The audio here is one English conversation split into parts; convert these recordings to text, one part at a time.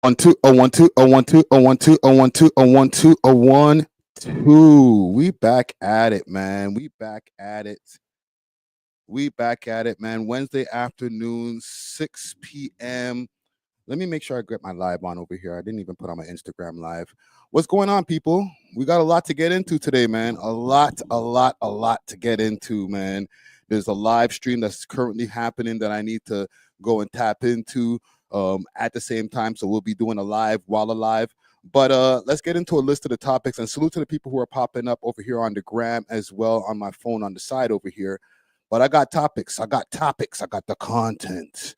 On two, oh one two, oh one two, oh one two, oh one two, oh one two, oh one two. We back at it, man. We back at it. We back at it, man. Wednesday afternoon, 6 p.m. Let me make sure I get my live on over here. I didn't even put on my Instagram live. What's going on, people? We got a lot to get into today, man. A lot to get into, man. There's a live stream that's currently happening that I need to go and tap into at the same time. So we'll be doing a live while alive. But let's get into a list of the topics, and salute to the people who are popping up over here on the gram as well on my phone on the side over here. But I got topics. I got the content.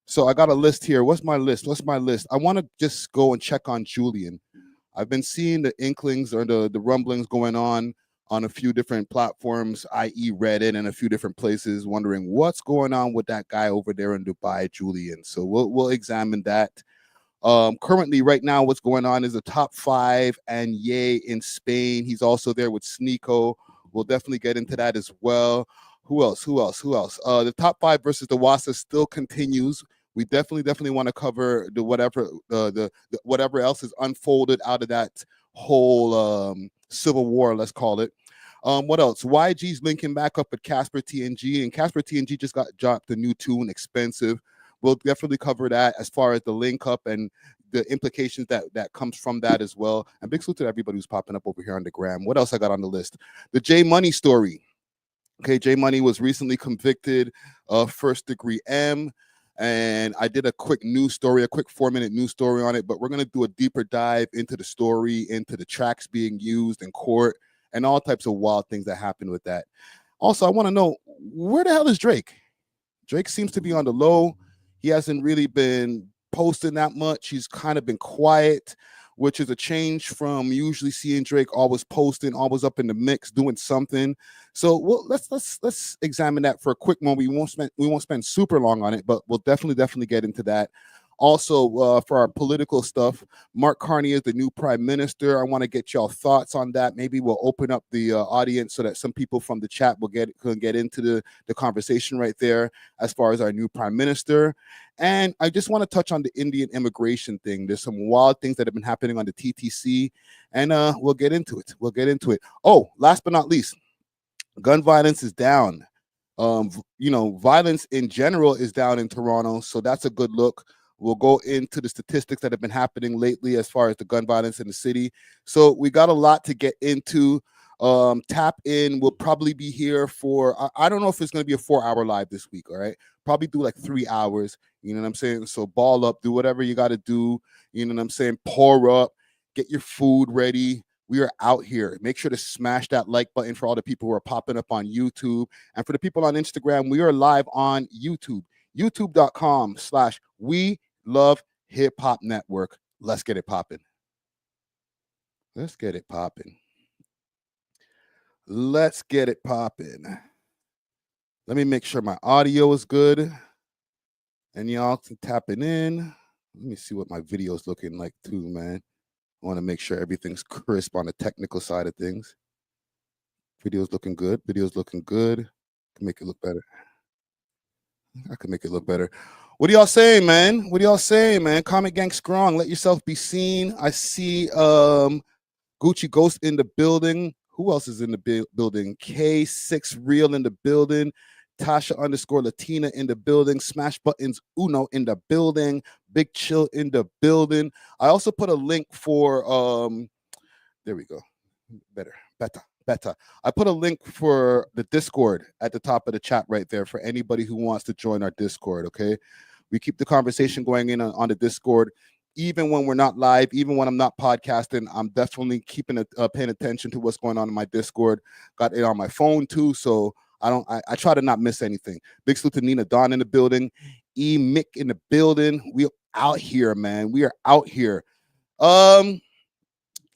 So I got a list here. What's my list? I want to just go and check on Julian. I've been seeing the inklings or the rumblings going on a few different platforms, i.e. Reddit and a few different places, wondering what's going on with that guy over there in Dubai, Julian. So we'll examine that. Currently, right now, what's going on is the top 5 and Ye in Spain. He's also there with Sneeko. We'll definitely get into that as well. Who else? The top 5 versus the Wasa still continues. We definitely want to cover the whatever else is unfolded out of that whole civil war, let's call it. What else? WhyG's linking back up at Casper TNG, and Casper TNG just got dropped a new tune, Expensive. We'll definitely cover that as far as the link up and the implications that comes from that as well. And big salute to everybody who's popping up over here on the gram. What else I got on the list? The J Money story. Okay, J Money was recently convicted of first-degree M, and I did a quick news story, a quick 4-minute news story on it, but we're going to do a deeper dive into the story, into the tracks being used in court, and all types of wild things that happen with that. Also, I want to know, where the hell is Drake? Drake seems to be on the low. He hasn't really been posting that much. He's kind of been quiet, which is a change from usually seeing Drake always posting, always up in the mix, doing something. So let's examine that for a quick moment. We won't spend super long on it, but we'll definitely get into that. Also, for our political stuff, Mark Carney is the new prime minister. I want to get y'all thoughts on that. Maybe we'll open up the audience so that some people from the chat will get into the conversation right there as far as our new prime minister. And I just want to touch on the Indian immigration thing. There's some wild things that have been happening on the TTC, and we'll get into it. Oh, last but not least, gun violence is down. Violence in general is down in Toronto, so that's a good look. We'll go into the statistics that have been happening lately as far as the gun violence in the city. So we got a lot to get into. Tap in. We'll probably be here for, I don't know if it's going to be a 4-hour live this week. All right. Probably do like 3 hours. You know what I'm saying? So ball up, do whatever you got to do. You know what I'm saying? Pour up, get your food ready. We are out here. Make sure to smash that like button for all the people who are popping up on YouTube. And for the people on Instagram, we are live on YouTube. YouTube.com/We Love Hip Hop Network. Let's get it popping. Let's get it popping. Let me make sure my audio is good. And y'all tapping in. Let me see what my video is looking like too, man. I want to make sure everything's crisp on the technical side of things. Video's looking good. Can make it look better. I can make it look better. What are y'all saying, man? Comment gang strong. Let yourself be seen. I see Gucci Ghost in the building. Who else is in the building? K6 Real in the building. Tasha_Latina in the building. Smash Buttons Uno in the building. Big Chill in the building. I also put a link for there we go. Better. I put a link for the Discord at the top of the chat right there for anybody who wants to join our Discord, okay? We keep the conversation going in on the Discord. Even when we're not live, even when I'm not podcasting, I'm definitely paying attention to what's going on in my Discord. Got it on my phone too, so I try to not miss anything. Big salute to Nina Don in the building, E Mick in the building. We're out here, man. We are out here.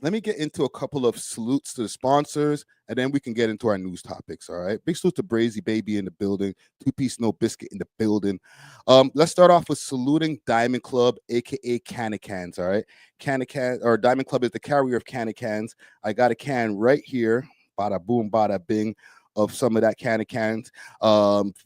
Let me get into a couple of salutes to the sponsors, and then we can get into our news topics, all right? Big salute to Brazy Baby in the building, 2-Piece No Biscuit in the building. Let's start off with saluting Diamond Club, a.k.a. Canna-Cans, all right? Diamond Club is the carrier of Canna-Cans. I got a can right here, bada boom, bada bing, of some of that Canna-Cans.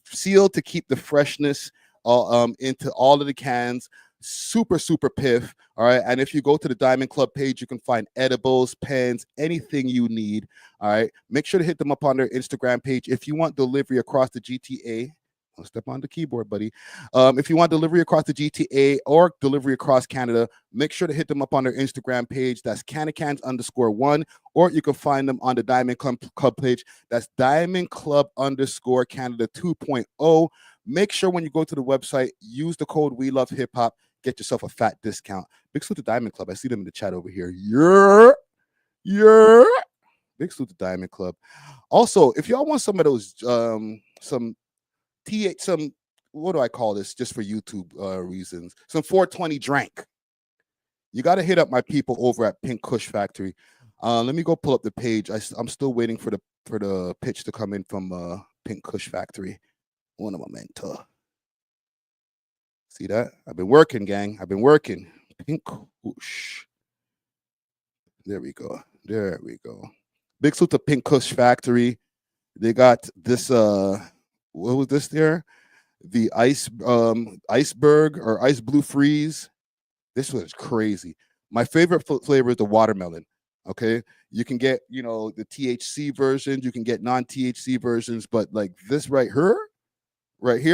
Sealed to keep the freshness into all of the cans. super piff. All right, and if you go to the Diamond Club page, you can find edibles, pens, anything you need. All right, make sure to hit them up on their Instagram page if you want delivery across the GTA. Don't step on the keyboard, buddy. If you want delivery across the GTA or delivery across Canada, make sure to hit them up on their Instagram page. That's Canacans_1, or you can find them on the Diamond Club page. That's Diamond Club _Canada 2.0. Make sure when you go to the website, use the code We Love Hip Hop. Get yourself a fat discount. Big salute to Diamond Club. I see them in the chat over here. Yeah. Big salute to Diamond Club. Also, if y'all want some of those, some what do I call this? Just for YouTube reasons, some 420 drank. You got to hit up my people over at Pink Kush Factory. Let me go pull up the page. I'm still waiting for the pitch to come in from Pink Kush Factory. One of my mentor. See that? I've been working, gang. I've been working. Pink Kush. There we go. There we go. Big salute to Pink Kush Factory. They got this. What was this there? The iceberg or ice blue freeze. This was crazy. My favorite flavor is the watermelon. Okay, you can get the THC versions, you can get non-THC versions, but like this right here,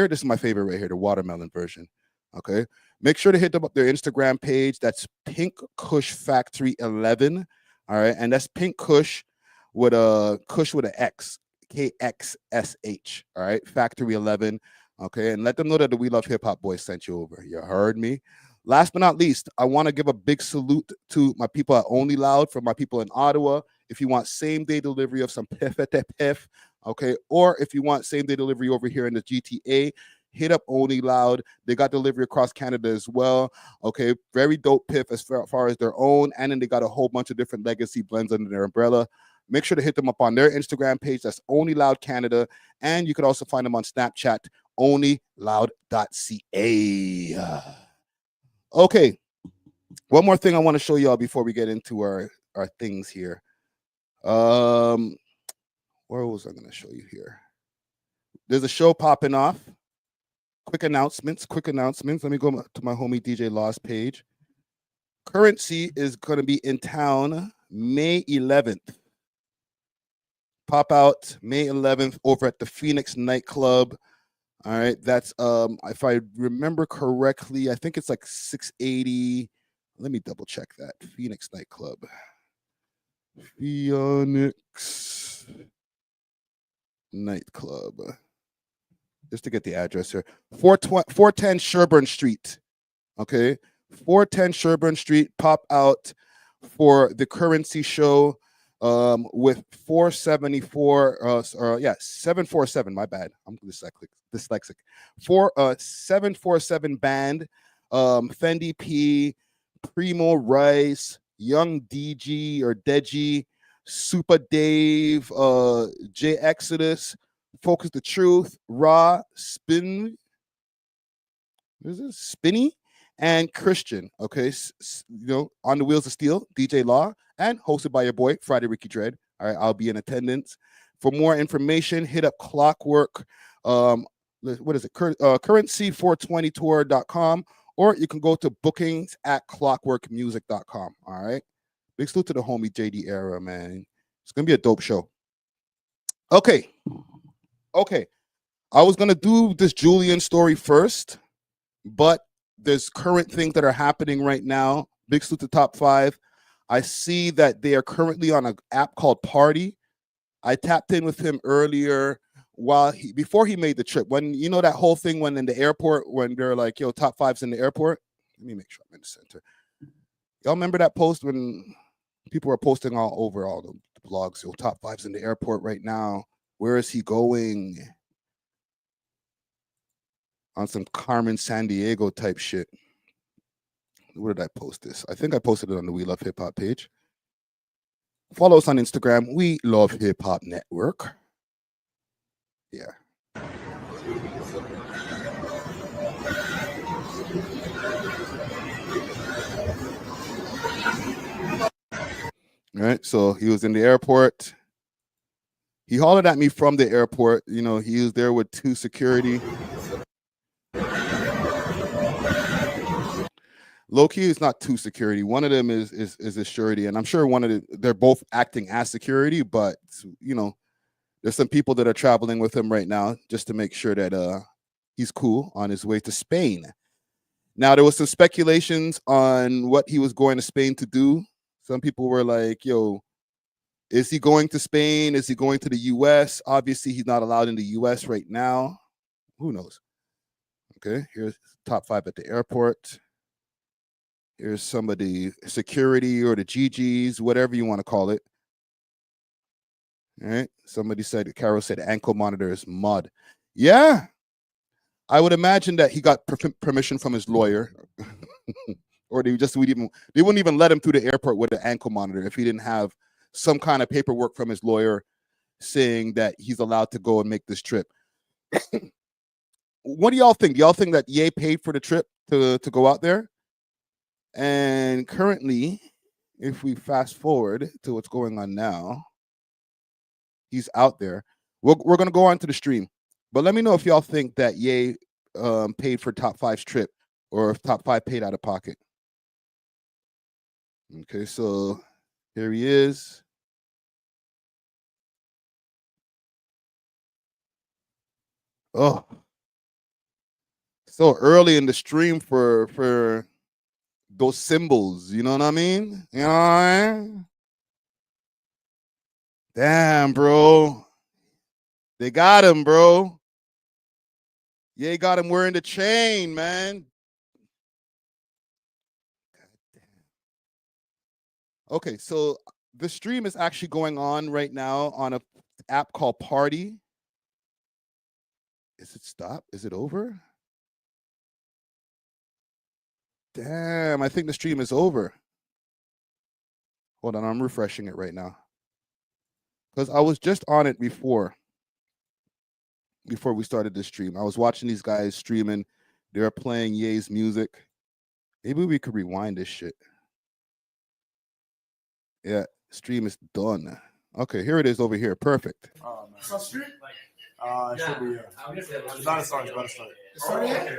this is my favorite right here, the watermelon version. Okay, make sure to hit them up their Instagram page. That's Pink Kush Factory 11. All right, and that's Pink Kush with a Kush with an X. KXSH. All right, Factory 11. Okay, and let them know that the We Love Hip Hop boys sent you over. You heard me. Last but not least, I want to give a big salute to my people at Only Loud, for my people in Ottawa. If you want same-day delivery of some piff, okay, or if you want same-day delivery over here in the GTA, hit up Only Loud. They got delivery across Canada as well. Okay, very dope piff as far as their own, and then they got a whole bunch of different legacy blends under their umbrella. Make sure to hit them up on their Instagram page. That's Only Loud Canada. And you can also find them on Snapchat, onlyloud.ca. Okay. One more thing I want to show y'all before we get into our things here. Where was I going to show you here? There's a show popping off. Quick announcements. Let me go to my homie DJ Law's page. Currency is going to be in town May 11th. Pop out May 11th over at the Phoenix nightclub. All right, that's if I remember correctly, I think it's like 680. Let me double check that. Phoenix nightclub. Phoenix nightclub. Just to get the address here. 410 Sherburne Street. Okay, 410 Sherburne Street. Pop out for the Currency show. With 474, 747. My bad. I'm dyslexic. 747 band. Fendi P, Primo Rice, Young DG or Deji, Super Dave, J Exodus, Focus the Truth, Raw, Spinny, and Christian. Okay, on the Wheels of Steel, DJ Law, and hosted by your boy Friday Ricky Dread. All right, I'll be in attendance. For more information, hit up Clockwork. What is it? Currency420tour.com, or you can go to bookings at clockworkmusic.com. All right. Big salute to the homie JD Era, man. It's gonna be a dope show. Okay. I was gonna do this Julian story first, but there's current things that are happening right now. Big salute to Top 5. I see that they are currently on an app called Party. I tapped in with him earlier before he made the trip. When that whole thing when in the airport, when they're like, yo, Top 5's in the airport. Let me make sure I'm in the center. Y'all remember that post when people were posting all over all the blogs, yo, Top 5's in the airport right now. Where is he going? On some Carmen Sandiego type shit. Where did I post this? I think I posted it on the We Love Hip Hop page. Follow us on Instagram, We Love Hip Hop Network. Yeah. All right, so he was in the airport. He hollered at me from the airport. He was there with 2 security. Low-key is not two security. One of them is a surety, and I'm sure they're both acting as security, but you know, there's some people that are traveling with him right now just to make sure that he's cool on his way to Spain. Now, there was some speculations on what he was going to Spain to do. Some people were like, yo, is he going to Spain? Is he going to the US? Obviously, he's not allowed in the US right now. Who knows? Okay, here's top 5 at the airport. Here's some of the security or the GGs, whatever you want to call it. All right. Somebody said, Carol said, ankle monitor is mud. Yeah. I would imagine that he got permission from his lawyer, or they wouldn't even let him through the airport with an ankle monitor if he didn't have some kind of paperwork from his lawyer saying that he's allowed to go and make this trip. What do y'all think? Do y'all think that Ye paid for the trip to go out there? And currently, if we fast forward to what's going on now, he's out there. We're going to go on to the stream. But let me know if y'all think that Ye paid for Top 5's trip, or if Top 5 paid out of pocket. Okay, so here he is. Oh, so early in the stream for those symbols, you know what I mean? You know what I mean? Damn, bro. They got him, bro. Ye got him wearing the chain, man. Okay, so the stream is actually going on right now on an app called Party. Is it stopped? Is it over? Damn, I think the stream is over. Hold on, I'm refreshing it right now. Because I was just on it before we started the stream. I was watching these guys streaming. They were playing Ye's music. Maybe we could rewind this shit. Yeah, stream is done. Okay, here it is over here. Perfect. Oh, man. It's on stream? It should be, It's about to start. It's about to start. It's starting yet?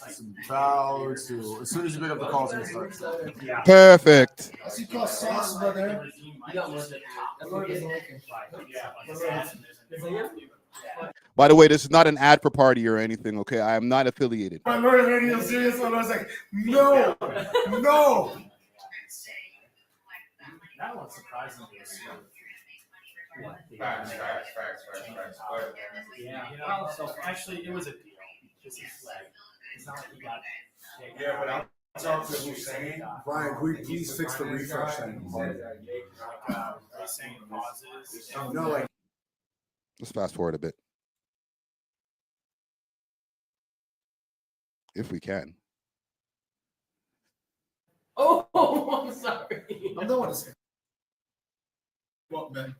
It's about to. As soon as you pick up the calls, it's going to start. Perfect. I see called sauce, brother. By the way, this is not an ad for Party or anything, okay? I am not affiliated. My Lord, radio serious one. I was like, no. That one surprisingly is Facts. Yeah. Well, so actually, it was a deal. It's not like he got. Yeah, but I'm talking to Hussein. Brian, please fix the refresh thing. Saying pauses. No, like. Let's fast forward a bit. If we can. Oh, I'm sorry. I'm the one to say. What, man?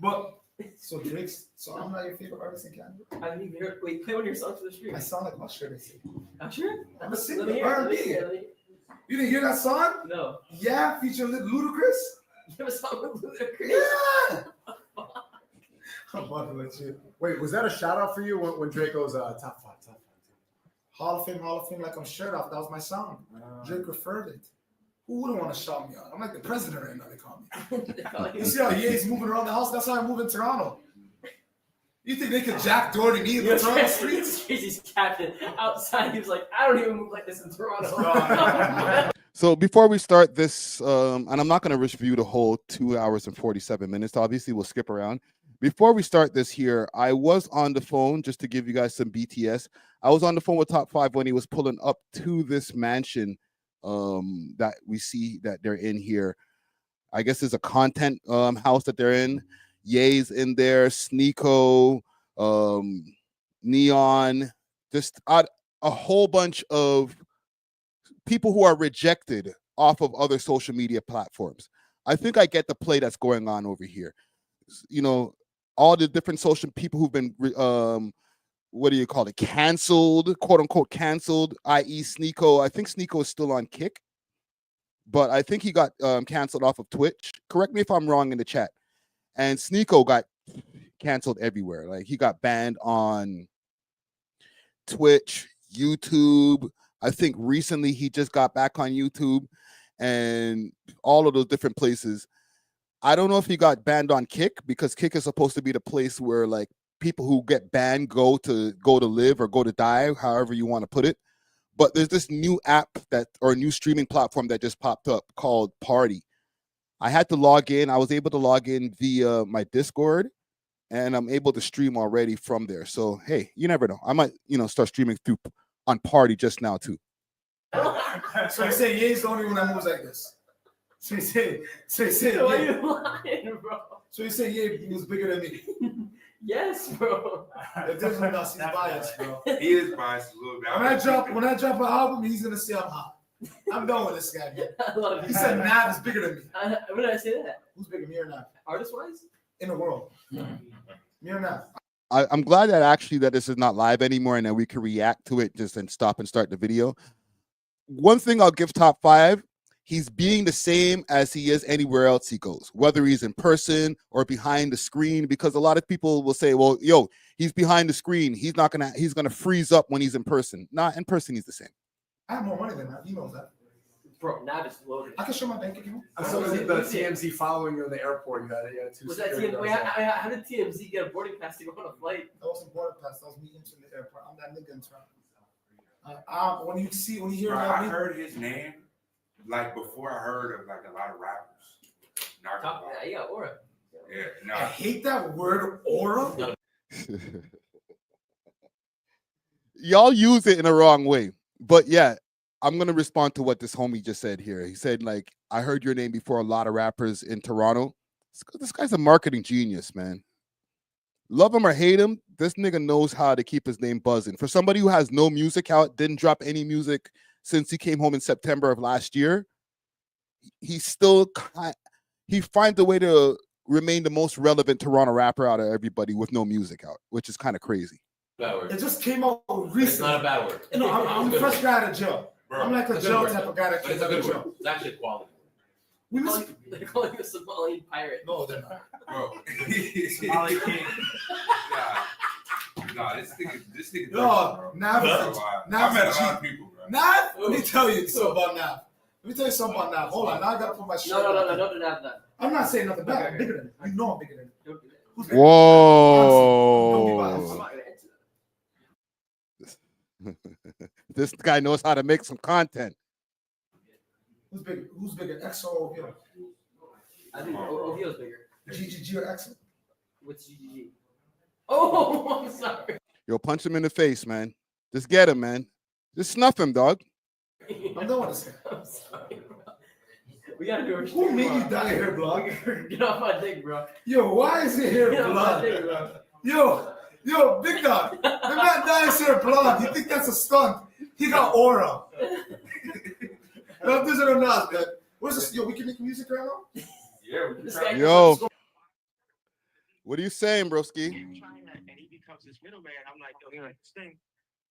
But so Drake's. So I'm not your favorite artist in Canada. I didn't even hear. Wait, play one of your songs for the stream. I sound like Usher. They say. Usher? I'm a singer. R&B. You didn't hear that song? No. Yeah, featuring Ludacris. You have a song with Ludacris? Yeah. I'm bugging with you. Wait, was that a shout out for you when Drake goes top 5? Hall of Fame, like I'm shirt off. That was my song. Drake referred it. Who wouldn't want to shout me out? I'm like the president right now, they call me. You see how Ye's moving around the house? That's how I move in Toronto. You think they could Jack Doherty me in the Toronto streets? He's captain. Outside, he was like, I don't even move like this in Toronto. So before we start this, and I'm not going to review the whole 2 hours and 47 minutes. Obviously, we'll skip around. Before we start this here, I was on the phone just to give you guys some BTS. I was on the phone with Top 5 when he was pulling up to this mansion that we see that they're in here. I guess it's a content house that they're in. Ye's in there, Sneeko, Neon, just a whole bunch of people who are rejected off of other social media platforms. I think I get the play that's going on over here. You know, all the different social people who've been what do you call it? Canceled, quote unquote canceled, i.e. Sneeko. I think Sneeko is still on Kick, but I think he got canceled off of Twitch. Correct me if I'm wrong in the chat. And Sneeko got canceled everywhere. Like he got banned on Twitch, YouTube, I think recently he just got back on YouTube and all of those different places. I don't know if he got banned on Kick, because Kick is supposed to be the place where like people who get banned go to live or go to die, however you want to put it. But there's this new app or new streaming platform that just popped up called Party. I had to log in. I was able to log in via my Discord, and I'm able to stream already from there. So hey, you never know. I might, start streaming on Party just now too. So you say Ye's the only one that moves like this. So you say Why are you lying, bro? So you say Ye was bigger than me. Yes, bro. It doesn't mean he's biased, bro. He is biased a little bit. When I drop an album, he's gonna say I'm hot. I'm done with this guy, man. I love He said Nav is bigger than me. When did I say that? Who's bigger, me or Nav? Artist-wise? In the world. Me or Nav? I'm glad that actually that this is not live anymore and that we can react to it just and stop and start the video. One thing I'll give Top 5, he's being the same as he is anywhere else he goes, whether he's in person or behind the screen, because a lot of people will say, well, he's behind the screen. He's gonna freeze up when he's in person. Not in person, he's the same. I have more money than that. He knows that. Bro, Nav is loaded. I can show my bank account. So was it the TMZ following you in the airport? You had two. Was that TMZ? Wait, how did TMZ get a boarding pass to go on a flight? That wasn't boarding pass. That was me entering the airport. I'm that nigga in town. When you hear I heard his name like before I heard of like a lot of rappers. Yeah, aura. Yeah, no. I hate that word aura. Y'all use it in a wrong way, but yeah, I'm gonna respond to what this homie just said here. He said, like, I heard your name before a lot of rappers in Toronto. This guy's a marketing genius, man. Love him or hate him, this nigga knows how to keep his name buzzing. For somebody who has no music out, didn't drop any music since he came home in September of last year, he finds a way to remain the most relevant Toronto rapper out of everybody with no music out, which is kind of crazy. Bad word. It just came out recently. It's not a bad word. No, I'm a fresh guy out of jail. Bro, I'm like a jail type of guy that came out of jail. It's actually quality. They're calling you a Somalian pirate. No, they're not. Bro. Somali king. Nah, this nigga. No, Nav. I met a lot of people, bro. Nav? Let me tell you something about Nav. Hold on, now I gotta put my shit. No, don't deny that. I'm not saying nothing bad. I'm bigger than him. You know I'm bigger than him. Don't do that. Who's bigger? Whoa. I'm not gonna answer that. This guy knows how to make some content. Who's bigger? Who's bigger? X or OVO? I think OVO's bigger. GGG or X? What's GGG? Oh, I'm sorry. Yo, punch him in the face, man. Just get him, man. Just snuff him, dog. I know what to say. I'm sorry, bro. We gotta do a Who made you dye hair, blood? Get off my dick, bro. Yo, why is your hair Get off my dick, blood? bro. Yo, big dog. The man dyes hair blonde. You think that's a stunt? He got aura. No, this or not, man. What's this? Yo, we can make music right now? Yeah, we This can guy- Yo. What are you saying, broski? And he becomes this middleman. I'm like, yo, this thing,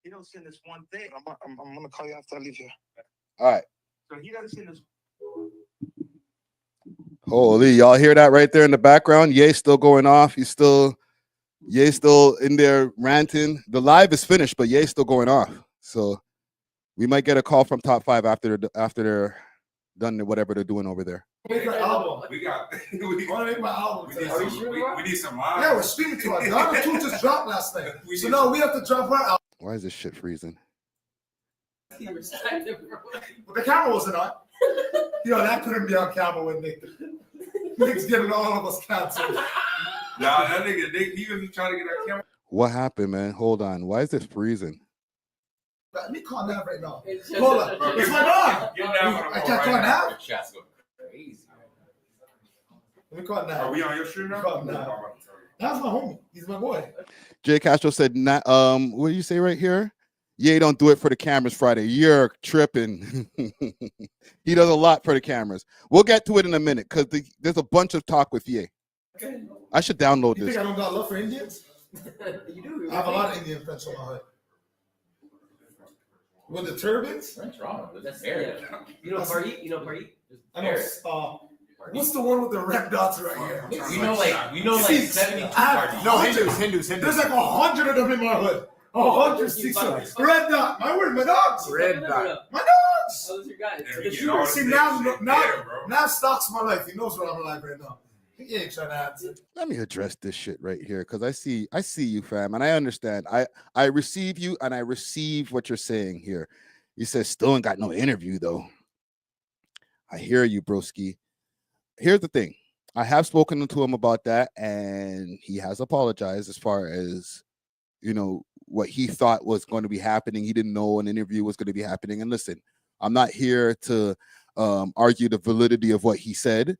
he don't send this one thing. I'm gonna call you after I leave here. All right. So he doesn't send this. Holy, y'all hear that right there in the background? Ye still going off. Ye still in there ranting. The live is finished, but Ye still going off. So we might get a call from Top 5 after they're done whatever they're doing over there. Make our album. We got. I want to make my album. We need Are you some. sure you are? We need some live. Yeah, we're streaming to it. Donna 2 just dropped last night. So now we have to drop our album. Why is this shit freezing? He respected it, bro. But the camera wasn't on. Yo, that couldn't be on camera with Nick. Nick's getting all of us canceled. Nah, that nigga, he was trying to get our camera. What happened, man? Hold on. Why is this freezing? Let me call Nav right now. It's Hold on. It's my dog. Get down on the I phone can't call right now. Nav. Chat's going crazy. Let me call Are Nav. we on your stream now? Call Nav. Nav's my homie. He's my boy. Jay Castro said, what do you say right here? Ye don't do it for the cameras Friday. You're tripping. He does a lot for the cameras. We'll get to it in a minute because there's a bunch of talk with Ye. Okay. I should download You this. think I don't got love for Indians? You do. I have a lot of Indian friends on my hood. With the turbans? That's wrong. That's fair. You know Party? I know. What's the one with the red dots right here? We know like See, 72 I have parties. No, Hindus. There's like 100 of them in my hood. 106. Red dot. My word, my dogs. Red dot. My dogs. Those are your guys. Yeah, So we the get all shooter- the See, now, shit now, there, bro. now Stock's my life. He knows what I'm like right now. He ain't trying to answer. Let me address this shit right here because I see you, fam, and I understand. I receive you and I receive what you're saying here. You said still ain't got no interview though. I hear you, broski. Here's the thing. I have spoken to him about that, and he has apologized as far as, you know, what he thought was going to be happening. He didn't know an interview was going to be happening. And listen, I'm not here to argue the validity of what he said.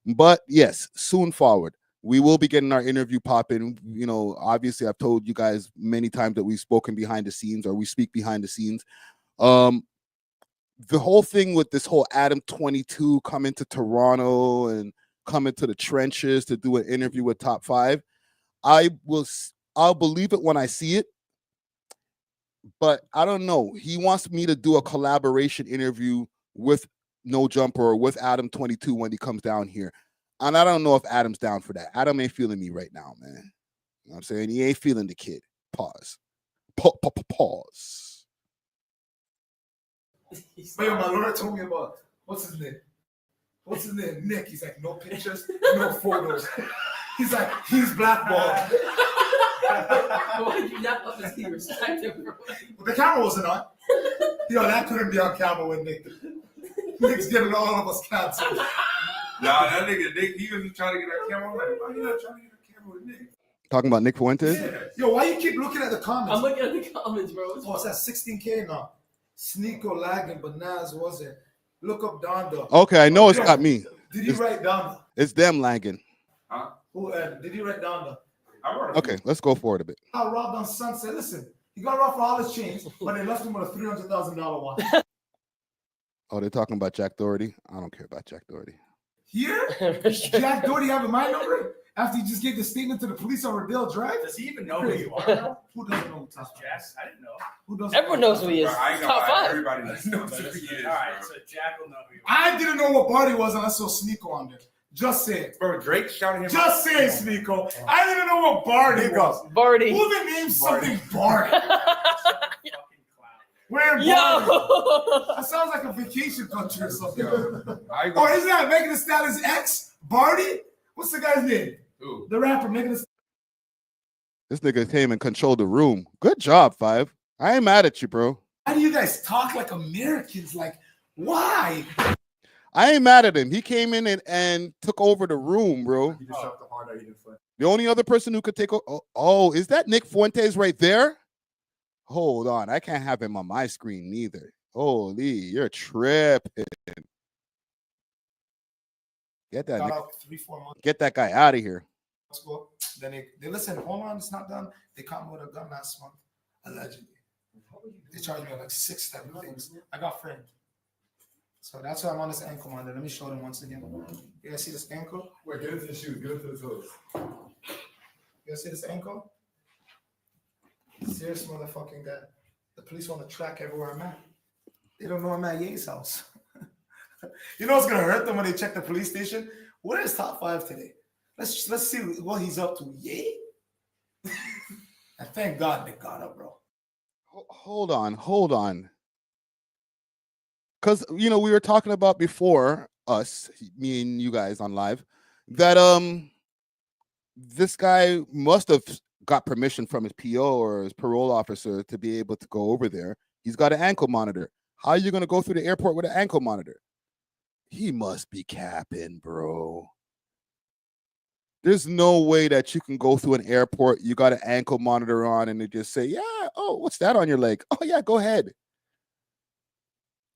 But yes, soon forward, we will be getting our interview popping. You know, obviously, I've told you guys many times that we've spoken behind the scenes, or we speak behind the scenes. The whole thing with this whole Adam 22 coming to Toronto and coming to the trenches to do an interview with Top 5, I'll believe it when I see it. But I don't know. He wants me to do a collaboration interview with No Jumper or with Adam 22 when he comes down here. And I don't know if Adam's down for that. Adam ain't feeling me right now, man. You know what I'm saying? He ain't feeling the kid. Pause. Pause. But my lawyer told me about, what's his name? Nick. He's like, no pictures, no photos. He's like, he's blackballed. Why did you not let us see respect him, bro? But the camera wasn't on. Yo, that couldn't be on camera with Nick. Nick's getting all of us canceled. Nah, that nigga Nick, he was trying to get that camera. I'm like, why you not trying to get a camera with Nick? Talking about Nick Fuentes? Yeah. Yo, why you keep looking at the comments? I'm looking at the comments, bro. Oh, it's at 16K now. Sneeko lagging, but Nas wasn't. Look up Donda. Okay, I know it's not me. Did he write Donda? It's them lagging. Huh? Who did he write Donda? Okay, let's go forward a bit. I robbed on Sunset. Listen, he got robbed for all his chains, but they left him with a $300,000 watch. Oh, they're talking about Jack Doherty? I don't care about Jack Doherty. Here? Jack Doherty having my number? After he just gave the statement to the police on Rodale Drive? Does he even know who you are now? Who doesn't know who Top 5 Jack? is? I didn't know. Who doesn't Everyone knows who he is. Bro, I ain't gonna Top lie, 5. everybody knows who he is. All right, bro. so Jack will know who you are. I didn't know what bar he was unless it was Sneeko on there. Just say it. Bro, Drake shouted him Just say it, Sneeko. I didn't know what bar he was. Barty. Who the name something Barty? Fucking clown. Where Barty? Yo! That sounds like a vacation country or something. I ain't Or gonna, isn't that Megan Thee Stallion's ex? Barty? What's the guy's name? Ooh. The rapper Megan Thee This nigga came and controlled the room. Good job, 5. I ain't mad at you, bro. Why do you guys talk like Americans? Like, why? I ain't mad at him. He came in and took over the room, bro. He just shot the hard out. He didn't fight. The only other person who could take oh, is that Nick Fuentes right there? Hold on. I can't have him on my screen neither. Holy, you're tripping. Get that Got Nick, out 3-4 months get that guy out of here. ago. Then they listen, hold on, it's not done. They caught me with a gun last month, allegedly. They charged me like 6 different things. I got framed. So that's why I'm on this ankle monitor. Let me show them once again. You guys see this ankle? Wait, get into the shoes, get into the toes. You guys see this ankle? Serious motherfucking guy. The police want to track everywhere I'm at. They don't know I'm at Ye's house. You know what's gonna hurt them when they check the police station? Where is Top 5 today? Let's see what he's up to. Ye? And thank God they got up, bro. Hold on. Because, you know, we were talking about before us, me and you guys on live, that this guy must have got permission from his PO or his parole officer to be able to go over there. He's got an ankle monitor. How are you going to go through the airport with an ankle monitor? He must be capping, bro. There's no way that you can go through an airport, you got an ankle monitor on, and they just say, yeah, oh, what's that on your leg? Oh, yeah, go ahead.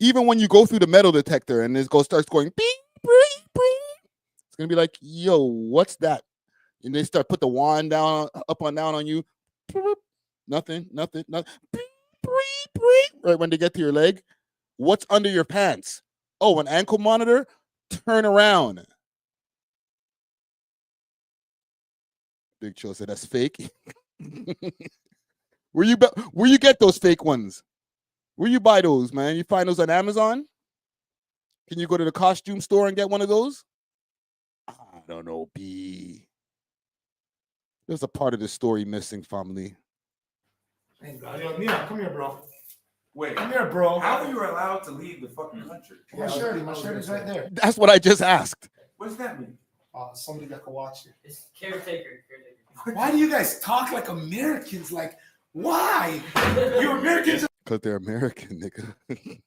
Even when you go through the metal detector and it starts going, beep, beep, beep, it's going to be like, yo, what's that? And they start put the wand down, up and down on you. Nothing. Beep, beep, beep. Right when they get to your leg. What's under your pants? Oh, an ankle monitor? Turn around. Big Chill said that's fake. Where you get those fake ones? Where you buy those, man? You find those on Amazon? Can you go to the costume store and get one of those? I don't know, B. There's a part of the story missing, family. Hey, yo, Neon, come here, bro. Wait, Come here, bro. how are you allowed to leave the fucking country? My shirty's right there. That's what I just asked. What does that mean? Somebody that can watch it. It's caretaker. Why do you guys talk like Americans? Like, why? You Americans Because they're American, nigga.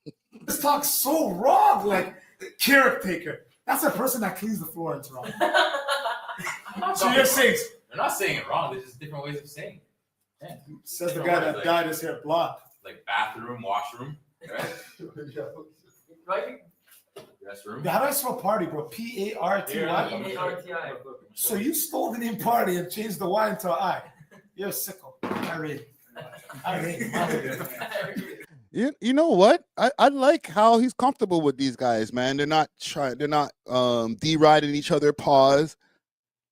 just talk so wrong. Like, caretaker. That's a person that cleans the floor in Toronto. So you're saying, They're not saying it wrong. There's just different ways of saying it. Yeah. says the guy that dyed his hair blonde. Like bathroom, washroom, right? Right? Restroom. How do I spell party, bro? P-A-R-T-Y? P-A-R-T-I. So you stole the name party and changed the Y into an I. You're a sicko. I rate it. You know what? I like how he's comfortable with these guys, man. They're not deriding each other paws.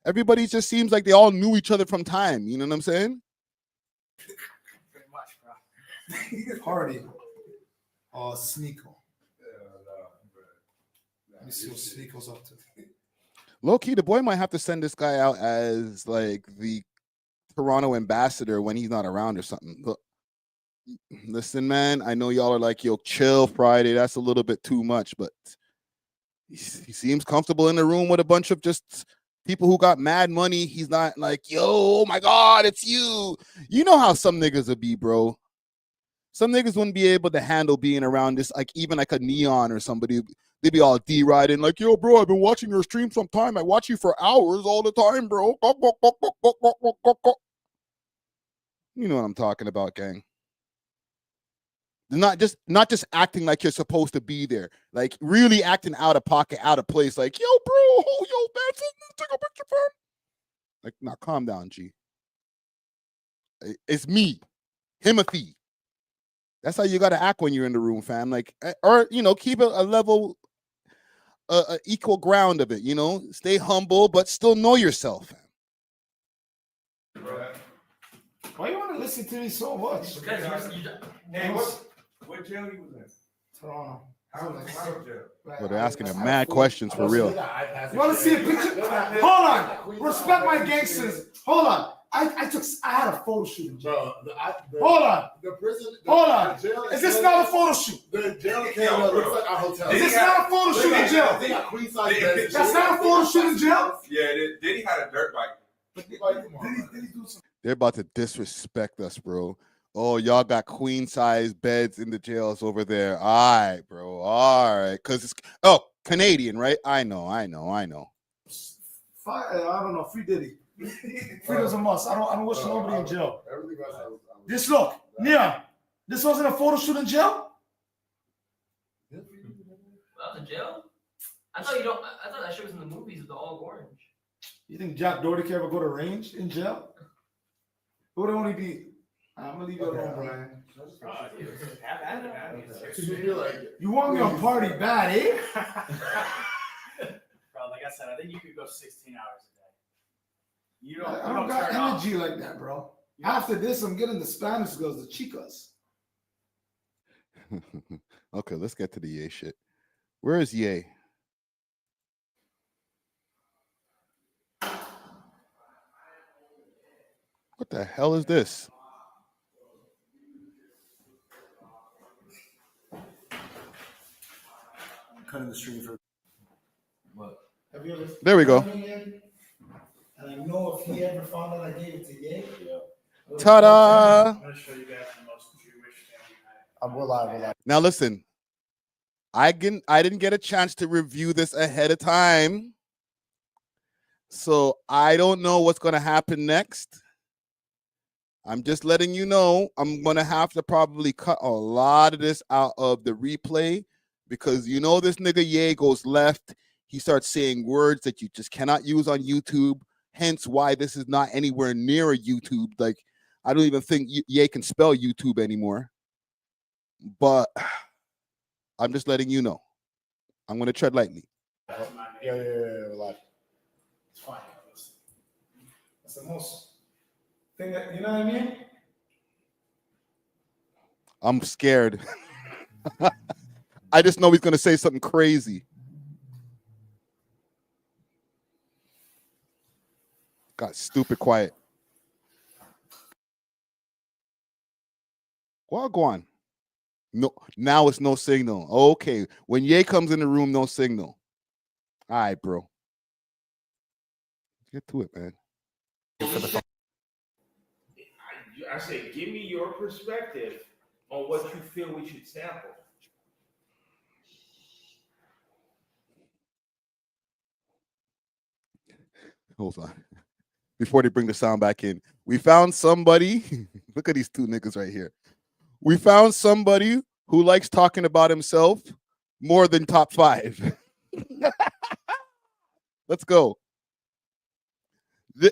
Everybody just seems like they all knew each other from time. You know what I'm saying? Pretty much, bro. Party. Oh, Sneeko. Let me see what Sneeko's up to. Low key, the boy might have to send this guy out as like the Toronto ambassador when he's not around or something. Look, listen, man, I know y'all are like, yo, chill Friday. That's a little bit too much, but he seems comfortable in the room with a bunch of just people who got mad money. He's not like, yo, oh my God, it's you. You know how some niggas would be, bro. Some niggas wouldn't be able to handle being around this, like even like a Neon or somebody. They'd be all deriding, like, yo, bro, I've been watching your stream sometime. I watch you for hours all the time, bro. You know what I'm talking about, gang. Not just acting like you're supposed to be there, like really acting out of pocket, out of place, like, yo, bro, oh, yo, man, take a picture for him. Like, nah, calm down, G. It's me, Timothy. That's how you gotta act when you're in the room, fam. Like, or keep a level, equal ground of it. Stay humble, but still know yourself, fam. Why you want to listen to me so much? Because Hey, what jail you was in? Toronto. How jail? Well, they're asking him mad questions for real. You want to see a picture? Hold on. Respect my gangsters. Hold on. I had a photo shoot in jail. Hold on. The prison. Hold on. Jail Is this not a photo shoot? The jail camera looks like our hotel. Is this not a photo shoot in jail? They got queen size beds. That's not a photo shoot in jail? Yeah, then he had a dirt bike. Did he do some? They're about to disrespect us, bro. Oh, y'all got queen size beds in the jails over there. All right, bro. All right, because it's Canadian, right? I know. I don't know. Free Diddy. Freedom's a must. I don't wish nobody in jail. Everything else. This look, Nia. This wasn't a photo shoot in jail. That was in jail? I thought that shit was in the movies with the all orange. You think Jack Doherty can ever go to range in jail? It would only be. I'm gonna leave you alone, Brian. You want me on party bad, eh? Bro, like I said, I think you could go 16 hours a day. You I don't don't got turn off. energy like that, bro. After this, I'm getting the Spanish girls, the chicas. Okay, let's get to the Ye shit. Where is Ye? What the hell is this? Cutting the stream for What? Have you ever? There we go. And I know if he ever found out I gave it to Ye. Ta-da! I'm gonna show you guys the most Jewish thing I will lie. Now listen, I didn't get a chance to review this ahead of time, so I don't know what's gonna happen next. I'm just letting you know I'm gonna have to probably cut a lot of this out of the replay because this nigga Ye goes left. He starts saying words that you just cannot use on YouTube. Hence why this is not anywhere near a YouTube. Like, I don't even think Ye can spell YouTube anymore. But I'm just letting you know. I'm gonna tread lightly. Yeah. Like, it's fine. That's the most thing that, you know what I mean? I'm scared. I just know he's gonna say something crazy. Got stupid quiet. Well, go on. No, now it's no signal. Okay, when Ye comes in the room, no signal. All right, bro. Get to it, man. I said, give me your perspective on what you feel we should sample. Hold on. Before they bring the sound back in, we found somebody. Look at these two niggas right here. We found somebody who likes talking about himself more than top 5. Let's go.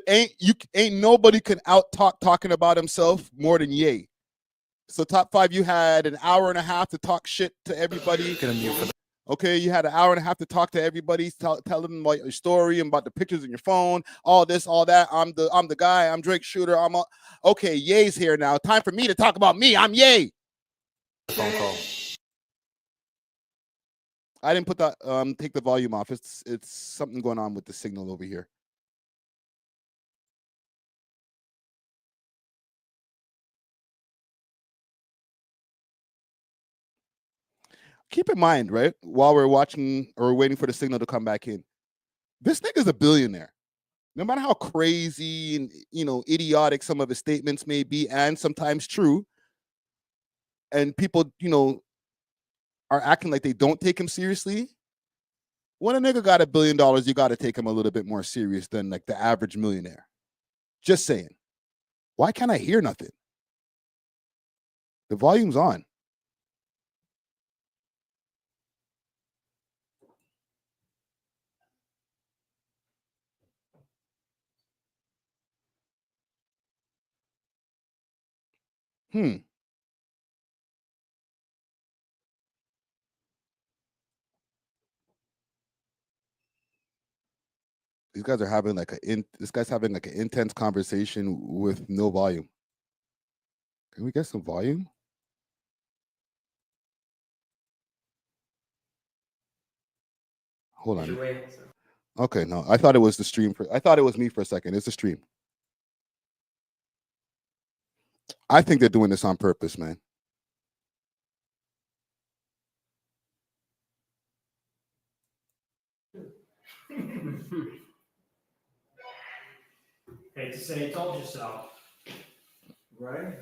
Ain't nobody can out talking about himself more than Ye. So top 5, you had an hour and a half to talk shit to everybody. Okay, you had an hour and a half to talk to everybody, tell them about your story and about the pictures in your phone, all this, all that. I'm the guy. I'm Drake Shooter. Okay. Ye's here now. Time for me to talk about me. I'm Ye. Phone call. I didn't put that. Take the volume off. It's something going on with the signal over here. Keep in mind, right, while we're watching or waiting for the signal to come back in, this nigga's a billionaire. No matter how crazy and idiotic some of his statements may be, and sometimes true, and people are acting like they don't take him seriously. When a nigga got $1 billion, you got to take him a little bit more serious than like the average millionaire. Just saying. Why can't I hear nothing? The volume's on. These guys are having this guy's having like an intense conversation with no volume. Can we get some volume? Hold on. Okay, no, I thought it was the stream. I thought it was me for a second. It's the stream. I think they're doing this on purpose, man. Hate to say, told you so. Right?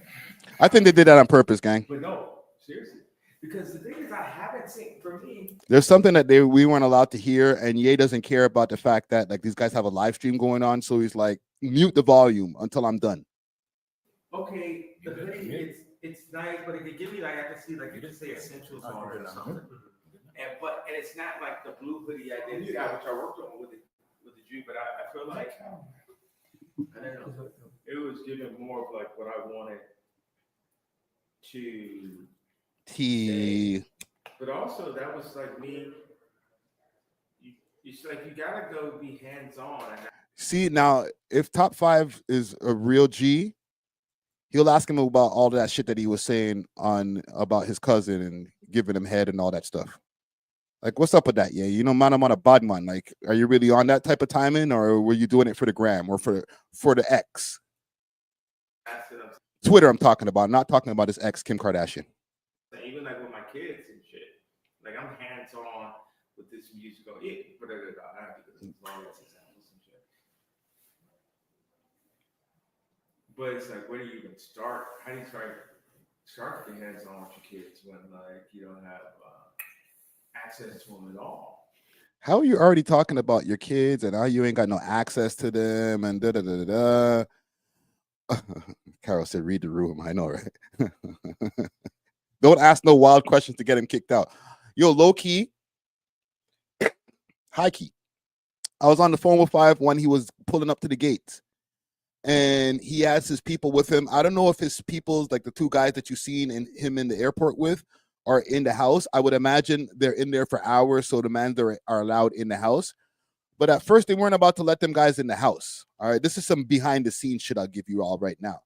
I think they did that on purpose, gang. But no, seriously. Because the thing is, I haven't seen, for me. There's something that we weren't allowed to hear, and Ye doesn't care about the fact that like these guys have a live stream going on, so he's like, mute the volume until I'm done. Okay, the hoodie, it's nice, but it could give me like, I can see like, you can say essentials on it or something. And it's not like the blue hoodie I did, which I worked on with the Jew, but I feel like, I don't know, it was giving more of like what I wanted to say. But also that was like me, it's like you gotta go be hands-on. See, now if top 5 is a real G, he'll ask him about all that shit that he was saying about his cousin and giving him head and all that stuff. Like, what's up with that? Yeah, man, I'm on a bad man. Like, are you really on that type of timing, or were you doing it for the gram or for the X? Twitter, I'm talking about. I'm not talking about his ex, Kim Kardashian. Even like with my kids and shit, like I'm hands-on with this musical. I have to get long as examples and shit. But it's like, where do you even start? How do you start being hands-on with your kids when like you don't have access to them at all? How are you already talking about your kids and how you ain't got no access to them and da da da da da? Carol said, "Read the room." I know, right? Don't ask no wild questions to get him kicked out. Yo, low key, high key. I was on the phone with 5 when he was pulling up to the gates, and he has his people with him. I don't know if his people's like the 2 guys that you've seen him in the airport with are in the house. I would imagine they're in there for hours, so the men are allowed in the house. But at first, they weren't about to let them guys in the house. All right, this is some behind the scenes shit I'll give you all right now.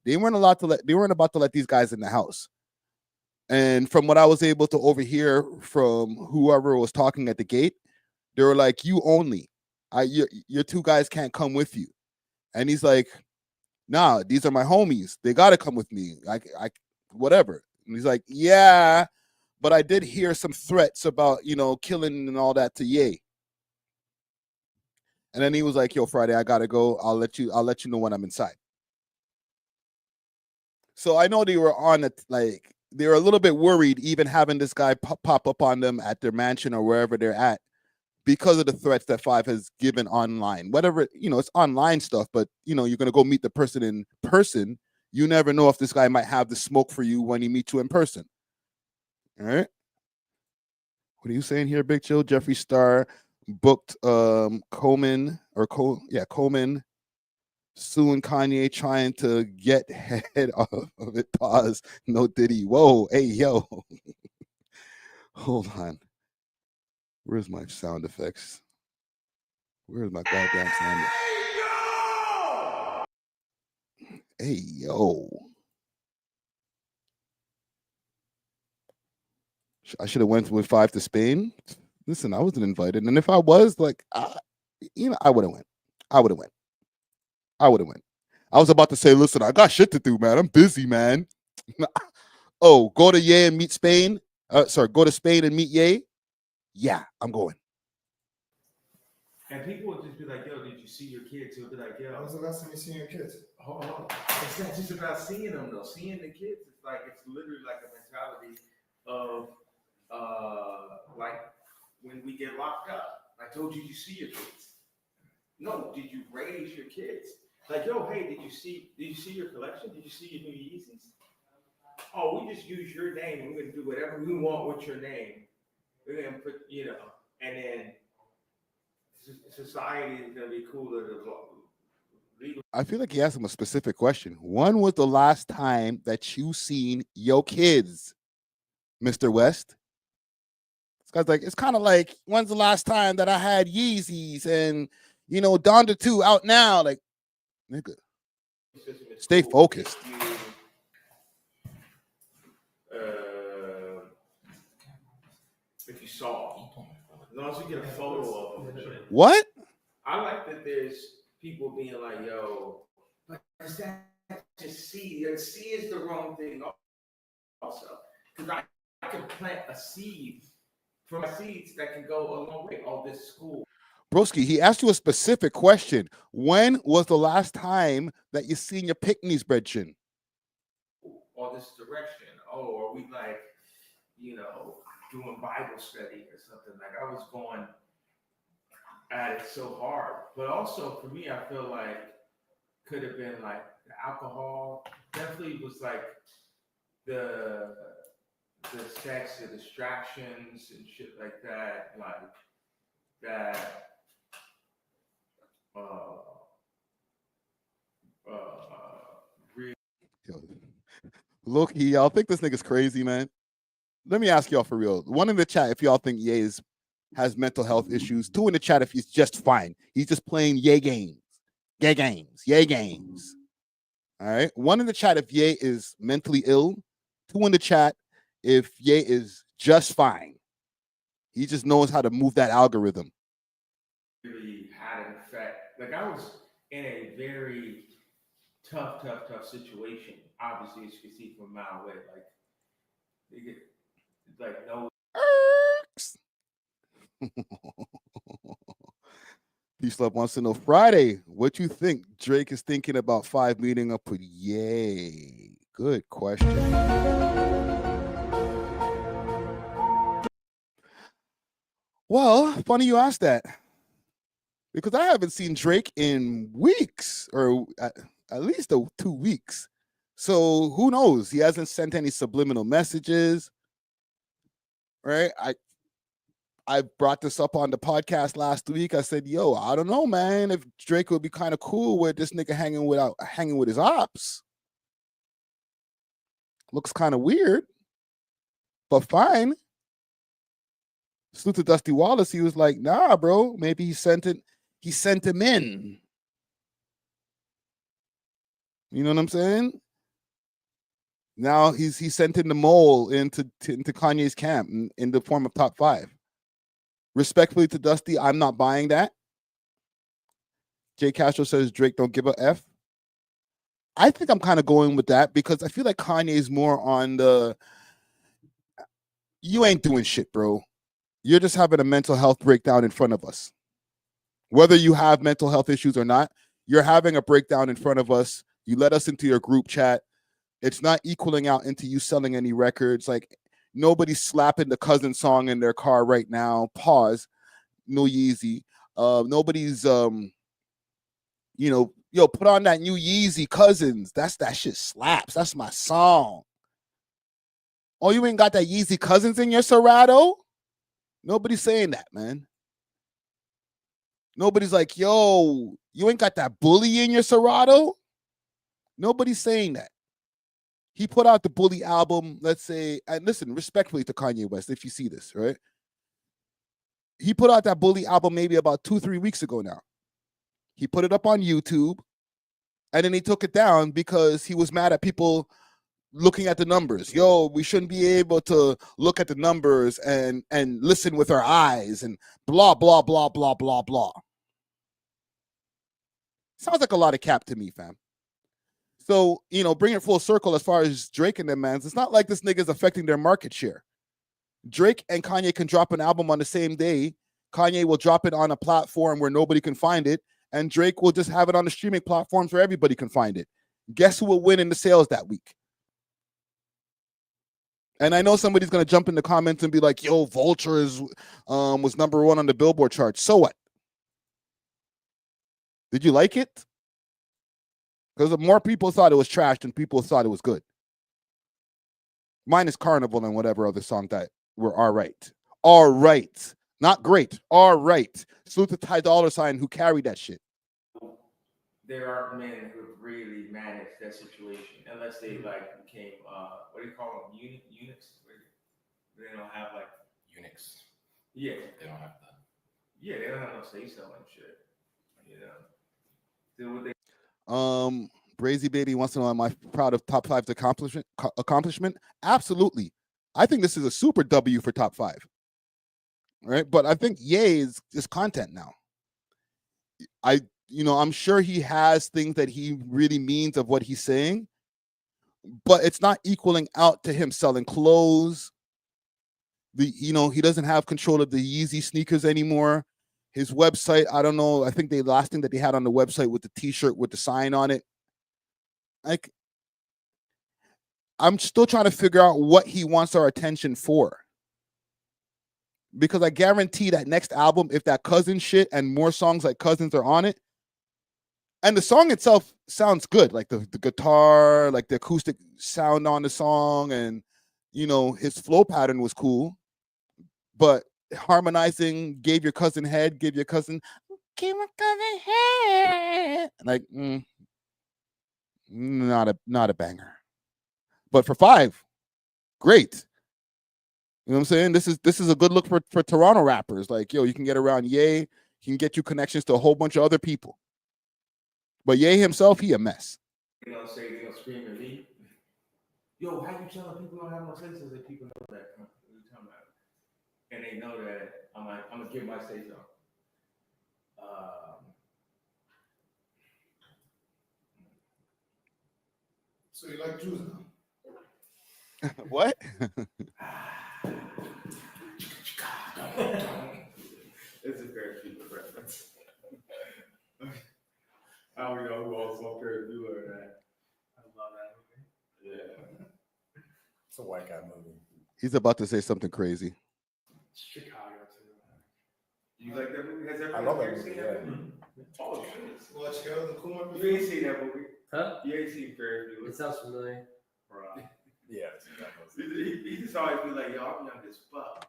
They weren't about to let these guys in the house. And from what I was able to overhear from whoever was talking at the gate, they were like, "You only, your 2 guys can't come with you." And he's like, "Nah, these are my homies. They gotta come with me. I whatever." And he's like, yeah, but I did hear some threats about, killing and all that to Ye. And then he was like, yo, Friday, I gotta go. I'll let you know when I'm inside. So I know they were on it, like they were a little bit worried, even having this guy pop up on them at their mansion or wherever they're at, because of the threats that Five has given online. Whatever, it's online stuff, but you're gonna go meet the person in person. You never know if this guy might have the smoke for you when he meets you in person. All right. What are you saying here, Big Chill? Jeffree Star booked Coleman suing Kanye, trying to get head of it. Pause. No Diddy. Whoa. Hey, yo. Hold on. Where's my sound effects? Where's my goddamn sound effects? Hey, yo. I should have went with Five to Spain. Listen, I wasn't invited. And if I was, like, I would have went. I would have went. I was about to say, listen, I got shit to do, man. I'm busy, man. Oh, go to Ye and meet Spain. Go to Spain and meet Ye. Yeah, I'm going. And people would just be like, yo, did you see your kids? He'll be like, yo. When was the last time you seen your kids? Hold on. It's not just about seeing them, though. Seeing the kids, it's literally like a mentality of, like, when we get locked up. I told you, you see your kids. No, did you raise your kids? Like, yo, hey, did you see your collection? Did you see your new Yeezys? Oh, we just use your name and we're gonna do whatever we want with your name. We're gonna put, and then society is gonna be cooler to legal. I feel like he asked him a specific question. When was the last time that you seen your kids, Mr. West? This guy's like, it's kind of like, when's the last time that I had Yeezys and Donda 2 out now? Like, nigga, stay focused. If you saw, as long as you get a photo of them. What? I like that there's people being like, yo, but is that just seed? See is the wrong thing also. Because I can plant a seed from seeds that can go a long way. Oh, this school. Broski, he asked you a specific question. When was the last time that you seen your picnics, Bredchin? Or this direction. Oh, are we like, doing Bible study or something? Like I was going at it so hard. But also for me, I feel like could have been like the alcohol. Definitely was like the sex, the distractions and shit like that. Like that Look, y'all think this nigga's crazy, man? Let me ask y'all for real. One in the chat if y'all think Ye has mental health issues. Two in the chat if he's just fine. He's just playing Ye games. Ye games. All right. One in the chat if Ye is mentally ill. Two in the chat if Ye is just fine. He just knows how to move that algorithm. Really had an effect. Like I was in a very tough situation. Obviously, as you can see from a mile away, like they get like no. Peace Love wants to know, Friday, what you think Drake is thinking about Five meeting up with Ye? Good question. Well, funny you asked that. Because I haven't seen Drake in weeks, or at least 2 weeks. So who knows? He hasn't sent any subliminal messages, right? I brought this up on the podcast last week. I said, yo, I don't know, man, if Drake would be kind of cool with this nigga hanging with his ops. Looks kind of weird, but fine. Salute to Dusty Wallace. He was like, nah, bro, maybe he sent him in. You know what I'm saying? Now he sent in the mole into Kanye's camp in the form of Top 5. Respectfully to Dusty, I'm not buying that. Jay Castro says Drake don't give a F. I think I'm kind of going with that because I feel like Kanye's more on the you ain't doing shit, bro. You're just having a mental health breakdown in front of us. Whether you have mental health issues or not, you're having a breakdown in front of us. You let us into your group chat. It's not equaling out into you selling any records. Like nobody's slapping the Cousin song in their car right now. Pause. No Yeezy. Nobody's yo, put on that new Yeezy Cousins. That shit slaps. That's my song. Oh, you ain't got that Yeezy Cousins in your Serato? Nobody's saying that, man. Nobody's like, yo, you ain't got that Bully in your Serato? Nobody's saying that. He put out the Bully album, let's say, and listen, respectfully to Kanye West, if you see this, right? He put out that Bully album maybe about 2-3 weeks ago now. He put it up on YouTube, and then he took it down because he was mad at people looking at the numbers. Yo, we shouldn't be able to look at the numbers and listen with our eyes and blah, blah, blah, blah, blah, blah. Sounds like a lot of cap to me, fam. So, bring it full circle as far as Drake and them, man. It's not like this nigga's affecting their market share. Drake and Kanye can drop an album on the same day. Kanye will drop it on a platform where nobody can find it, and Drake will just have it on the streaming platforms where everybody can find it. Guess who will win in the sales that week? And I know somebody's going to jump in the comments and be like, yo, Vulture was #1 on the Billboard chart. So what? Did you like it? Because more people thought it was trash than people thought it was good. Minus Carnival and whatever other song that were all right. All right. Not great. All right. Salute to Ty Dolla $ign who carried that shit. There are men who really manage that situation, unless they became what do you call them? Eunuchs? They don't have Unix. Yeah. They don't have that. Yeah, they don't have no say so and shit. Do what they Brazy Baby wants to know, am I proud of Top 5's accomplishment? Absolutely. I think this is a super W for Top 5. Right? But I think Ye is content now. I'm sure he has things that he really means of what he's saying, but it's not equaling out to him selling clothes. He doesn't have control of the Yeezy sneakers anymore. His website, I don't know. I think the last thing that they had on the website with the T-shirt with the sign on it. I'm still trying to figure out what he wants our attention for. Because I guarantee that next album, if that Cousin shit and more songs like Cousins are on it, and the song itself sounds good, like the guitar, like the acoustic sound on the song, and his flow pattern was cool, but harmonizing, gave your cousin head, give your cousin head, like not a banger. But for 5, great. You know what I'm saying? This is a good look for Toronto rappers. Like, yo, you can get around Ye, he can get you connections to a whole bunch of other people. But Ye himself, he a mess. They gonna scream at me. Yo, how you telling people don't have no say so that people know that? What are you talking about? And they know that I'm gonna give my say so. So you like Jews now? What? It's a Ferris Bueller reference. I don't know who else saw Ferris Bueller or that. I love that movie. Yeah. It's a white guy movie. He's about to say something crazy. Chicago too. You like that movie? Has I love that everybody movie, seen yeah. that movie? Oh, shit. Watch Harold and Kumar. You ain't seen that movie. Huh? You ain't seen Ferris Bueller. It sounds familiar. Right. Yeah. He just always be like, yo, I'm young as fuck.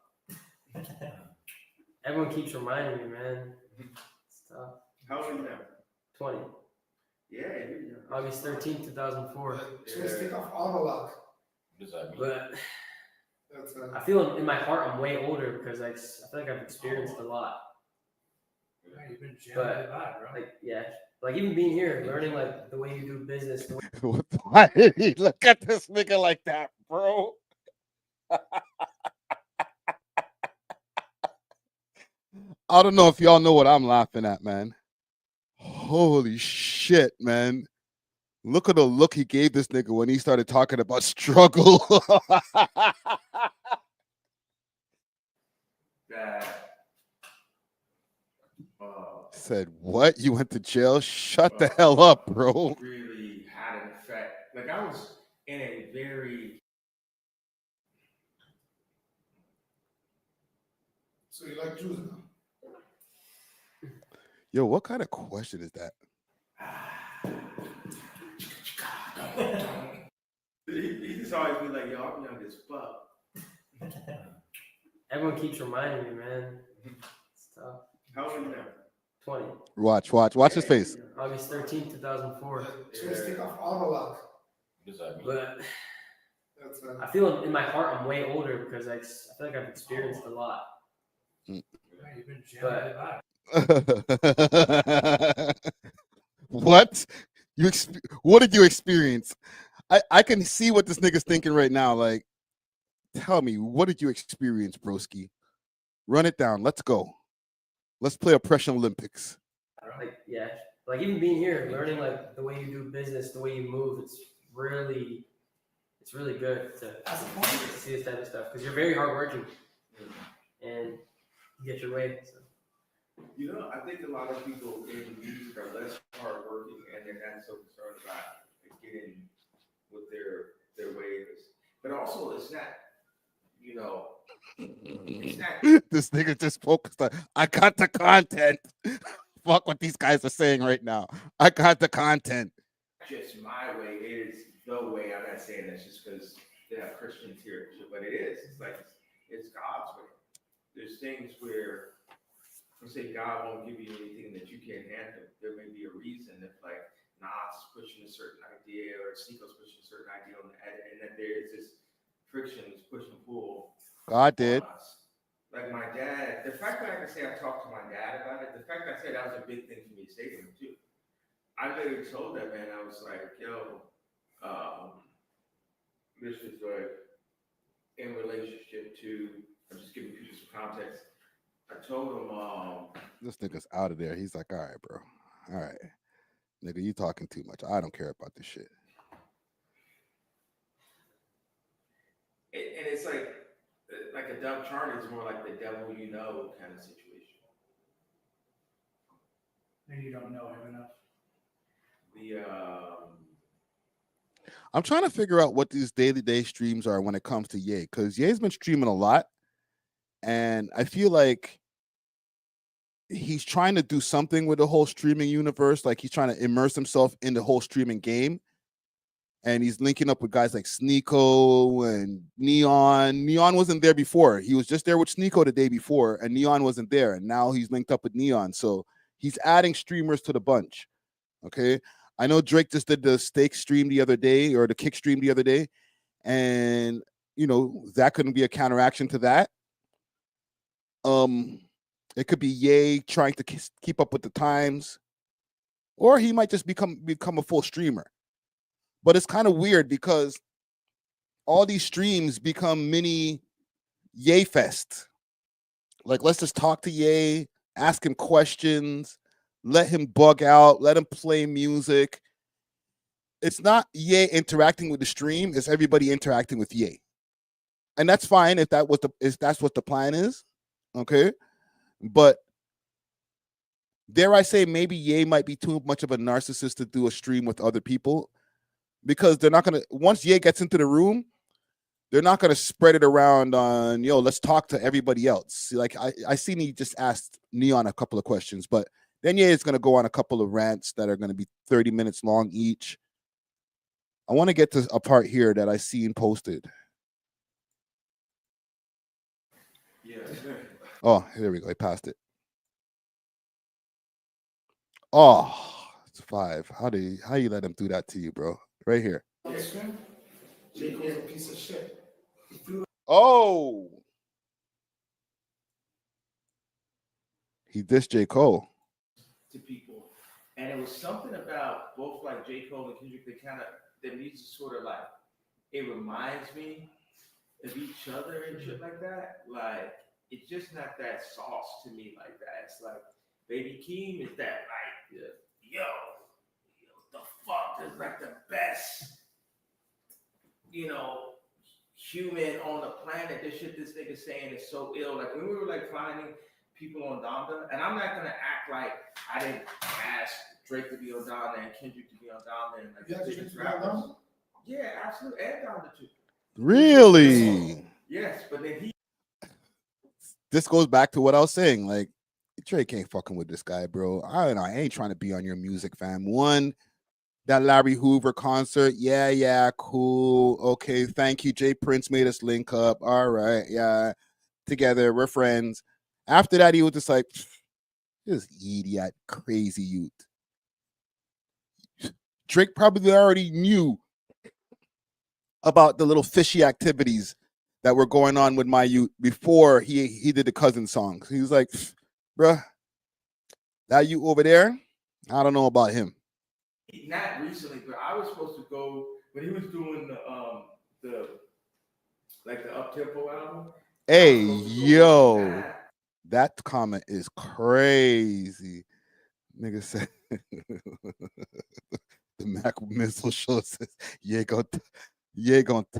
Everyone keeps reminding me, man. It's tough. How old are you now? 20. Yeah, you're young. August 13th, 2004. Just take off auto lock. What does that mean? But That's I feel in my heart I'm way older because I feel like I've experienced a lot. Yeah, you've been jamming But it out, bro. like even being here, learning like the way you do business. The way Why did he look at this nigga like that, bro? I don't know if y'all know what I'm laughing at, man. Holy shit, man. Look at the look he gave this nigga when he started talking about struggle. That Said, what? You went to jail? Shut the hell up, bro. really had an effect. Like I was in a very. So you like Jews now? Yo, what kind of question is that? He just always be like, yo, I'm young as fuck. Everyone keeps reminding me, man. It's tough. How old are you now? 20. Watch his face. August 13th, 2004. Just take off auto lock. But That's I feel in my heart I'm way older because I feel like I've experienced a lot. You've been But What? What did you experience? I can see what this nigga's thinking right now. Like, tell me, what did you experience, broski? Run it down. Let's go. Let's play Oppression Olympics. like, yeah, like even being here, learning like the way you do business, the way you move, it's really good to see this type of stuff because you're very hardworking and you get your way. So. You know, I think a lot of people in music are less hardworking and they're not so concerned about getting with their ways. But also, it's not, you know, it's not. This nigga just focused on, I got the content. Fuck what these guys are saying right now. I got the content. Just my way, it is the way. I'm not saying that's just because they have Christians here, but it is. It's like, it's God's way. There's things where, let's say God won't give you anything that you can't handle. There may be a reason if like Nas is pushing a certain idea or Sneako's pushing a certain idea on the edit, and then there's this friction, this push and pull. God did. Like my dad, the fact that I can say I talked to my dad about it, the fact that I said that was a big thing for me to say to him too. I literally told that man, I was like, yo, this was like in relationship to, I'm just giving you some context. I told him, this nigga's out of there. He's like, all right, bro. All right. Nigga, you talking too much. I don't care about this shit. And it's like a Dub Charlie is more like the devil you know kind of situation. And you don't know him enough. I'm trying to figure out what these day-to-day streams are when it comes to Ye, because Ye's been streaming a lot, and I feel like he's trying to do something with the whole streaming universe. Like he's trying to immerse himself in the whole streaming game, and he's linking up with guys like Sneeko and Neon. Neon wasn't there before. He was just there with Sneeko the day before, and Neon wasn't there, and now he's linked up with Neon. So he's adding streamers to the bunch. Okay. I know Drake just did the steak stream the other day, or the kick stream the other day. And, you know, that couldn't be a counteraction to that. It could be Ye trying to keep up with the times, or he might just become a full streamer. But it's kind of weird because all these streams become mini Ye fest. Like, let's just talk to Ye, ask him questions, let him bug out, let him play music. It's not Ye interacting with the stream, it's everybody interacting with Ye. And that's fine if that's what the plan is. Okay. But dare I say, maybe Ye might be too much of a narcissist to do a stream with other people, because they're not gonna, once Ye gets into the room, they're not gonna spread it around on, yo, let's talk to everybody else. Like I seen he just asked Neon a couple of questions, but then Ye is gonna go on a couple of rants that are gonna be 30 minutes long each. I want to get to a part here that I seen posted. Yeah. Oh, here we go. I passed it. Oh, it's 5. How you let him do that to you, bro? Right here. J. Cole's a piece of shit. Oh, he dissed J. Cole. To people. And it was something about both like J. Cole and Kendrick, their music sort of like, it reminds me of each other and shit like that. Like, it's just not that sauce to me like that. It's like, Baby Keem is that like, yo, the fuck, this is like the best, you know, human on the planet. This shit this nigga saying is so ill. Like when we were like finding people on Donda, and I'm not gonna act like I didn't ask Drake to be on Donda and Kendrick to be on Donda and like Yeah, the Drake biggest to be on rappers. Donda? Yeah, absolutely, and Donda too. Really? Yes, but then he. This goes back to what I was saying. Like, Drake ain't fucking with this guy, bro. I ain't trying to be on your music, fam. One, that Larry Hoover concert, yeah, cool. Okay, thank you. Jay Prince made us link up. All right, yeah, together, we're friends. After that, he was just like, this idiot, crazy youth. Drake probably already knew about the little fishy activities that were going on with my youth before he did the cousin songs. He was like, bruh, that you over there, I don't know about him. Not recently, but I was supposed to go when he was doing the like the up tempo album. Hey, yo, that comment is crazy. Nigga said the Mac missile show says yeah, go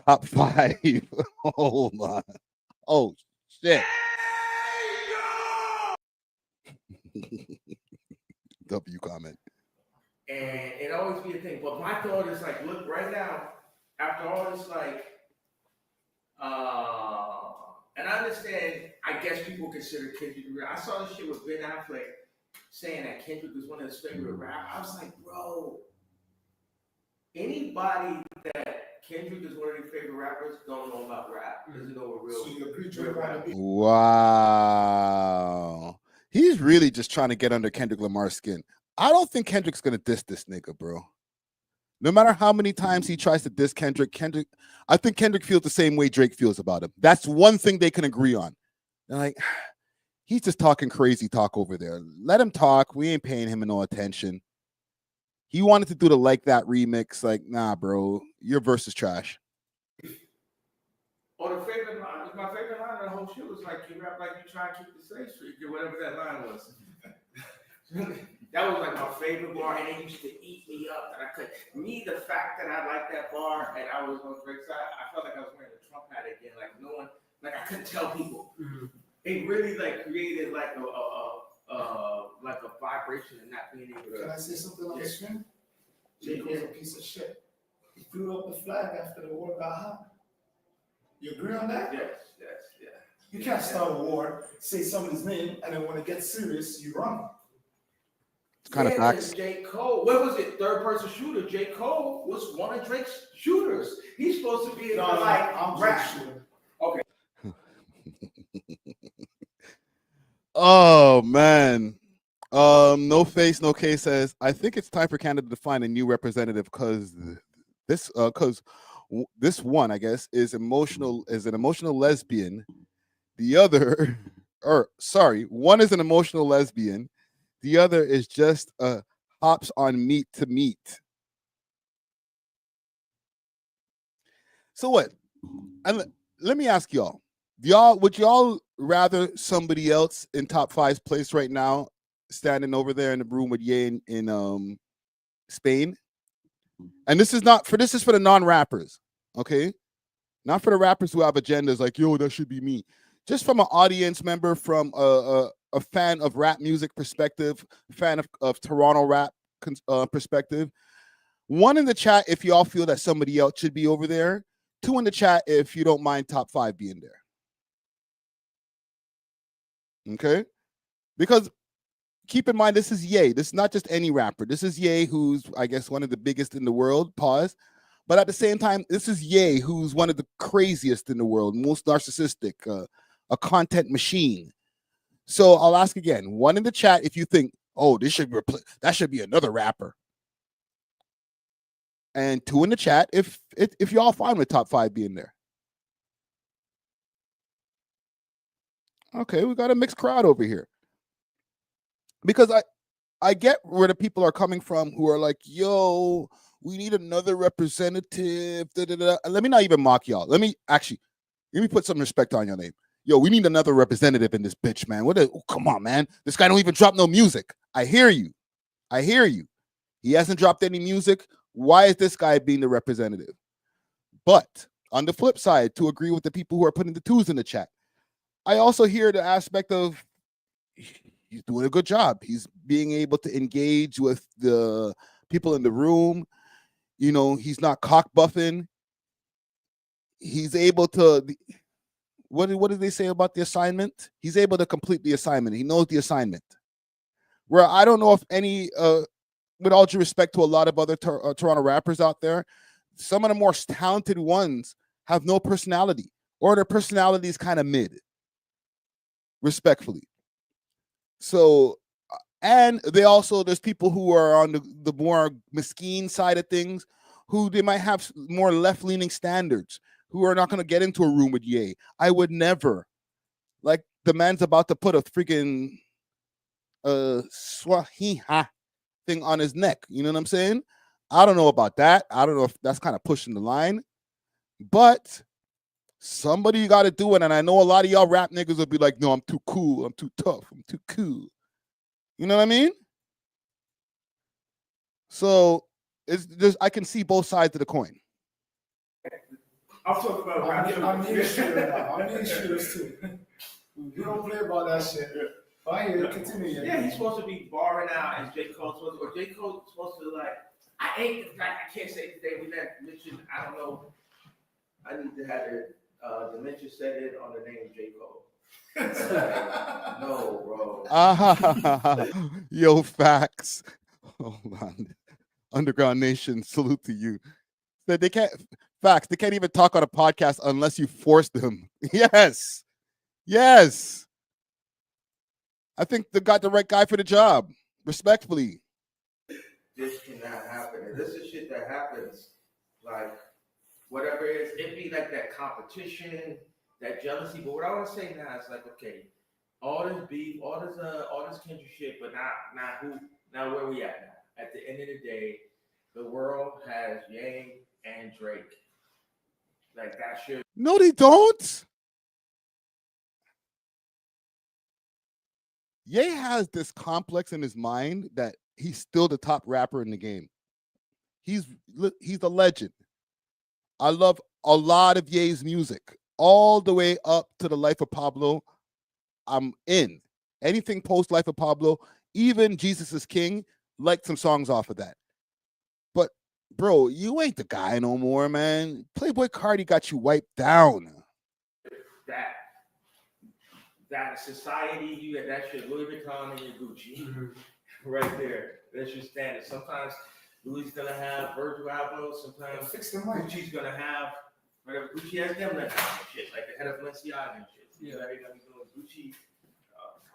top 5. Hold on. Oh shit. W comment. And it always be a thing. But my thought is like, look, right now, after all this, like, and I understand, I guess people consider Kendrick real. I saw this shit with Ben Affleck saying that Kendrick was one of his favorite rappers. I was like, bro, anybody that Kendrick is one of his favorite rappers don't know about rap. Doesn't know what real. So you agree, Drake rap? Wow. He's really just trying to get under Kendrick Lamar's skin. I don't think Kendrick's gonna diss this nigga, bro. No matter how many times he tries to diss Kendrick, I think Kendrick feels the same way Drake feels about him. That's one thing they can agree on. They're like, he's just talking crazy talk over there. Let him talk. We ain't paying him no attention. He wanted to do the Like That remix. Like, nah, bro, your verse is trash. Or the favorite line, my favorite line of the whole shit was like, you rap like you try to keep the slave streak, or whatever that line was. That was like my favorite bar, and it used to eat me up. And I could, the fact that I liked that bar and I was on Drake's side, I felt like I was wearing a Trump hat again. Like no one, like I couldn't tell people. It really like created like a vibration and not being able to. Can I say something on the stream? Jake was a piece of shit. He threw up the flag after the war got hot. You agree on that? Yes. You can't start a war, say somebody's name, and then when it gets serious, you run. It's kind of facts. J. Cole, what was it? Third person shooter. J. Cole was one of Drake's shooters. He's supposed to be I'm rap shooter. Okay. Oh man. No face, no case says, I think it's time for Canada to find a new representative because this one, I guess, is an emotional lesbian. The other, one is an emotional lesbian. The other is just hops on meat to meat. So what? And let me ask y'all. Would y'all rather somebody else in Top 5's place right now standing over there in the room with Ye in Spain? And this is for the non-rappers, okay? Not for the rappers who have agendas like, yo, that should be me. Just from an audience member, from a fan of rap music perspective, fan of Toronto rap perspective. 1 in the chat if y'all feel that somebody else should be over there. 2 in the chat if you don't mind Top 5 being there. Okay? Because keep in mind, this is Ye. This is not just any rapper. This is Ye, who's, I guess, one of the biggest in the world. Pause. But at the same time, this is Ye, who's one of the craziest in the world, most narcissistic, a content machine. So I'll ask again, 1 in the chat if you think, oh, that should be another rapper. And 2 in the chat if y'all fine with Top 5 being there. Okay, we got a mixed crowd over here. Because I get where the people are coming from who are like, yo, we need another representative. Let me not even mock y'all. Let me put some respect on your name. Yo, we need another representative in this bitch, man. Come on, man. This guy don't even drop no music. I hear you. He hasn't dropped any music. Why is this guy being the representative? But on the flip side, to agree with the people who are putting the twos in the chat, I also hear the aspect of he's doing a good job. He's being able to engage with the people in the room. You know, he's not cock buffing. He's able to, what did they say about the assignment? He's able to complete the assignment. He knows the assignment. Where I don't know if any, with all due respect to a lot of other Toronto rappers out there, some of the more talented ones have no personality, or their personality is kind of mid, respectfully. So, and they also, there's people who are on the more mesquite side of things, who they might have more left-leaning standards, who are not going to get into a room with Ye. I would never. Like, the man's about to put a freaking swahiha thing on his neck. You know what I'm saying? I don't know about that. I don't know if that's kind of pushing the line. But somebody got to do it. And I know a lot of y'all rap niggas will be like, no, I'm too cool. I'm too tough. I'm too cool. You know what I mean? So I can see both sides of the coin. I'm talking about rap. I'm the shooter now. I'm the shooters too. You don't play about that shit. Fine, continue. Yeah, he's supposed to be barring out, and J. Cole's supposed to, or J. Cole's supposed to like, I can't say today we let mention, I don't know. I need to have the dementia set it on the name J. Cole. No, bro. Yo, facts. Hold on. Underground Nation, salute to you. They can't, facts, they can't even talk on a podcast unless you force them. Yes. Yes. I think they got the right guy for the job. Respectfully. This cannot happen. And this is shit that happens. Like, whatever it is, it be like that competition, that jealousy. But what I want to say now is like, okay, all this beef, all this country shit, but now where we at now? At the end of the day, the world has Ye and Drake. Like that shit. No, they don't. Ye has this complex in his mind that he's still the top rapper in the game. He's a legend. I love a lot of Ye's music, all the way up to the Life of Pablo. I'm in. Anything post Life of Pablo, even Jesus is King, like some songs off of that. But bro, you ain't the guy no more, man. Playboy Cardi got you wiped down. That society, you get that shit, Louis Vuitton and your Gucci, right there. That's your standard. Sometimes Louis is gonna have Virgil Abloh. Sometimes Gucci's gonna have whatever. Gucci has them that shit, like the head of Balenciaga and shit. Yeah, they're gonna be doing Gucci.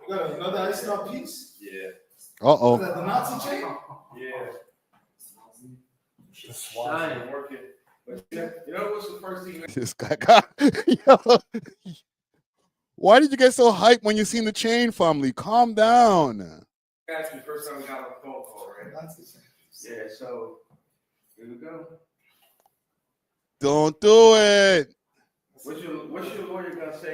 You know that it's not peace. Yeah. Uh-oh. The Nazi chain. Yeah. Shine. Working. But you know what's the first thing? This guy got. Yo. Why did you get so hyped when you seen the chain family? Calm down. That's the first time we got on the phone call, right? Yeah, so here we go. Don't do it. What's your lawyer gonna say?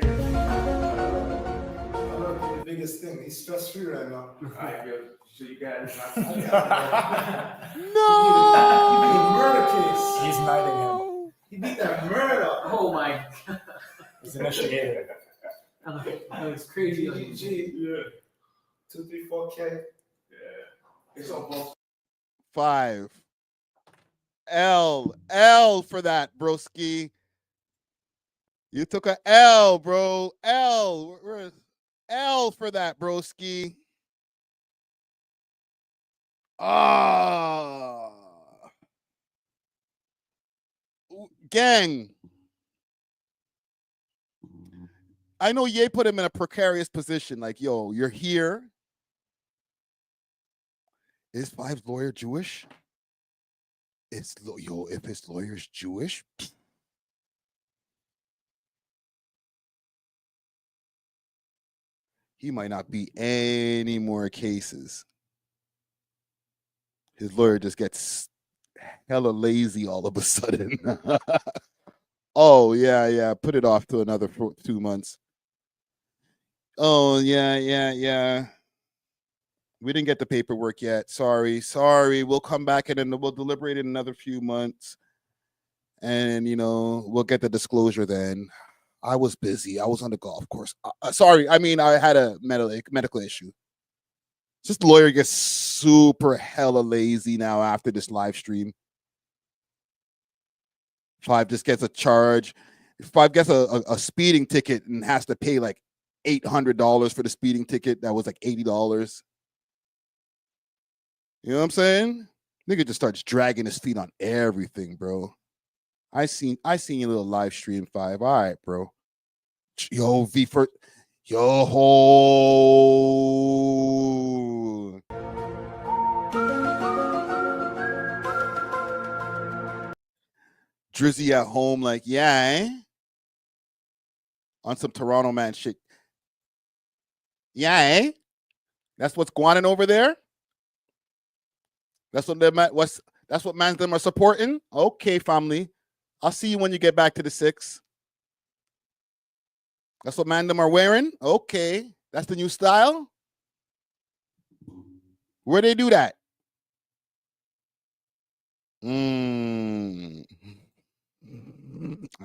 The biggest thing. He's stress-free right now. All right, good. So you got it. No. Murder case. He's knighting him. He beat that murder. Oh my god. He's initiated. That was crazy. GGG. Yeah. 2, 3, 4K. Yeah. It's on both. 5. L for that, broski. You took a L, bro. L for that, broski. Gang. I know Ye put him in a precarious position. Like, yo, you're here. Is Five's lawyer Jewish? If his lawyer's Jewish, he might not be any more cases. His lawyer just gets hella lazy all of a sudden. Oh, yeah. Put it off to another 2 months. Oh, yeah. We didn't get the paperwork yet. Sorry. We'll come back and then we'll deliberate in another few months. And, we'll get the disclosure then. I was busy. I was on the golf course. Sorry. I mean, I had a medical issue. Just the lawyer gets super hella lazy now after this live stream. 5 just gets a charge. 5 gets a speeding ticket and has to pay like $800 for the speeding ticket. That was like $80. You know what I'm saying? Nigga just starts dragging his feet on everything, bro. I seen your little live stream, 5. All right, bro. Yo, V for yo. Drizzy at home, like, yeah, on some Toronto man shit. Yeah, that's what's going on over there. That's what that's what mans them are supporting. Okay, family. I'll see you when you get back to the 6. That's what man them are wearing. Okay, that's the new style. Where they do that? I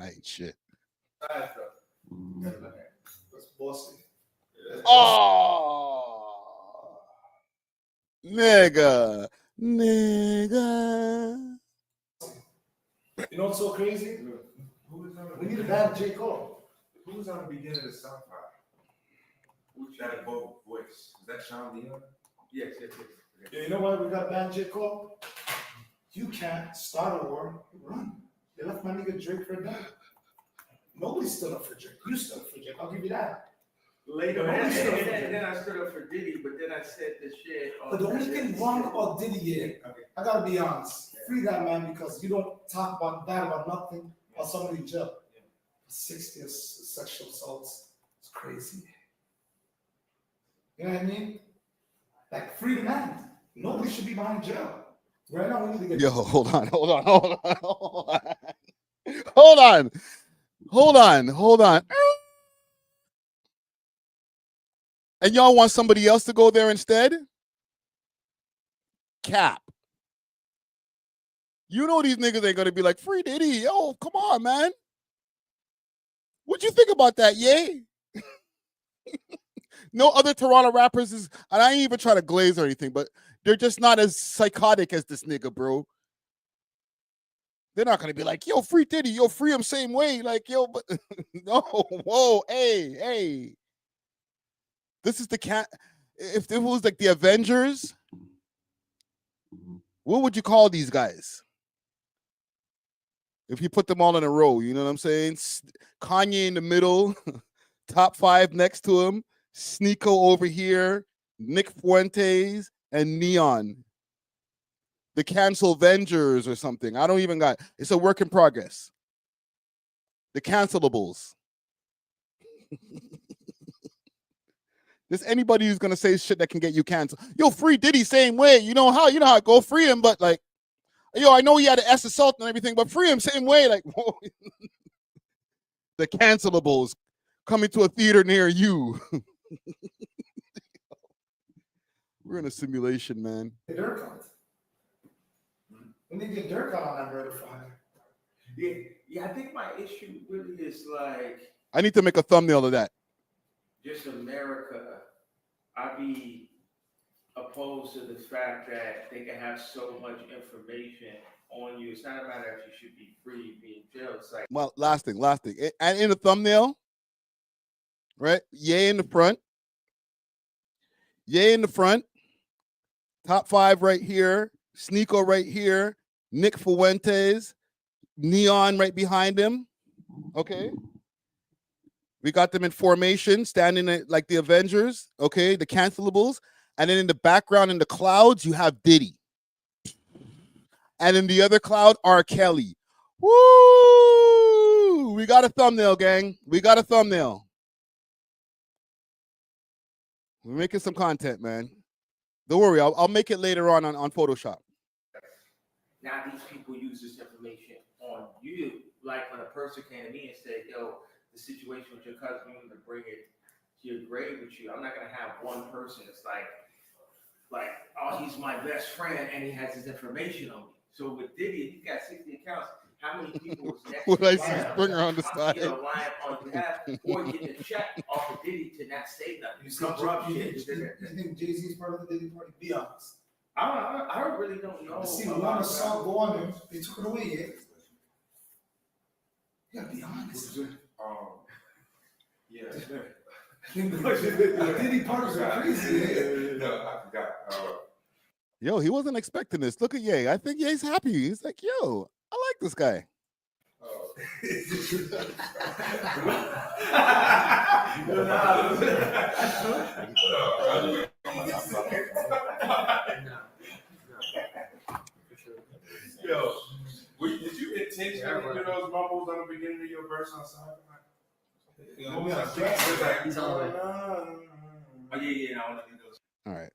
ain't shit. That's bossy. Oh, nigga. You know what's so crazy? We need a bad J. Cole. Who's on the beginning of the SoundCloud? Who's that voice? Is that Sean Leon? Yes. Yeah, you know why we got a bad J. Cole? You can't start a war, run. They left my nigga Drake for dead. Nobody stood up for Drake. You stood up for Drake. I'll give you that. Later, and then I stood up for Diddy, but then I said the shit. But the only thing wrong about Diddy, I gotta be honest. Free that man because you don't talk bad about nothing or somebody in jail. 60 sexual assaults. It's crazy. You know what I mean? Like, free the man. Nobody should be behind jail. Right now, we need to get. Yo, hold on. And y'all want somebody else to go there instead? Cap. You know these niggas ain't gonna be like, free Diddy. Yo, come on, man. What you think about that, yay? No other Toronto rappers is, and I ain't even trying to glaze or anything, but they're just not as psychotic as this nigga, bro. They're not gonna be like, yo, free Diddy, yo, free him same way. Like, yo, but no, whoa, hey. This is the cat. If it was like the Avengers, what would you call these guys? If you put them all in a row, you know what I'm saying? Kanye in the middle, Top 5 next to him, Sneeko over here, Nick Fuentes, and Neon. The Cancel Avengers or something. I don't even got. It's a work in progress. The Cancelables. There's anybody who's gonna say shit that can get you canceled. Yo, free Diddy same way. You know how it go, free him, but like, yo, I know he had an S assault and everything, but free him same way. Like, whoa. The Cancelables coming to a theater near you. We're in a simulation, man. Dirk on. We need to get Dirk on that murder file. Yeah, I think my issue really is like. I need to make a thumbnail of that. Just America, I'd be opposed to the fact that they can have so much information on you. It's not a matter if you should be free, be in jail. It's like, well, last thing. And in the thumbnail, right? Yay in the front. Top 5 right here. Sneeko right here. Nick Fuentes. Neon right behind him. Okay. We got them in formation, standing like the Avengers, okay, the Cancelables. And then in the background, in the clouds, you have Diddy. And in the other cloud, R. Kelly. Woo! We got a thumbnail, gang. We got a thumbnail. We're making some content, man. Don't worry, I'll make it later on Photoshop. now these people use this information on you. Like when a person came to me and said, yo, the situation with your cousin, you want to bring it to your grave with you. I'm not going to have one person. It's like like, oh, he's my best friend and he has his information on me. So with Diddy, if you got 60 accounts, how many people was next Would to I lying see on Springer on the you side? know, lying on your behalf or getting a check off of Diddy to not say nothing? You Cover up shit. think Jay-Z's part of the Diddy party? Be honest. I really don't know. I seen one song go on there. They took it away, yeah? You gotta be honest. Yeah. I think the Diddy parties are crazy, yeah? No, I forgot. Yo, he wasn't expecting this. Look at Ye. I think Ye's happy. He's like, yo, I like this guy. Yo, did you intentionally do those mumbles on the beginning of your verse on SoundCloud? He's all the way. Oh, yeah, I want to do those. All right.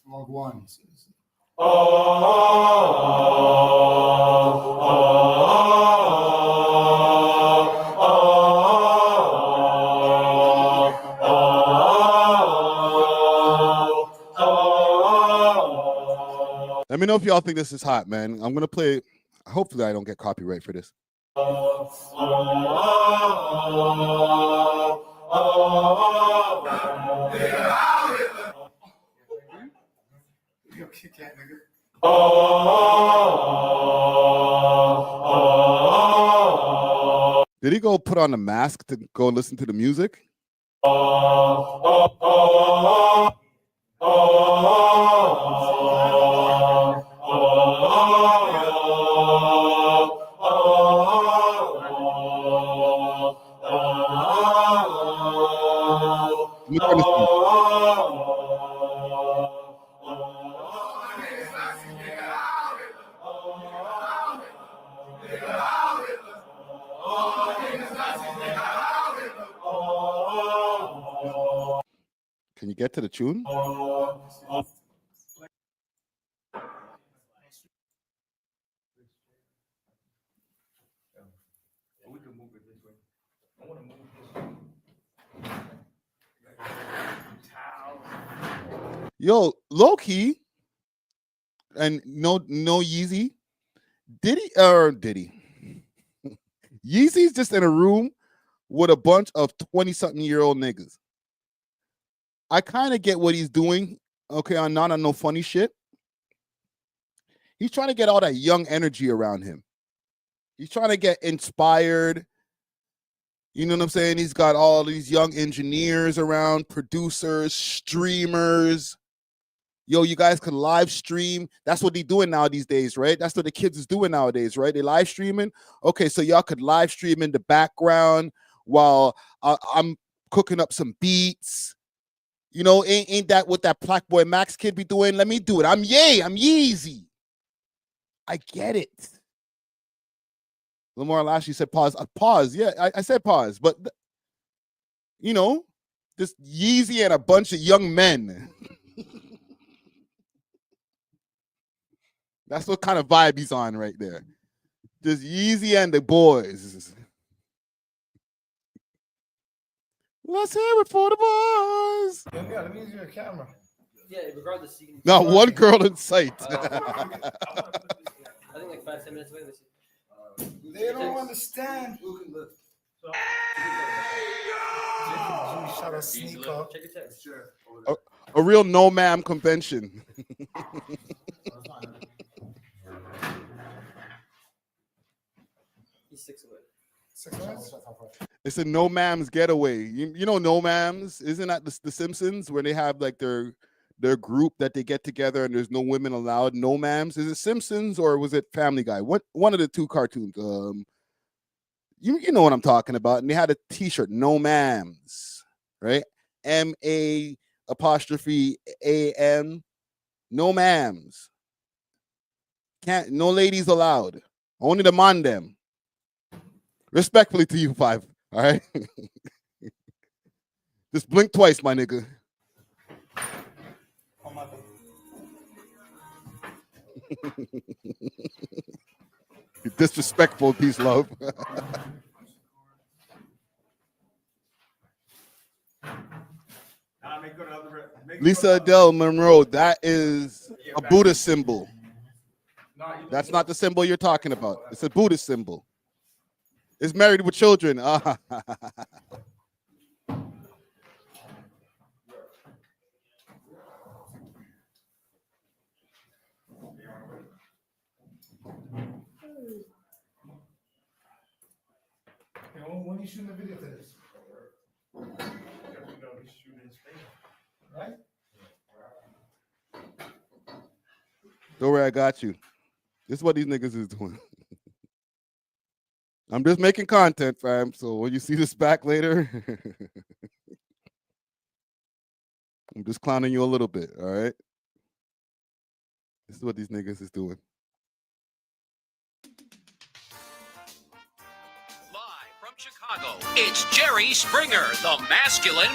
Log one. Let me know if y'all think this is hot, man. I'm gonna play. Hopefully, I don't get copyright for this. Yo, kick that nigga. Did he go put on a mask to go listen to the music? Can you get to the tune? We can move it this way. I want to move this way. Yo, low key, and no Yeezy. Diddy. Yeezy's just in a room with a bunch of 20-something-year-old niggas. I kind of get what he's doing. Okay, on not on no funny shit. He's trying to get all that young energy around him. He's trying to get inspired. You know what I'm saying? He's got all these young engineers around, producers, streamers. Yo, you guys can live stream. That's what they're doing now these days, right? That's what the kids is doing nowadays, right? They live streaming. Okay, so y'all could live stream in the background while I'm cooking up some beats. You know, ain't that what that Black Boy Max kid be doing? Let me do it. I'm Yeezy. I get it. Lamar Lashley said pause. Pause. Yeah, I said pause. But, you know, just Yeezy and a bunch of young men. That's what kind of vibe he's on right there. Just Yeezy and the boys. Let's hear it for the boys. Yeah, let me use your camera. Yeah, regardless, you can. Not one girl in sight. I think like 5-10 minutes away. They don't understand. Shout out Sneak Up. Check your text. Sure. A real no ma'am convention. He's 6 away. 6 minutes? It's a no ma'am's getaway. You know no ma'ams? Isn't that the Simpsons where they have like their group that they get together and there's no women allowed? No ma'ams. Is it Simpsons or was it Family Guy? One of the two cartoons. You know what I'm talking about. And they had a T-shirt, no ma'ams, right? M-A apostrophe A-M. No ma'ams. No ladies allowed. Only the man them. Respectfully to you, 5. All right. Just blink twice, my nigga. You're disrespectful, peace, love. Lisa Adele Monroe, that is a Buddhist symbol. That's not the symbol you're talking about. It's a Buddhist symbol. It's married with children. When you shooting the video to this? Right? Don't worry, I got you. This is what these niggas is doing. I'm just making content, fam. So when you see this back later, I'm just clowning you a little bit, all right? This is what these niggas is doing. Live from Chicago, it's Jerry Springer, the masculine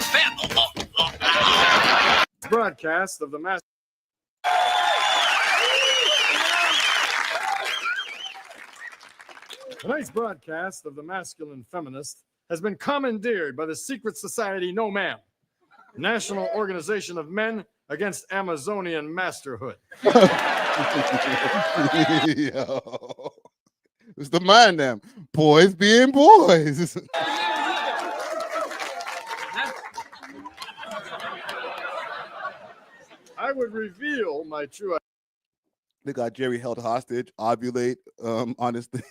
broadcast of the Tonight's broadcast of the Masculine Feminist has been commandeered by the secret society No Ma'am, National Organization of Men Against Amazonian Masterhood. Yo. It's the mind them. Boys being boys. I would reveal my true They got Jerry held hostage, ovulate, honestly.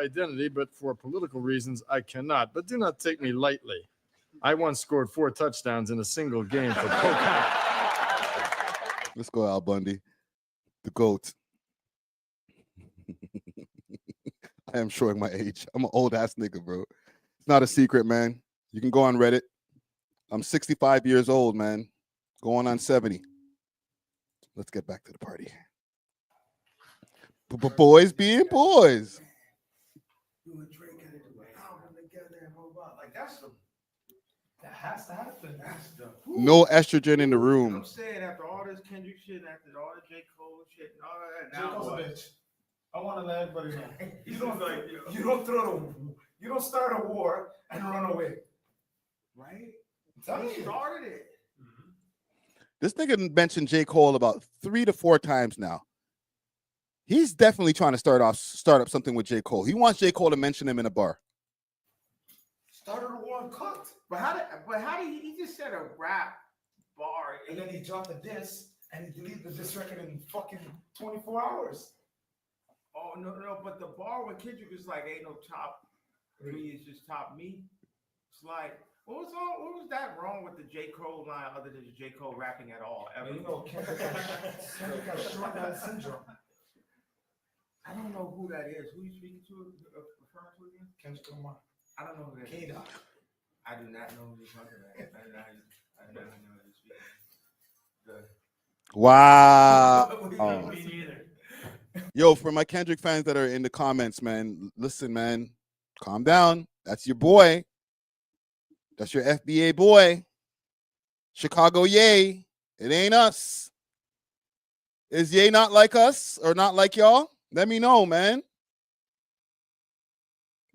identity, but for political reasons, I cannot. But do not take me lightly. I once scored 4 touchdowns in a single game for Kofi. Let's go, Al Bundy. The GOAT. I am showing my age. I'm an old ass nigga, bro. It's not a secret, man. You can go on Reddit. I'm 65 years old, man. Going on 70. Let's get back to the party. Boys being boys. You and Drake gotta do an album together and blah, blah. Like that has to happen. That's the No estrogen in the room. I'm saying after all this Kendrick shit, after all the J. Cole shit and all that, J. now Cole's a what? bitch. I want to let everybody know. You don't like You don't start a war and run away. right? Tell You you. started it. This nigga mentioned J. Cole about 3 to 4 times now. He's definitely trying to start up something with J. Cole. He wants J. Cole to mention him in a bar. Started a war and cooked. But how did he just said a rap bar And then he dropped a diss and he deleted the diss record in fucking 24 hours. Oh no, but the bar when Kendrick was like, ain't no top 3, it's just top me. It's like, what was that wrong with the J. Cole line other than J. Cole rapping at all? Ever? You know, Kendrick got short man syndrome. I don't know who that is. Who you speaking to? Referring to again? Kendrick Lamar. I don't know who that is. K-Dot. I do not know who you're talking about. I do not know who you're speaking. Good. Wow. Me neither. Yo, for my Kendrick fans that are in the comments, man, listen, man, calm down. That's your boy. That's your FBA boy. Chicago Ye. It ain't us. Is Ye not like us or not like y'all? Let me know, man.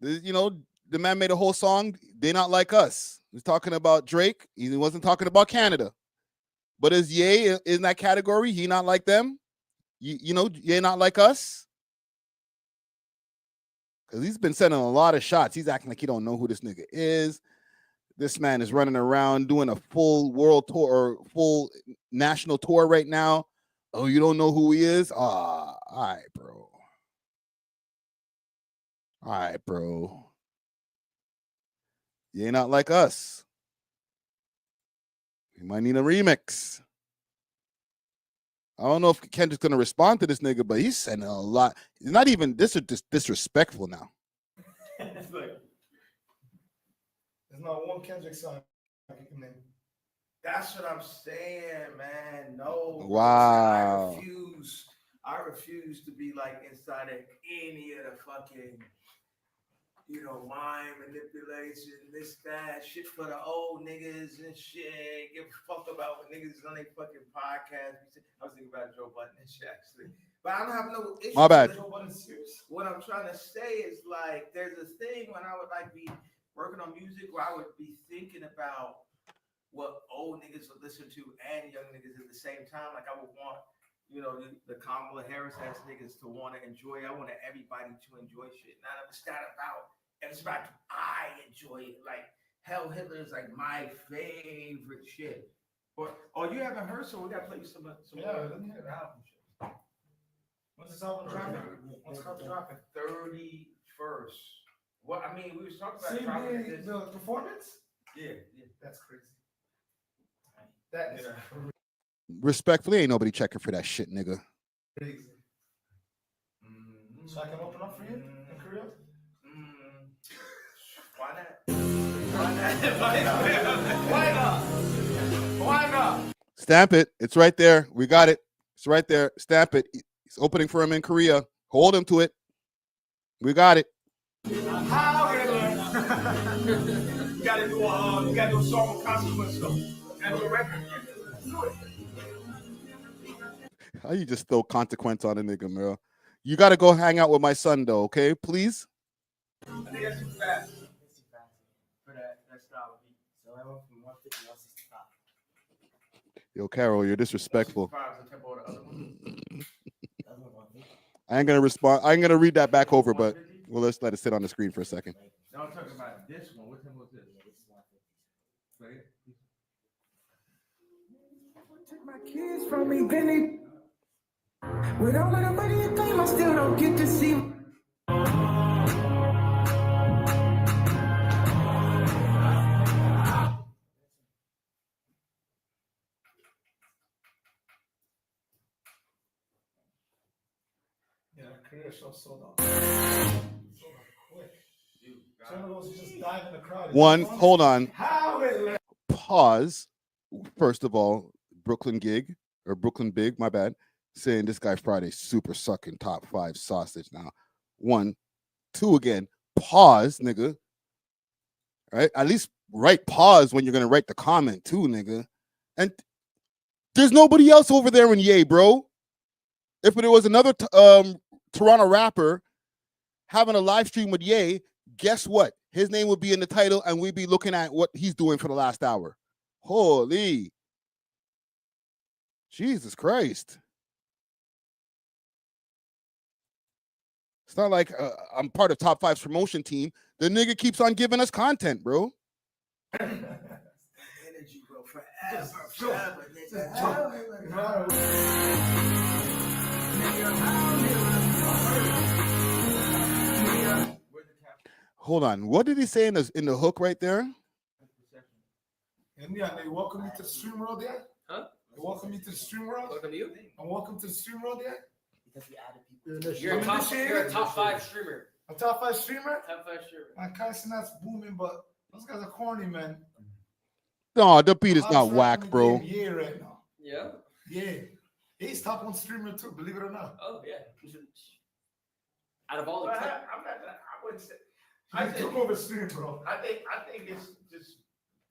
You know, the man made a whole song. They not like us. He's talking about Drake. He wasn't talking about Canada. But is Ye in that category? He not like them? You know, Ye not like us? Because he's been sending a lot of shots. He's acting like he don't know who this nigga is. This man is running around doing a full world tour or full national tour right now. Oh, you don't know who he is? All right, bro. All right, bro. You ain't not like us. You might need a remix. I don't know if Kendrick's going to respond to this nigga, but he's sending a lot. It's not even disrespectful now. It's like, there's not one Kendrick song I can name. That's what I'm saying, man. No. Wow. I refuse to be like inside of any of the fucking, mind manipulation, this, that, shit for the old niggas and shit. Give a fuck about what niggas on their fucking podcast. I was thinking about Joe Budden and shit, actually. But I don't have no issue My bad. with Joe Budden serious. What I'm trying to say is like, there's this thing when I would like be working on music where I would be thinking about what old niggas would listen to and young niggas at the same time. Like I would want, you know, the Kamala Harris ass niggas to want to enjoy. I wanted everybody to enjoy shit. Not it's not about. It's about I enjoy it. Like Hell Hitler is like my favorite shit. But you haven't heard, so we gotta play you some Yeah, more. let me hear the album shit. When's this album dropping? When's the album dropping? 31st. Well, I mean, we was talking about See dropping this. the performance? Yeah. That's crazy. That is Respectfully, ain't nobody checking for that shit, nigga. crazy. So I can open up for you in Korea? Why not? Why not? Why not? Stamp it. It's right there. We got it. It's right there. Stamp it. He's opening for him in Korea. Hold him to it. We got it. How you gotta do a song with consequence though. And do a record. Do it. How you just throw consequence on a nigga, bro? You got to go hang out with my son, though, okay? Please? I think that's too fast. It's too fast for that style of beat. So I went from 150 to 165. Yo, Carol, you're disrespectful. 165 is the tempo of the other one. I ain't going to respond. I ain't going to read that back over, but well, let's let it sit on the screen for a second. Now I'm talking about this one. What tempo is this? Right? Take my kids from me, Benny. With all of the money and fame, I still don't get to see. Yeah, career show sold out. Sold out quick. Some of those just dive in the crowd. One, hold on. How it Pause. First of all, Brooklyn Gig, or Brooklyn Big, my bad, saying this guy Friday super sucking top 5 sausage now. 1, 2 again. Pause, nigga. Right? At least write pause when you're going to write the comment too, nigga. And there's nobody else over there in Ye, bro. If there was another Toronto rapper having a live stream with Ye, guess what? His name would be in the title and we'd be looking at what he's doing for the last hour. Holy. Jesus Christ. It's not like I'm part of Top 5's promotion team. The nigga keeps on giving us content, bro. Energy, bro, forever, Hold on. What did he say in the hook right there? And yeah, they welcome you to the stream world, yeah? Huh? They welcome you to the stream world? Welcome to you. And welcome to the stream world, yeah? Because we added people. You're a top 5 streamer. A top 5 streamer? Top 5 streamer. My Kaisenat's booming, but those guys are corny, man. No, the beat is not whack, bro. Yeah, right now. Yeah. Yeah. He's top 1 streamer too, believe it or not. Oh yeah. Out of all the, I wouldn't say. I took over stream, bro. I think it's just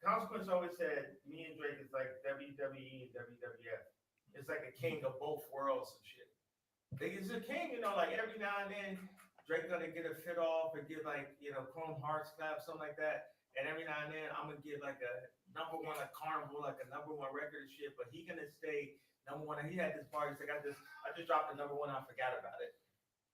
Consequence always said me and Drake is like WWE and WWF. It's like a king of both worlds and shit. Like, it's a king, you know, like every now and then Drake gonna get a fit off or get like, you know, Chrome Hearts clap, something like that. And every now and then I'm gonna get like a #1 at Carnival, like a #1 record and shit, but he gonna stay #1. He had this party, he's like, I just dropped the #1, I forgot about it.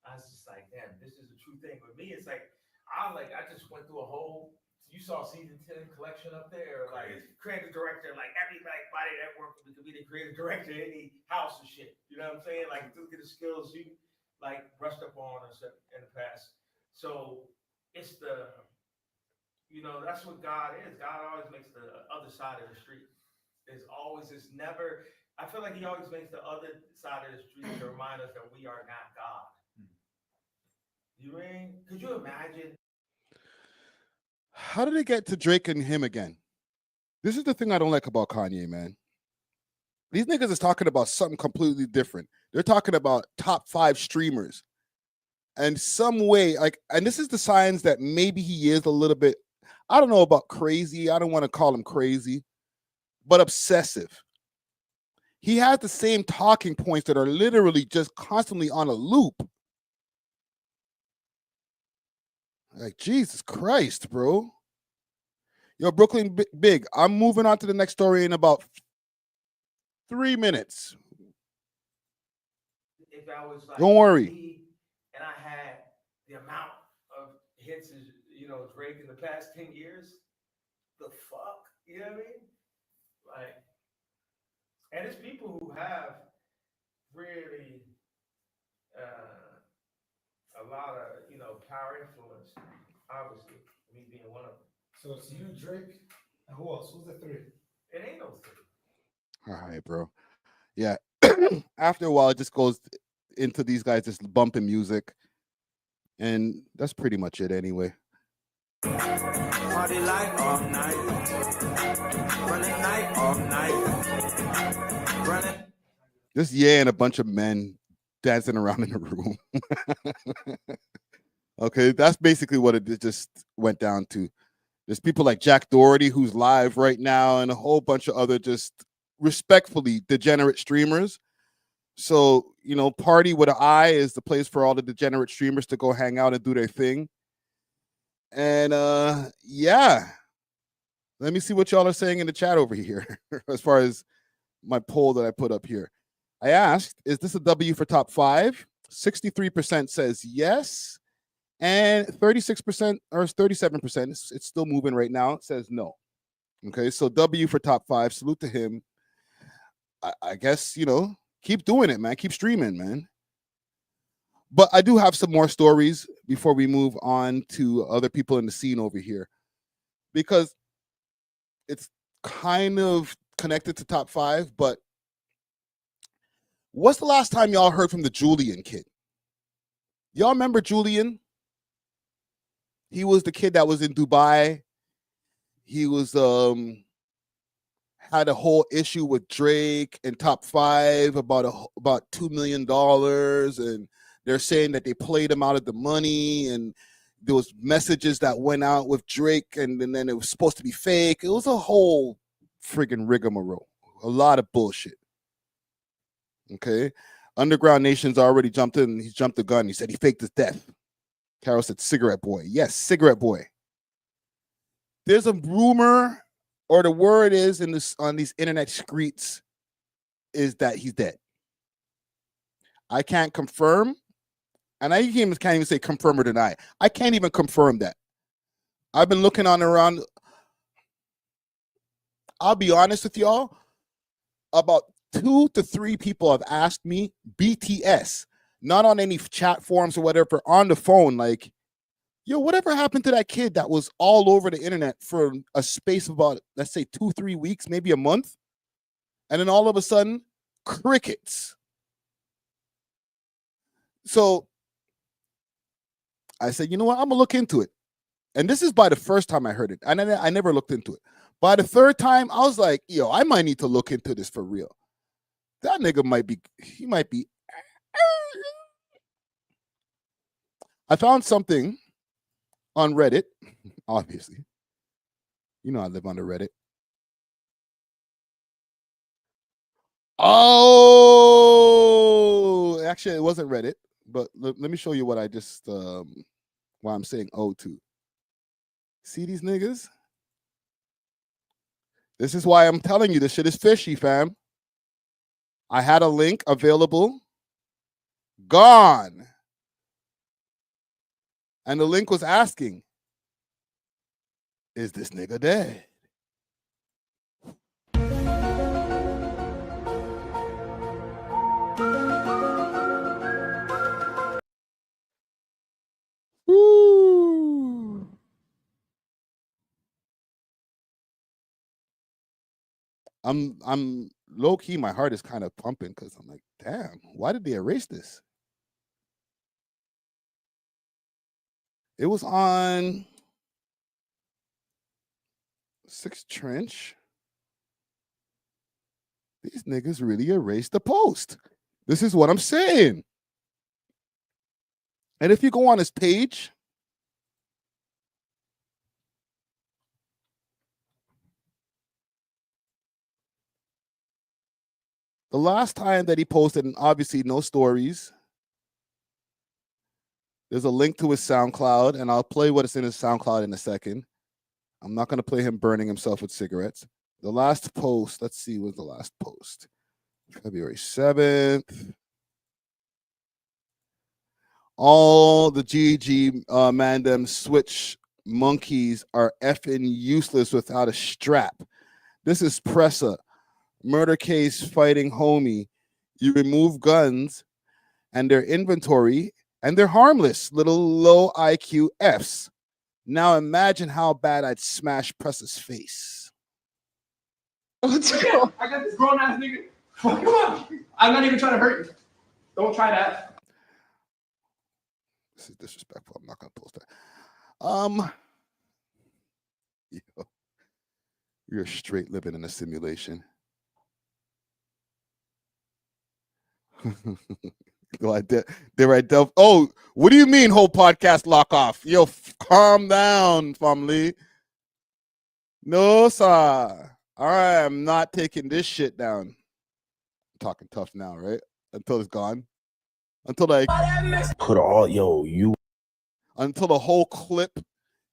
I was just like, damn, this is a true thing. With me, it's like I just went through a whole. You saw season 10 collection up there, like creative director, like everybody that worked with me could be the creative director in any house and shit. You know what I'm saying? Like look at the skills you like brushed up on us in the past. So it's the, you know, that's what God is. God always makes the other side of the street. It's never. I feel like He always makes the other side of the street to remind us that we are not God. You mean? Could you imagine? How did it get to Drake and him again? This is the thing I don't like about Kanye, man. These niggas is talking about something completely different. They're talking about top 5 streamers. And some way, like, and this is the signs that maybe he is a little bit, I don't know about crazy. I don't want to call him crazy, but obsessive. He has the same talking points that are literally just constantly on a loop. Like, Jesus Christ, bro. Yo, Brooklyn Big. I'm moving on to the next story in about 3 minutes. If I was like, Don't worry. me and I had the amount of hits as, you know, Drake in the past 10 years, the fuck? You know what I mean? Like, and it's people who have really a lot of, you know, power influence, obviously, me being one of them. So it's you, Drake, and who else? Who's the three? It ain't no three. All right, bro. Yeah. After a while, it just goes into these guys just bumping music. And that's pretty much it anyway. Party like all night. Running night all night. Running. Just and a bunch of men dancing around in the room. Okay, that's basically what it just went down to. There's people like Jack Doherty, who's live right now, and a whole bunch of other just respectfully degenerate streamers. So, you know, Party with an I is the place for all the degenerate streamers to go hang out and do their thing. And yeah, let me see what y'all are saying in the chat over here as far as my poll that I put up here. I asked, is this a W for top 5? 63% says yes, and 36% or 37%, it's still moving right now, says no. Okay, so W for top 5. Salute to him. I guess, you know, keep doing it, man. Keep streaming, man. But I do have some more stories before we move on to other people in the scene over here, because it's kind of connected to top 5. But what's the last time y'all heard from the Julian kid? Y'all remember Julian? He was the kid that was in Dubai. He was had a whole issue with Drake and Top 5 about $2 million, and they're saying that they played him out of the money, and there was messages that went out with Drake, and then it was supposed to be fake. It was a whole friggin' rigmarole, a lot of bullshit. Okay, Underground Nation's already jumped in. He's jumped the gun. He said he faked his death. Carol said Cigarette Boy. Yes, Cigarette Boy. There's a rumor, or the word is on these internet streets, is that he's dead. I can't confirm, and I can't even say confirm or deny. I can't even confirm that. I've been looking on around. I'll be honest with y'all. About 2 to 3 people have asked me BTS, not on any chat forums or whatever, on the phone, like, yo, whatever happened to that kid that was all over the internet for a space of about, let's say, 2-3 weeks, maybe a month, and then all of a sudden, crickets. So I said, you know what? I'm gonna look into it. And this is by the first time I heard it. And I never looked into it. By the third time, I was like, yo, I might need to look into this for real. That nigga might be. I found something on Reddit, obviously. You know I live on the Reddit. Oh, actually, it wasn't Reddit, but let me show you what I just, why I'm saying oh to. See these niggas? This is why I'm telling you this shit is fishy, fam. I had a link available. Gone. And the link was asking, is this nigga dead? Woo. I'm low key, my heart is kind of pumping because I'm like, damn, why did they erase this? It was on 6th Trench. These niggas really erased the post. This is what I'm saying. And if you go on his page, the last time that he posted, and obviously no stories, there's a link to his SoundCloud, and I'll play what is in his SoundCloud in a second. I'm not going to play him burning himself with cigarettes. The last post, let's see, was the last post. February 7th. All the GG Mandem switch monkeys are effing useless without a strap. This is Pressa. Murder case fighting homie. You remove guns and their inventory, and they're harmless, little low IQ Fs. Now imagine how bad I'd smash Pressa's face. Let's go. I got this grown ass nigga. Come on. I'm not even trying to hurt you. Don't try that. This is disrespectful. I'm not gonna post that. Yo, you're straight living in a simulation. Oh, what do you mean whole podcast lock off? Yo, calm down, family. No, sir. I am not taking this shit down. I'm talking tough now, right? Until it's gone. Until like until the whole clip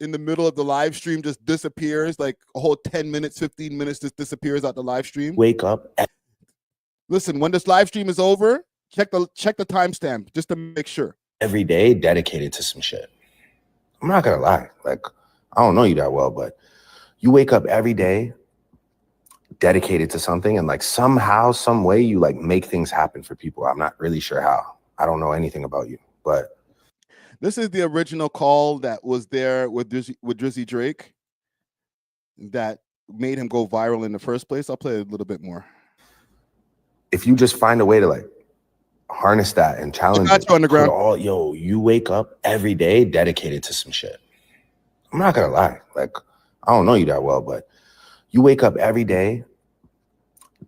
in the middle of the live stream just disappears, like a whole 10 minutes, 15 minutes just disappears out the live stream. Wake up. Listen, when this live stream is over, check the timestamp just to make sure. Every day dedicated to some shit. I'm not gonna lie. Like, I don't know you that well, but you wake up every day dedicated to something, and like somehow, some way you like make things happen for people. I'm not really sure how. I don't know anything about you, but this is the original call that was there with Drizzy Drake that made him go viral in the first place. I'll play a little bit more. If you just find a way to like harness that and challenge it, you wake up every day dedicated to some shit. I'm not gonna lie. Like, I don't know you that well, but you wake up every day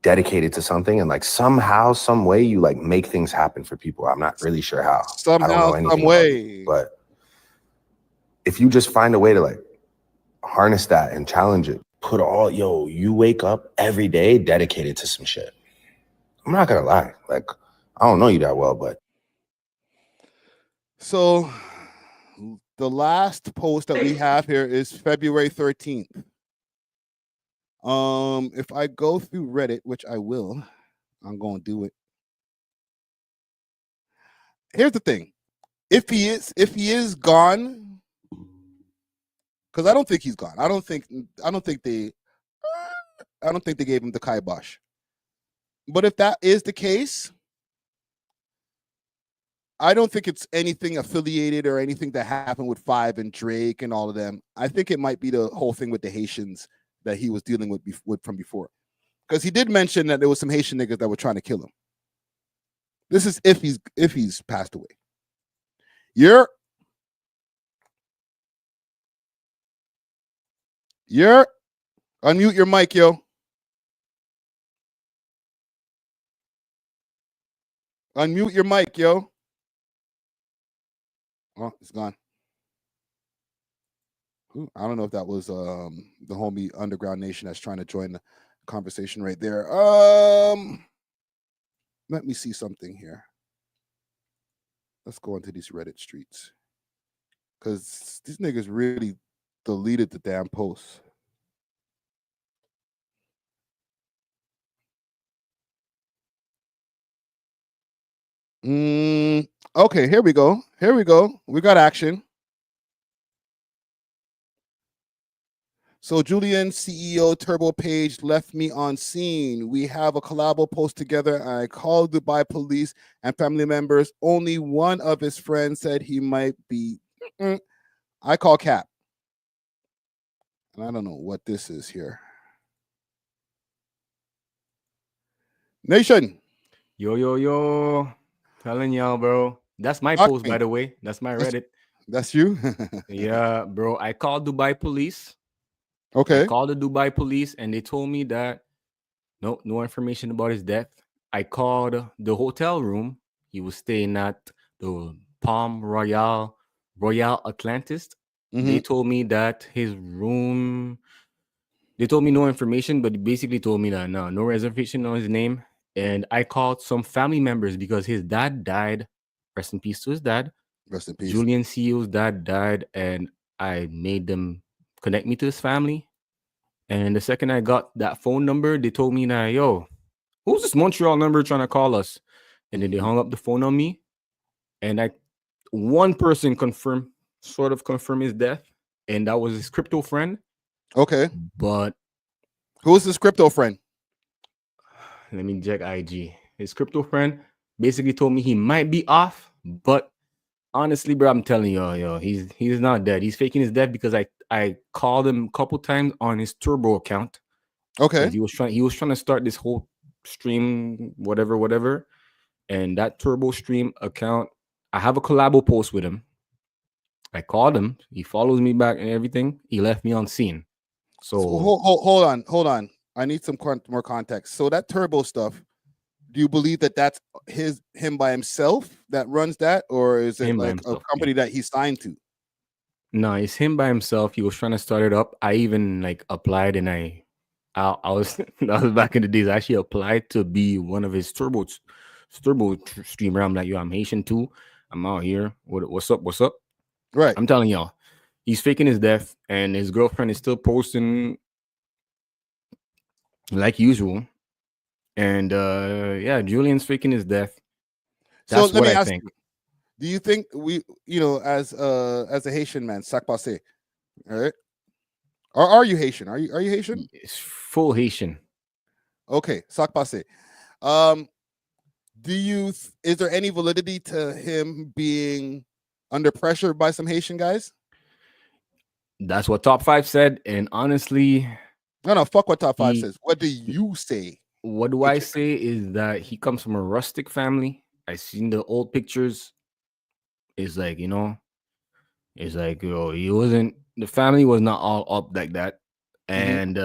dedicated to something, and like somehow, some way you like make things happen for people. I'm not really sure how. Somehow, some way. But if you just find a way to like harness that and challenge it, you wake up every day dedicated to some shit. I'm not gonna lie. Like, I don't know you that well, but. So the last post that we have here is February 13th. If I go through Reddit, which I will, I'm going to do it. Here's the thing. If he is gone, because I don't think he's gone. I don't think they gave him the kibosh. But if that is the case, I don't think it's anything affiliated or anything that happened with Five and Drake and all of them. I think it might be the whole thing with the Haitians that he was dealing with from before. Because he did mention that there was some Haitian niggas that were trying to kill him. This is if he's passed away. You're unmute your mic, yo. Unmute your mic, yo. Oh, it's gone. Ooh, I don't know if that was the homie Underground Nation that's trying to join the conversation right there. Let me see something here. Let's go into these Reddit streets. Because these niggas really deleted the damn posts. Okay, here we go. We got action. So Julian, CEO Turbo Page left me on scene. We have a collabo post together. I called Dubai police and family members. Only one of his friends said he might be. I call Cap. And I don't know what this is here. Nation. Yo. Telling y'all, bro. That's my post, by the way. That's my Reddit. That's you? Yeah, bro. I called Dubai police. Okay. I called the Dubai police and they told me that no information about his death. I called the hotel room. He was staying at the Palm Royal Atlantis. They told me that his room, they told me no information, but basically told me that no reservation on his name. And I called some family members because his dad died. Rest in peace to his dad. Rest in peace. Julian CEO's dad died, and I made them connect me to his family. And the second I got that phone number, they told me that, yo, who's this Montreal number trying to call us? And then they hung up the phone on me. And one person sort of confirmed his death. And that was his crypto friend. Okay. But who is his crypto friend? Let me check IG. His crypto friend basically told me he might be off, but honestly, bro, I'm telling you, yo, he's not dead. He's faking his death because I called him a couple times on his Turbo account. Okay. He was trying to start this whole stream, whatever. And that Turbo stream account, I have a collabo post with him. I called him. He follows me back and everything. He left me on scene. So hold on. I need some more context. So that Turbo stuff, do you believe that that's him by himself that runs that, or is it like a company that he signed to? No, it's him by himself. He was trying to start it up. I even like applied, and I was that was back in the days. I actually applied to be one of his turbo streamer. I'm like, yo, I'm Haitian too. I'm out here. What's up? Right. I'm telling y'all, he's faking his death, and his girlfriend is still posting like usual. And yeah, Julian's faking his death. That's so let what me I ask think. you, do you think we, as a Haitian man, sac passé, all right? Or are you Haitian? Are you Haitian? It's full Haitian. Okay, sac passé. Is there any validity to him being under pressure by some Haitian guys? That's what Top 5 said, and honestly, no, fuck what Top 5 says. What do you say? What do I say is that he comes from a rustic family. I seen the old pictures. It's like, it's like, the family was not all up like that. And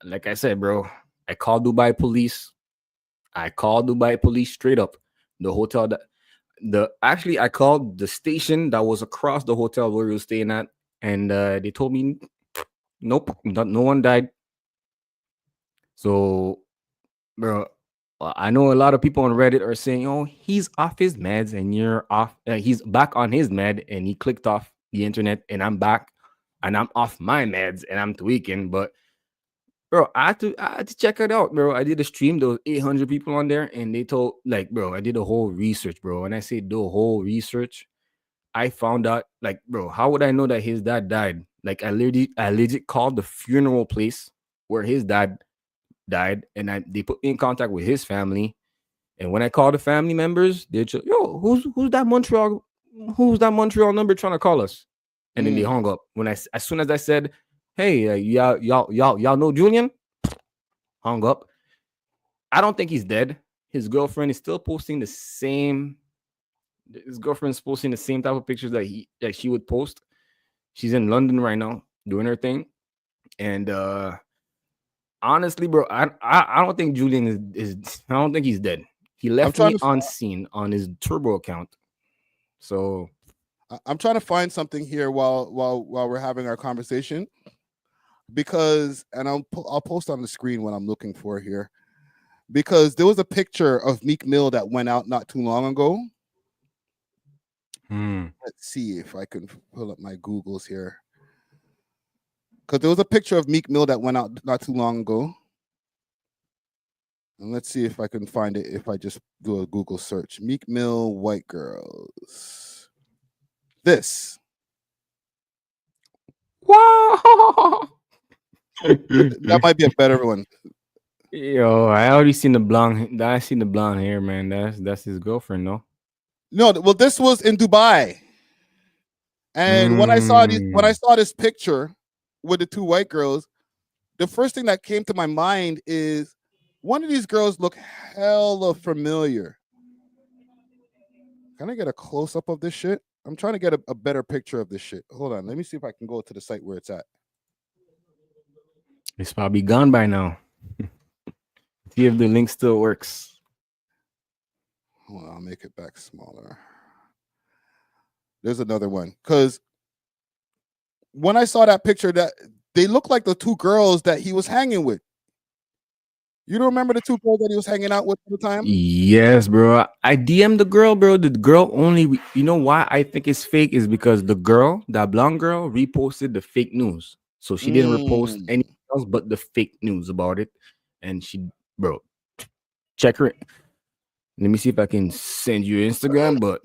like I said, bro, I called Dubai police. Straight up. The hotel I called the station that was across the hotel where we were staying at, and they told me, nope, no one died. So, bro, I know a lot of people on Reddit are saying, "Oh, he's off his meds, and you're off. He's back on his med, and he clicked off the internet, and I'm back, and I'm off my meds, and I'm tweaking." But, bro, I had to check it out, bro. I did a stream. There was 800 people on there, and they told, like, bro, I did a whole research, bro. When I say the whole research, I found out, like, bro, how would I know that his dad died? Like, I legit called the funeral place where his dad died, and they put me in contact with his family. And when I called the family members, they're just, yo, who's that Montreal number trying to call us? And then they hung up. As soon as I said, hey, y'all know Julian, hung up. I don't think he's dead. His girlfriend is still posting the same. His girlfriend's posting the same type of pictures that she would post. She's in London right now doing her thing, and honestly, bro, I don't think Julian is. I don't think he's dead. He left me on scene on his Turbo account. So I'm trying to find something here while we're having our conversation, because, and I'll post on the screen what I'm looking for here, because there was a picture of Meek Mill that went out not too long ago. Let's see if I can pull up my Googles here, because there was a picture of Meek Mill that went out not too long ago. And let's see if I can find it if I just do a Google search. Meek Mill white girls. This. Wow. That might be a better one. Yo, I already seen the blonde. I seen the blonde hair, man. That's his girlfriend, no? No, well, this was in Dubai. And when I saw this picture with the two white girls, the first thing that came to my mind is one of these girls look hella familiar. Can I get a close-up of this shit? I'm trying to get a better picture of this shit. Hold on. Let me see if I can go to the site where it's at. It's probably gone by now. See if the link still works. Hold on, I'll make it back smaller. There's another one. Because when I saw that picture, that they look like the two girls that he was hanging with. You don't remember the two girls that he was hanging out with at the time? Yes, bro. I DM'd the girl, bro. The girl only, you know why I think it's fake is because the girl, that blonde girl, reposted the fake news. So she didn't repost anything else but the fake news about it. And she, bro, check her. Let me see if I can send you Instagram, but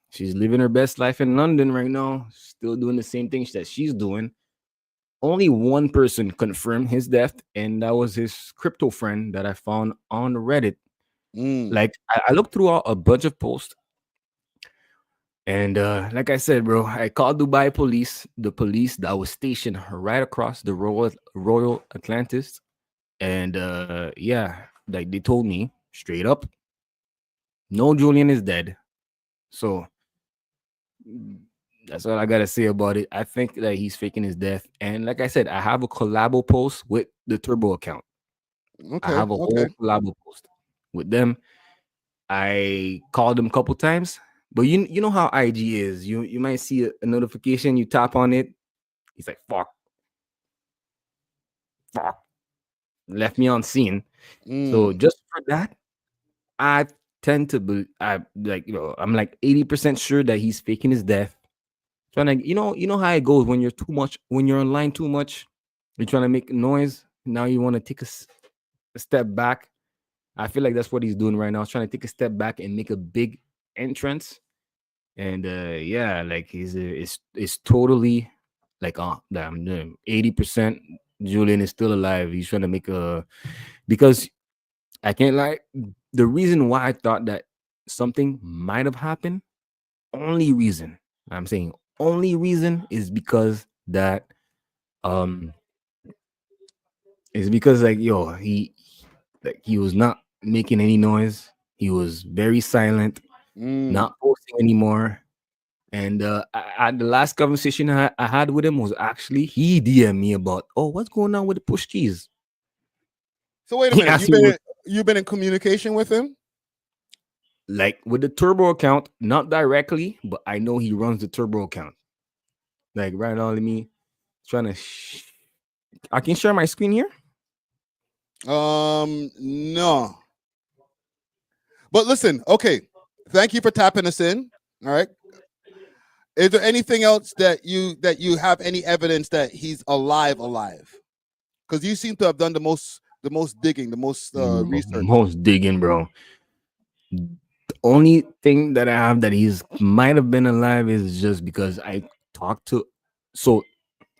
she's living her best life in London right now. Still doing the same things that she's doing. Only one person confirmed his death, and that was his crypto friend that I found on Reddit. Like I looked through a bunch of posts, and like I said, bro, I called Dubai police, the police that was stationed right across the Royal Atlantis, and yeah, like they told me straight up, no, Julian is dead. So that's all I gotta say about it. I think that he's faking his death, and like I said, I have a collabo post with the Turbo account. I have a whole collabo post with them. I called him a couple times, but you know how IG is. You might see a notification, you tap on it, he's like, fuck, left me on scene. So just for that, I tend to be, I'm like 80% sure that he's faking his death. Trying to, you know how it goes when you're when you're online too much, you're trying to make noise. Now you want to take a step back. I feel like that's what he's doing right now. He's trying to take a step back and make a big entrance. And yeah, like it's totally like 80% Julian is still alive. He's trying to make because I can't lie. The reason why I thought that something might have happened, only reason is because that is because like he was not making any noise. He was very silent, not posting anymore. And the last conversation I had with him was actually he DM'd me about, oh, what's going on with the push keys? So wait a minute, you've been in communication with him? Like with the Turbo account, not directly, but I know he runs the Turbo account. Like right now, let me trying to. I can share my screen here. No. But listen, okay. Thank you for tapping us in. All right. Is there anything else that you have any evidence that he's alive? Because you seem to have done the most digging, the most research. Most digging, bro. The only thing that I have that he's might have been alive is just because I talked to. So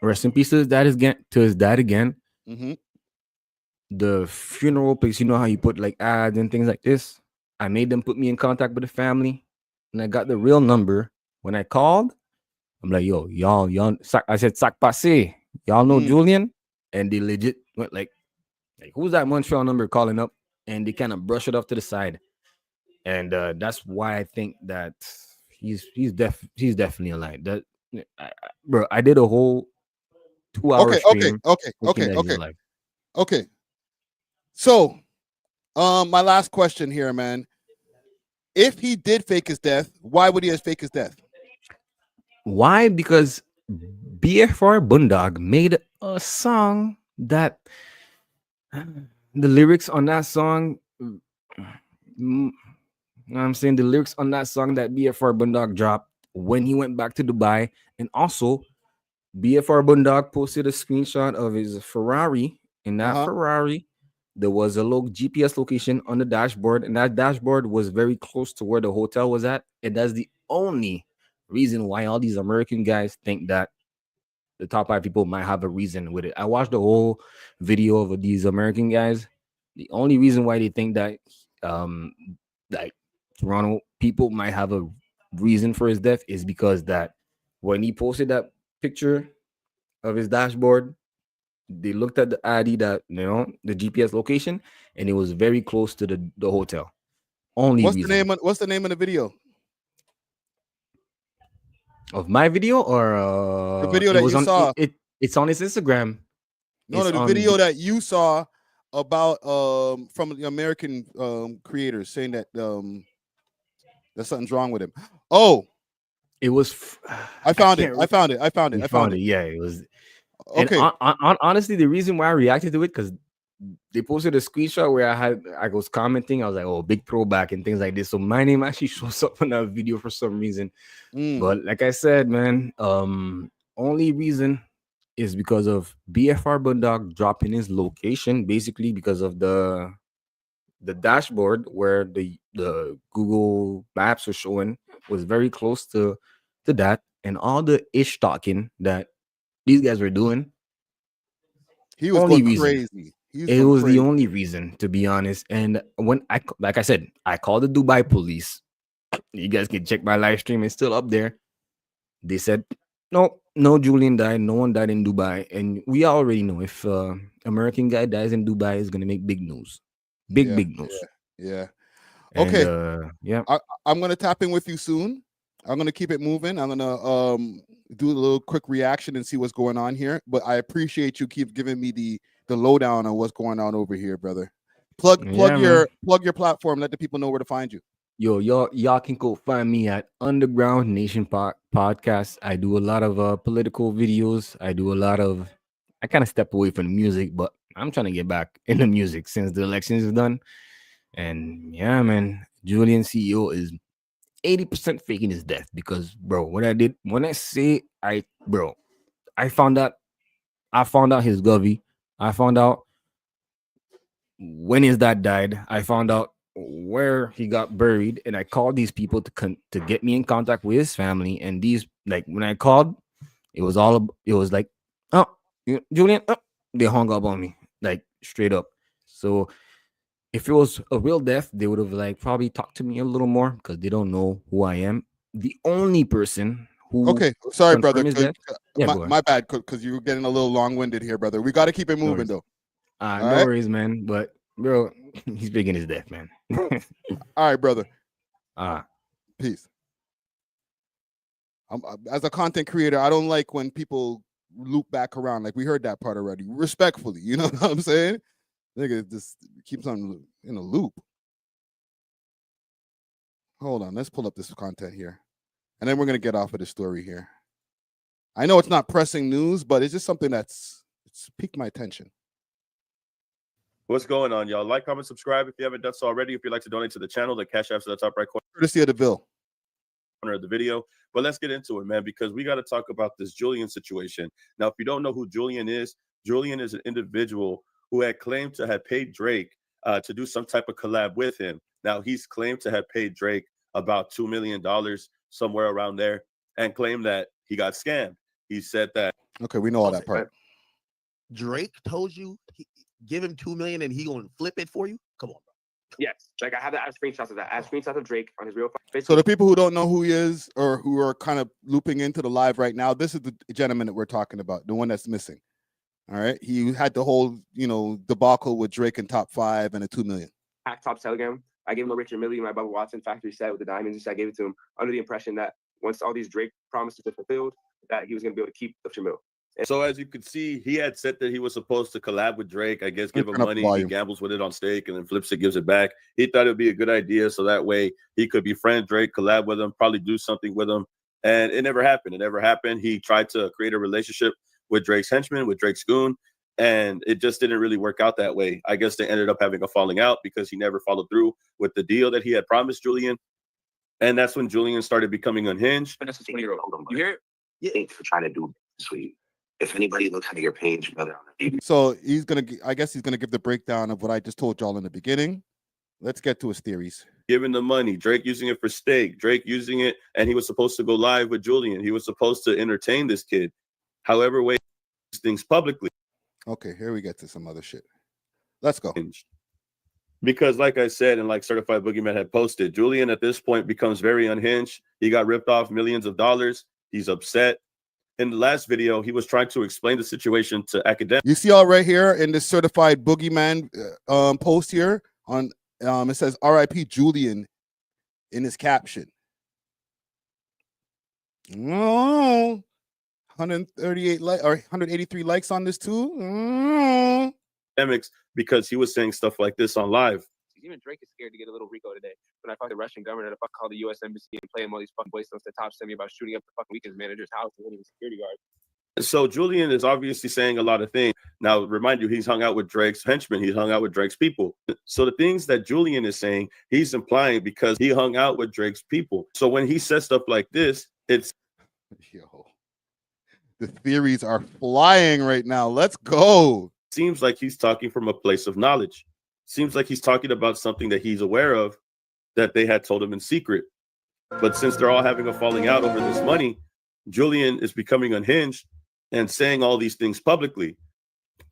rest in peace to his dad again. The funeral place, you know how you put like ads and things like this. I made them put me in contact with the family, and I got the real number. When I called, I'm like, yo, y'all, I said, Sac Passe, y'all know Julian? And they legit went like, who's that Montreal number calling up? And they kind of brush it off to the side. And that's why I think that he's definitely alive. That bro, I did a whole 2-hour stream. Okay. So, my last question here, man. If he did fake his death, why would he have fake his death? Why? Because BFR Bundog made a song that the lyrics on that song, I'm saying the lyrics on that song that BFR Bundog dropped when he went back to Dubai, and also BFR Bundog posted a screenshot of his Ferrari. In that Ferrari, there was a little GPS location on the dashboard, and that dashboard was very close to where the hotel was at. And that's the only reason why all these American guys think that the top 5 people might have a reason with it. I watched the whole video of these American guys. The only reason why they think that like Toronto people might have a reason for his death is because that when he posted that picture of his dashboard, they looked at the ID that the GPS location, and it was very close to the hotel. What's the name of the video? Of my video, or the video that you saw? It's on his Instagram. No, the video that you saw about from the American creators saying that that something's wrong with him. Oh, it was. I found it. Yeah, it was. Okay. And honestly, the reason why I reacted to it because they posted a screenshot where I was commenting. I was like, "Oh, big throwback" and things like this. So my name actually shows up in that video for some reason. But like I said, man, only reason is because of BFR Bundog dropping his location, basically because of the dashboard where the Google Maps was showing was very close to that, and all the ish talking that these guys were doing. He was only going reason. crazy. It was the only reason, to be honest. And when like I said, I called the Dubai police. You guys can check my live stream; it's still up there. They said, no, Julian died. No one died in Dubai, and we already know if American guy dies in Dubai, is gonna make big news, big news. Yeah. And, Okay. yeah. I'm gonna tap in with you soon. I'm gonna keep it moving. I'm gonna do a little quick reaction and see what's going on here. But I appreciate you keep giving me the lowdown on what's going on over here, brother. Plug your platform. Let the people know where to find you. Yo, y'all can go find me at Underground Nation Podcast. I do a lot of political videos. I kind of step away from the music, but I'm trying to get back into music since the elections is done. And yeah, man, Julian CEO is 80% faking his death because, bro, what I did when I say I found out his govy. I found out when his dad died. I found out where he got buried, and I called these people to get me in contact with his family. And these, like, when I called, it was like, oh, Julian, they hung up on me, like, straight up. So if it was a real death, they would have like probably talked to me a little more because they don't know who I am. The only person who sorry, brother. My bad, because you were getting a little long-winded here, brother. We got to keep it moving, though. No worries, man. But bro, he's big in his death, man. All right, brother. Peace. As a content creator, I don't like when people loop back around. Like we heard that part already. Respectfully, you know what I'm saying? Nigga just keeps on in a loop. Hold on, let's pull up this content here, and then we're gonna get off of the story here. I know it's not pressing news, but it's just something it's piqued my attention. What's going on, y'all? Like, comment, subscribe if you haven't done so already. If you'd like to donate to the channel, the Cash App's at the top right corner. Courtesy of A.W.O.L. Of the video. But let's get into it, man, because we got to talk about this Julian situation. Now, if you don't know who Julian is an individual who had claimed to have paid Drake to do some type of collab with him. Now, he's claimed to have paid Drake about $2 million, somewhere around there, and claimed that he got scammed. He said that. Okay, we know all that part. Drake told you give him $2 million and he gonna flip it for you? Come on, bro. Yes, like I have screenshots of that. I have screenshots of Drake on his real Facebook. So the people who don't know who he is or who are kind of looping into the live right now, this is the gentleman that we're talking about, the one that's missing. All right, he had the whole debacle with Drake and Top 5 and a $2 million. Hack Top Telegram. I gave him a Richard Mille, my Bubba Watson factory set with the diamonds. I gave it to him under the impression that once all these Drake promises were fulfilled, that he was going to be able to keep the Mille. So as you could see, he had said that he was supposed to collab with Drake. I guess give him money. He gambles with it on stake and then flips it, gives it back. He thought it would be a good idea, so that way he could befriend Drake, collab with him, probably do something with him. And it never happened. It never happened. He tried to create a relationship with Drake's henchman, with Drake's goon, and it just didn't really work out that way. I guess they ended up having a falling out because he never followed through with the deal that he had promised Julian. And that's when Julian started becoming unhinged. That's a 20-year-old. You hear it? Yeah, for trying to do sweet. If anybody looks at your page, brother, so I guess he's gonna give the breakdown of what I just told y'all in the beginning. Let's get to his theories. Giving the money, Drake using it for stake, Drake using it, and he was supposed to go live with Julian. He was supposed to entertain this kid. However, way things publicly. Okay, here we get to some other shit. Let's go. Because like I said, and like Certified Boogeyman had posted, Julian at this point becomes very unhinged. He got ripped off millions of dollars. He's upset. In the last video, he was trying to explain the situation to academics. You see all right here in this Certified Boogeyman post here on it says RIP Julian in his caption. Oh, 138 or 183 likes on this too. Because he was saying stuff like this on live. Even Drake is scared to get a little Rico today. When I found the Russian governor to call the U.S. embassy and play him all these fucking voice notes that Top sent me about shooting up the fucking weekend manager's house and hitting the security guard. So Julian is obviously saying a lot of things. Now, remind you, he's hung out with Drake's henchmen. He hung out with Drake's people. So the things that Julian is saying, he's implying because he hung out with Drake's people. So when he says stuff like this, it's... Yo, the theories are flying right now. Let's go. Seems like he's talking from a place of knowledge. Seems like he's talking about something that he's aware of that they had told him in secret. But since they're all having a falling out over this money, Julian is becoming unhinged and saying all these things publicly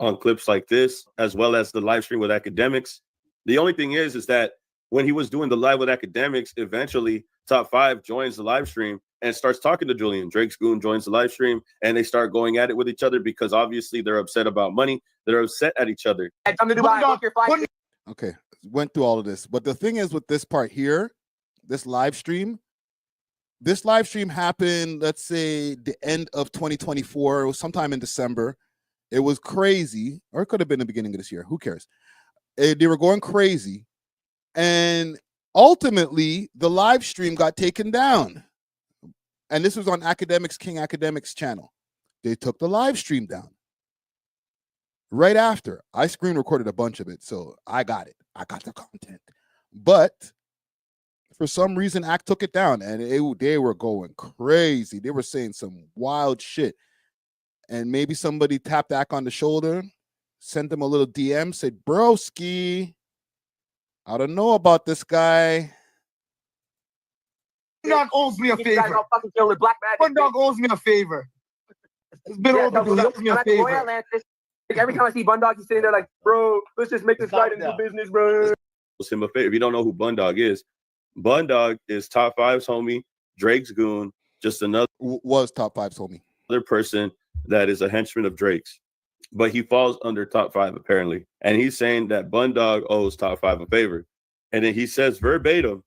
on clips like this, as well as the live stream with academics. The only thing is that when he was doing the live with academics, eventually Top 5 joins the live stream and starts talking to Julian. Drake's goon joins the live stream and they start going at it with each other because obviously they're upset about money. They're upset at each other. Okay, went through all of this. But the thing is with this part here, this live stream happened, let's say, the end of 2024. It was sometime in December. It was crazy, or it could have been the beginning of this year. Who cares? They were going crazy. And ultimately, the live stream got taken down. And this was on King Academics channel. They took the live stream down. Right after, I screen recorded a bunch of it, so I got it. I got the content. But for some reason, Act took it down, and they were going crazy. They were saying some wild shit. And maybe somebody tapped Act on the shoulder, sent him a little DM, said, broski, I don't know about this guy. Bundog owes me a favor. Bundog owes me a favor. It's been overdue. He owes me a favor. Every time I see Bundog, he's sitting there like, bro, let's just make this guy into business, bro. Him a favor. If you don't know who Bundog is Top 5's homie, Drake's goon, just another was Top 5's homie. Other person that is a henchman of Drake's, but he falls under Top 5 apparently. And he's saying that Bundog owes Top 5 a favor. And then he says verbatim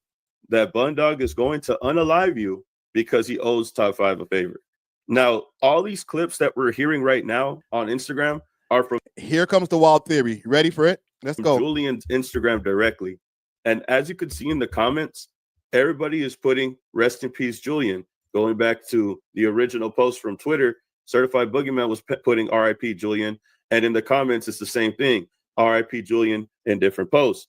that Bundog is going to unalive you because he owes Top 5 a favor. Now, all these clips that we're hearing right now on Instagram are from... Here comes the wild theory. Ready for it? Let's go. Julian's Instagram directly. And as you can see in the comments, everybody is putting rest in peace, Julian. Going back to the original post from Twitter, Certified Boogeyman was putting RIP Julian. And in the comments, it's the same thing. RIP Julian in different posts.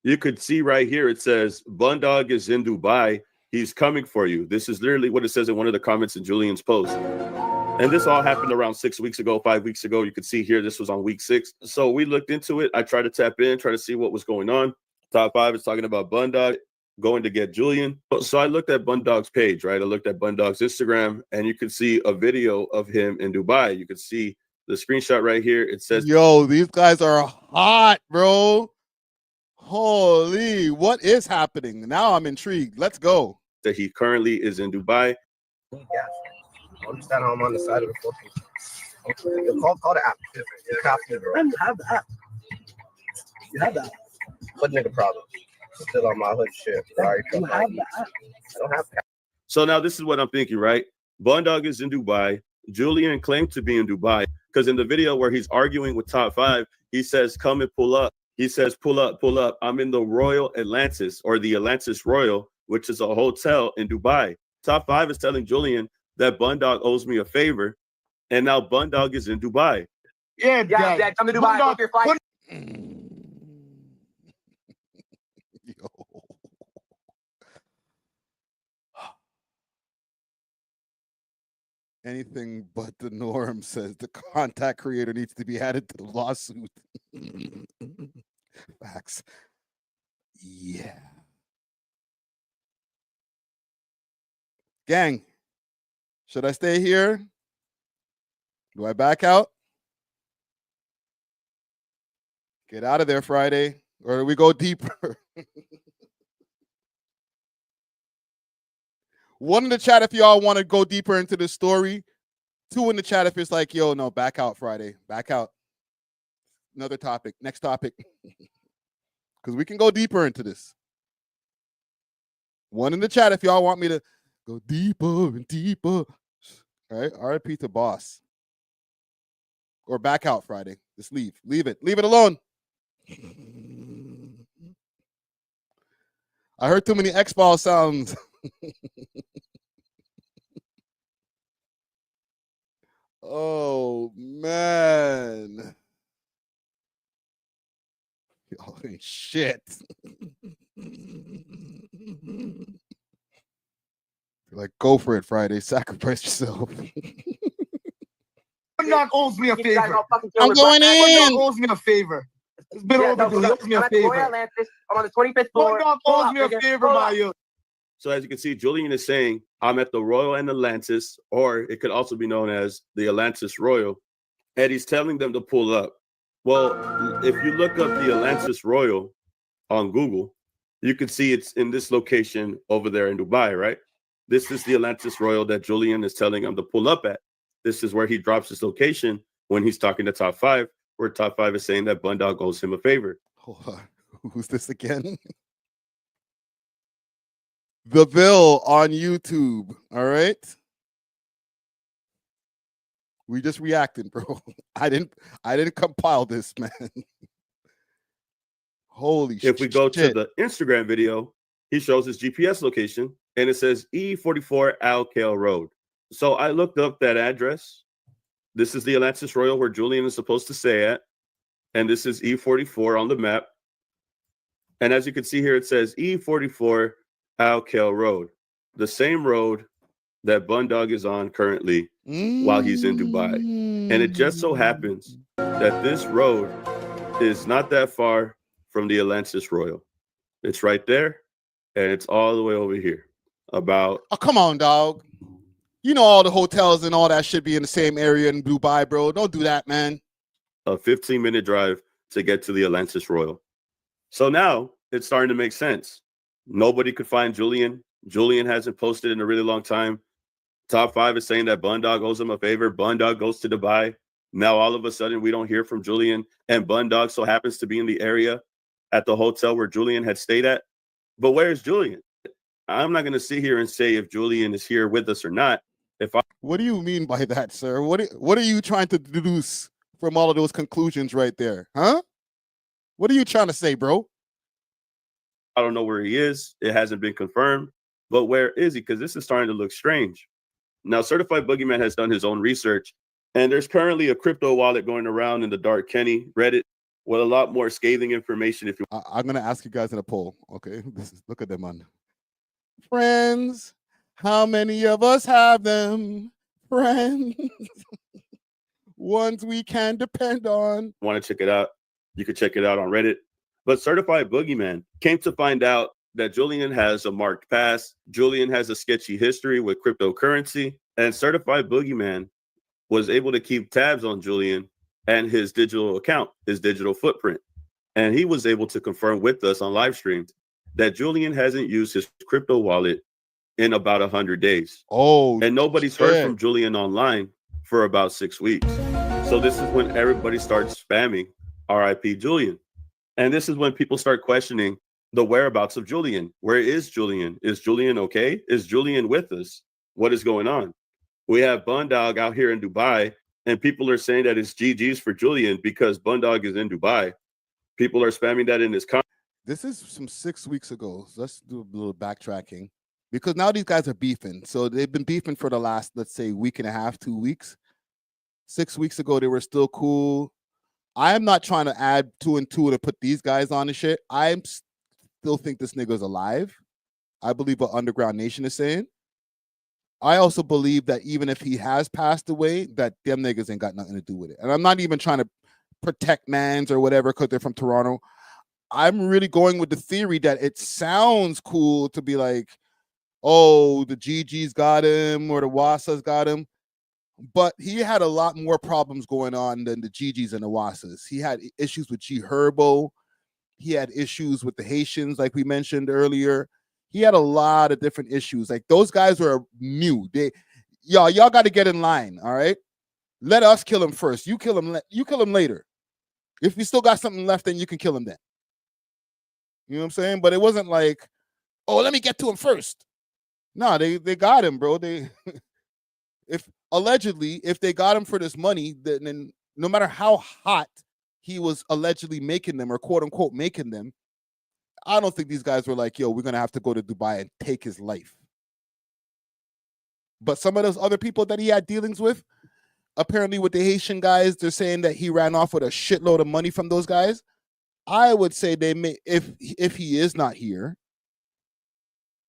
You could see right here, it says, Bundog is in Dubai. He's coming for you. This is literally what it says in one of the comments in Julian's post. And this all happened around 6 weeks ago, 5 weeks ago. You could see here, this was on week 6. So we looked into it. I tried to tap in, try to see what was going on. Top 5 is talking about Bundog going to get Julian. So I looked at Bundog's page, right? I looked at Bundog's Instagram, and you could see a video of him in Dubai. You could see the screenshot right here. It says, yo, these guys are hot, bro. Holy, what is happening? Now I'm intrigued. Let's go. That he currently is in Dubai. Yeah. I'm standing on the side of the fucking. Call the app. You have the app. You have that. What nigga problem? Still on my hood shit. Sorry, you have the app. I don't have that. So now this is what I'm thinking, right? Bundog is in Dubai. Julian claimed to be in Dubai because in the video where he's arguing with Top 5, he says, come and pull up. He says, pull up, pull up. I'm in the Royal Atlantis, or the Atlantis Royal, which is a hotel in Dubai. Top 5 is telling Julian that Bundog owes me a favor, and now Bundog is in Dubai. Yeah, Dad, come to Dubai. Book your flight. Anything but the norm, says the contact creator needs to be added to the lawsuit. Facts. Yeah. Gang, should I stay here? Do I back out? Get out of there Friday, or do we go deeper? One in the chat if y'all want to go deeper into the story. 2 in the chat if it's like, yo, no, back out Friday. Back out. Another topic. Next topic. Because we can go deeper into this. 1 in the chat if y'all want me to go deeper and deeper. All right. RIP to boss. Or back out Friday. Just leave. Leave it. Leave it alone. I heard too many X-Ball sounds. Oh, man. Shit. Like, go for it, Friday. Sacrifice yourself. Dog owes me a favor. I'm going in. Dog owes me a favor. It's been overdue. He owes me a favor. I'm on the 25th floor. Dog owes me a favor, my youth. So as you can see, Julian is saying, I'm at the Royal and Atlantis, or it could also be known as the Atlantis Royal. And he's telling them to pull up. Well, if you look up the Atlantis Royal on Google, you can see it's in this location over there in Dubai, right? This is the Atlantis Royal that Julian is telling him to pull up at. This is where he drops his location when he's talking to Top 5, where Top 5 is saying that Bundog owes him a favor. Hold on. Who's this again? The Bill on YouTube. All right. We just reacting, bro. I didn't compile this, man. Holy shit. If we go to the Instagram video, he shows his GPS location and it says E44 Al-Kail Road. So I looked up that address. This is the Atlantis Royal where Julian is supposed to stay at. And this is E44 on the map. And as you can see here, it says E44 Al-Kail Road, the same road that Bundog is on currently while he's in Dubai. And it just so happens that this road is not that far from the Atlantis Royal. It's right there, and it's all the way over here. About come on, dog. You know all the hotels and all that should be in the same area in Dubai, bro. Don't do that, man. A 15-minute drive to get to the Atlantis Royal. So now it's starting to make sense. Nobody could find Julian. Julian hasn't posted in a really long time. Top 5 is saying that Bundog owes him a favor. Bundog goes to Dubai. Now all of a sudden we don't hear from Julian, and Bundog so happens to be in the area at the hotel where Julian had stayed at. But where's Julian? I'm not going to sit here and say if Julian is here with us or not. What do you mean by that, sir? What are you trying to deduce from all of those conclusions right there? Huh? What are you trying to say, bro? I don't know where he is. It hasn't been confirmed. But where is he? Because this is starting to look strange. Now, Certified Boogeyman has done his own research, and there's currently a crypto wallet going around in the Dark Kenny Reddit with a lot more scathing information. If you, I'm gonna ask you guys in a poll. Okay, look at them on friends. How many of us have them? Friends, ones we can depend on. Want to check it out? You can check it out on Reddit. But Certified Boogeyman came to find out that Julian has a marked past. Julian has a sketchy history with cryptocurrency, and Certified Boogeyman was able to keep tabs on Julian and his digital account, his digital footprint. And he was able to confirm with us on live stream that Julian hasn't used his crypto wallet in about 100 days. Oh, and nobody's heard from Julian online for about 6 weeks. So this is when everybody starts spamming RIP Julian. And this is when people start questioning the whereabouts of Julian. Where is Julian? Is Julian okay? Is Julian with us? What is going on? We have Bundog out here in Dubai, and people are saying that it's GG's for Julian because Bundog is in Dubai. People are spamming that in his comment. This is from 6 weeks ago. So let's do a little backtracking because now these guys are beefing. So they've been beefing for the last, let's say, week and a half, 2 weeks. 6 weeks ago, they were still cool. I am not trying to add 2 and 2 to put these guys on the shit. I still think this nigga's alive. I believe what Underground Nation is saying. I also believe that even if he has passed away, that them niggas ain't got nothing to do with it. And I'm not even trying to protect mans or whatever because they're from Toronto. I'm really going with the theory that it sounds cool to be like, oh, the GG's got him or the Wasas got him. But he had a lot more problems going on than the GGs and the Wasas. He had issues with G Herbo. He had issues with the Haitians, like we mentioned earlier. He had a lot of different issues. Like those guys were new. Y'all got to get in line. All right. Let us kill him first. You kill him. You kill him later. If you still got something left, then you can kill him then. You know what I'm saying? But it wasn't like, oh, let me get to him first. No, they got him, bro. If they got him for this money, then no matter how hot he was allegedly making them or quote unquote making them, I don't think these guys were like, yo, we're going to have to go to Dubai and take his life. But some of those other people that he had dealings with, apparently with the Haitian guys, they're saying that he ran off with a shitload of money from those guys. I would say they may, if he is not here,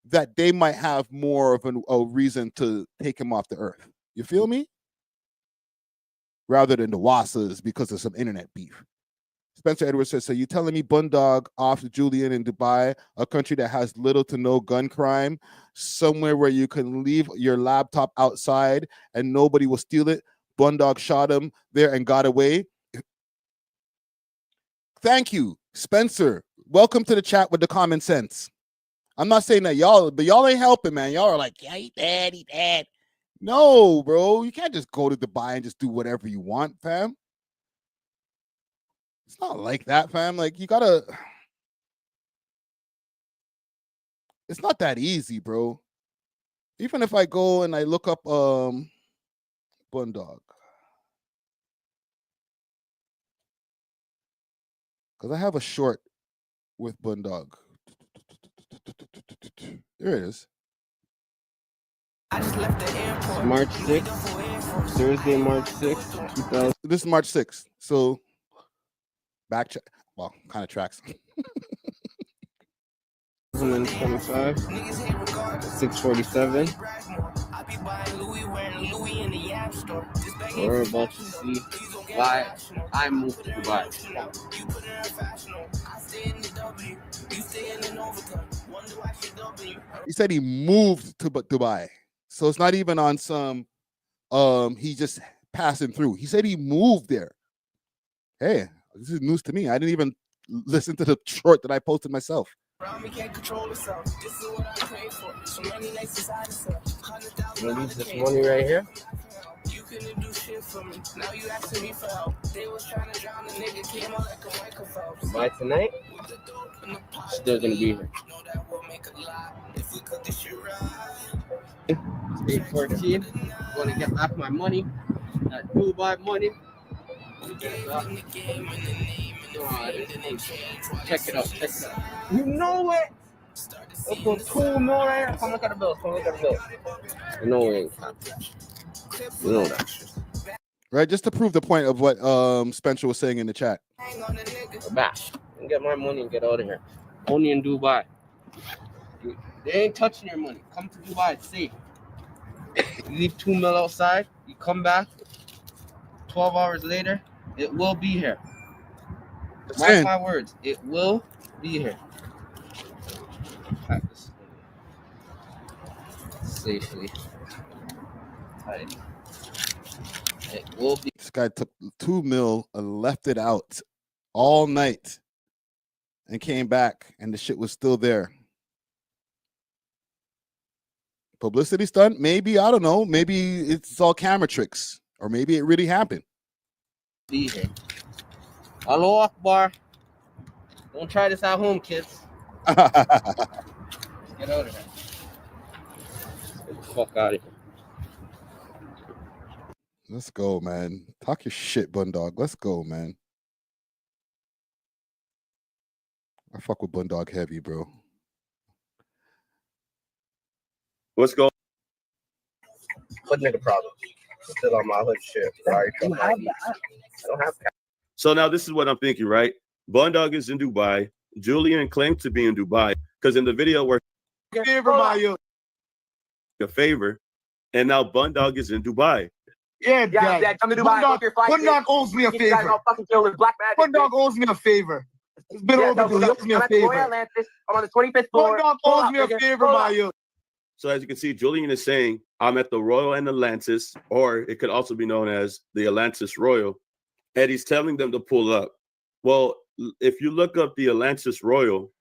that they might have more of a reason to take him off the earth. You feel me? Rather than the Wassas because of some internet beef. Spencer Edwards says, so you telling me Bundog off Julian in Dubai, a country that has little to no gun crime, somewhere where you can leave your laptop outside and nobody will steal it? Bundog shot him there and got away. Thank you, Spencer. Welcome to the chat with the common sense. I'm not saying that y'all, but y'all ain't helping, man. Y'all are like, yeah, he dead. No, bro. You can't just go to Dubai and just do whatever you want, fam. It's not like that, fam. Like, you gotta... It's not that easy, bro. Even if I go and I look up Bundog. Because I have a short with Bundog. There it is. March 6th, Thursday, March 6th, 2000. This is March 6th. So, well, kind of tracks. 2025, 6:47. We're about to see why I moved to Dubai. He said he moved to Dubai. So it's not even on some he just passing through. He said he moved there. Hey, this is news to me. I didn't even listen to the short that I posted myself. I'm gonna use this money right here. By tonight, still gonna be here. 8:14. Gonna get back my money. That Dubai money. Check it out. You know it. Let's go 2 million right here. Come look at the bill. You know it ain't happening. You know that. Right, just to prove the point of what Spencer was saying in the chat. Back and get my money and get out of here. Only in Dubai. They ain't touching your money. Come to Dubai, it's safe. You leave 2 mil outside, you come back 12 hours later, it will be here. Mark my words, it will be here. Pack this safely. Right. It will be. This guy took 2 mil and left it out all night and came back and the shit was still there. Publicity stunt? Maybe, I don't know. Maybe it's all camera tricks. Or maybe it really happened. Be here. Hello, Akbar. Don't try this at home, kids. Get out of here. Get the fuck out of here. Let's go, man. Talk your shit, Bundog. Let's go, man. I fuck with Bundog heavy, bro. What's going? Hood nigga problem. Still on my hood shit. Sorry, I don't have that. So now this is what I'm thinking, right? Bundog is in Dubai. Julian claimed to be in Dubai because in the video where a favor, and now Bundog is in Dubai. Yeah, Dad. Come to Dubai. Bundog owes me a favor. Bundog owes me a favor. It's been over. He owes me a favor. I'm on the 25th floor. Bundog owes me a favor, Mayu. So as you can see, Julian is saying, I'm at the Royal and Atlantis, or it could also be known as the Atlantis Royal, and he's telling them to pull up. Well, if you look up the Atlantis Royal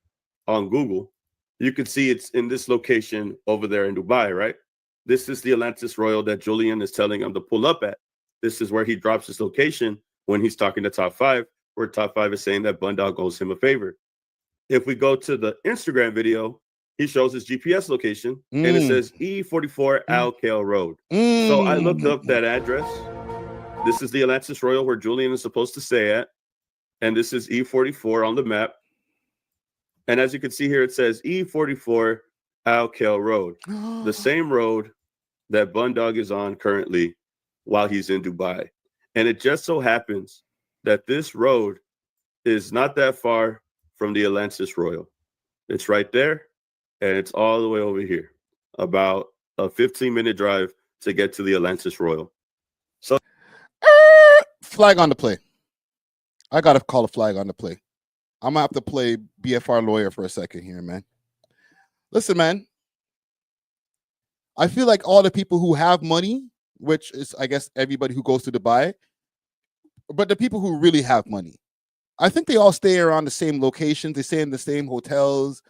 on Google, you can see it's in this location over there in Dubai, right? This is the Atlantis Royal that Julian is telling him to pull up at. This is where he drops his location when he's talking to Top 5, where Top 5 is saying that Bundog owes him a favor. If we go to the Instagram video, he shows his GPS location, and it says E44 Al-Kail Road. So I looked up that address. This is the Atlantis Royal where Julian is supposed to stay at, and this is E44 on the map. And as you can see here, it says E44 Al-Kail Road, the same road that Bundog is on currently while he's in Dubai. And it just so happens that this road is not that far from the Atlantis Royal. It's right there, and it's all the way over here. About a 15-minute drive to get to the Atlantis Royal. So flag on the play. I gotta call a flag on the play. I'm gonna have to play BFR lawyer for a second here, man. Listen, man. I feel like all the people who have money, which is, I guess, everybody who goes to Dubai, but the people who really have money, I think they all stay around the same locations. They stay in the same hotels.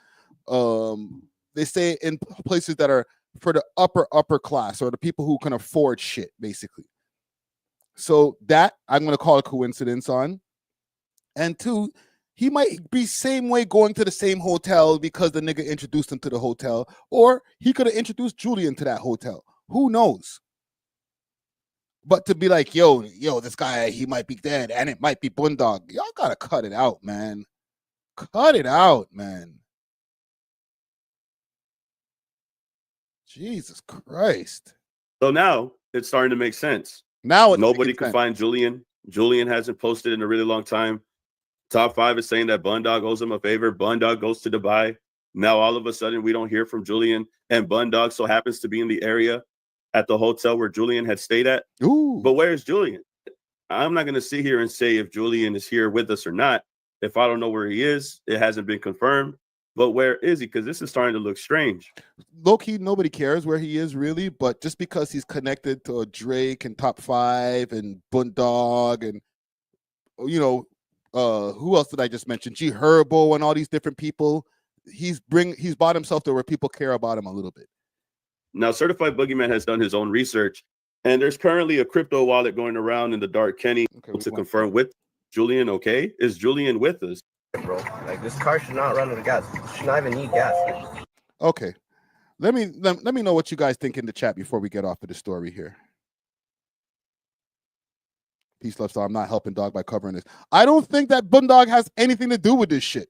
They stay in places that are for the upper class, or the people who can afford shit, basically. So that I'm going to call a coincidence on. And two, he might be same way going to the same hotel because the nigga introduced him to the hotel, or he could have introduced Julian to that hotel. Who knows? But to be like, yo, this guy, he might be dead, and it might be Bundog. Y'all gotta cut it out, man. Cut it out, man. Jesus Christ. So now it's starting to make sense. Now nobody can find Julian. Julian hasn't posted in a really long time. Top 5 is saying that Bundog owes him a favor. Bundog goes to Dubai. Now all of a sudden we don't hear from Julian, and Bundog so happens to be in the area at the hotel where Julian had stayed at. Ooh. But where's Julian? I'm not going to sit here and say if Julian is here with us or not. If I don't know where he is, it hasn't been confirmed. But where is he? Because this is starting to look strange. Low-key, nobody cares where he is, really. But just because he's connected to a Drake and Top 5 and Bundog and, you know, who else did I just mention? G Herbo and all these different people. He's bought himself to where people care about him a little bit. Now, Certified Boogeyman has done his own research, and there's currently a crypto wallet going around in the dark Kenny to confirm with Julian. Okay, is Julian with us? Bro, like this car should not run out of gas. It should not even need gas. Okay, let me know what you guys think in the chat before we get off of the story here. Peace, love, star. I'm not helping Dog by covering this. I don't think that Bundog has anything to do with this shit.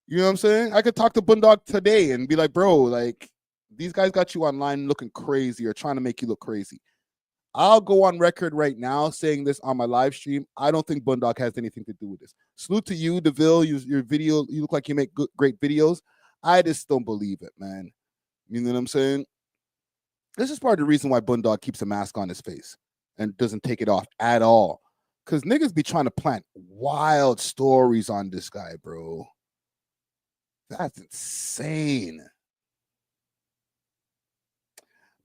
You know what I'm saying? I could talk to Bundog today and be like, bro, like, these guys got you online looking crazy or trying to make you look crazy. I'll go on record right now saying this on my live stream. I don't think Bundog has anything to do with this. Salute to you, DeVille. Your video, you look like you make great videos. I just don't believe it, man. You know what I'm saying? This is part of the reason why Bundog keeps a mask on his face and doesn't take it off at all. Because niggas be trying to plant wild stories on this guy, bro. That's insane.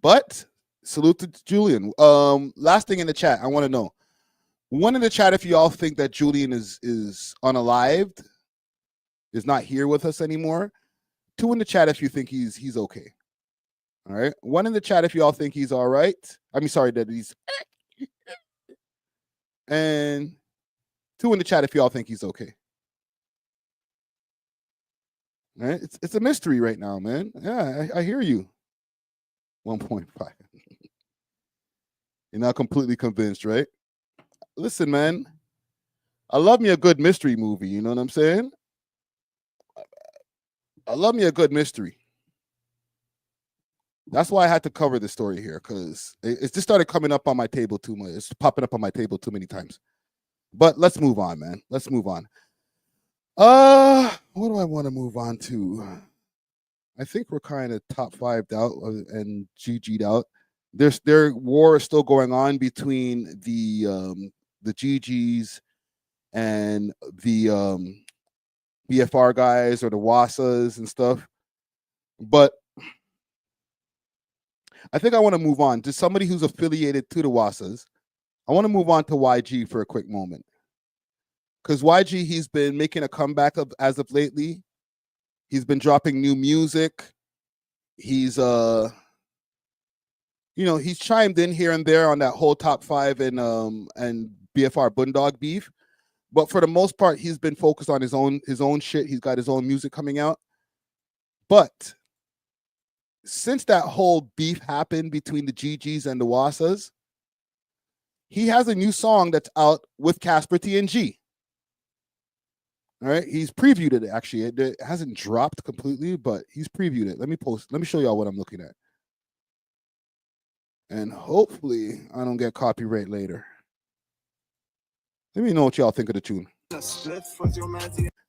But salute to Julian. Last thing in the chat, I want to know. One in the chat, if y'all think that Julian is unalived, is not here with us anymore. Two in the chat if you think he's okay. All right. One in the chat if y'all think he's all right. I mean, sorry that he's. And two in the chat if y'all think he's okay. All right. It's a mystery right now, man. Yeah, I hear you. 1.5. You're not completely convinced, right? Listen, man. I love me a good mystery movie. You know what I'm saying? I love me a good mystery. That's why I had to cover this story here, because it just started coming up on my table too much. It's popping up on my table too many times. But let's move on, man. Let's move on. What do I want to move on to? I think we're kind of top 5'd out and GG'd out. Their war is still going on between the GGs and the BFR guys or the WASAs and stuff. But I think I want to move on to somebody who's affiliated to the WASAs. I want to move on to WhyG for a quick moment. Because WhyG, he's been making a comeback as of lately. He's been dropping new music. He's he's chimed in here and there on that whole top 5 and BFR Bundog beef. But for the most part, he's been focused on his own shit. He's got his own music coming out. But since that whole beef happened between the GGs and the WASAs, he has a new song that's out with Casper TNG. All right, he's previewed it actually. It hasn't dropped completely, but he's previewed it. Let me show y'all what I'm looking at. And hopefully I don't get copyright later. Let me know what y'all think of the tune.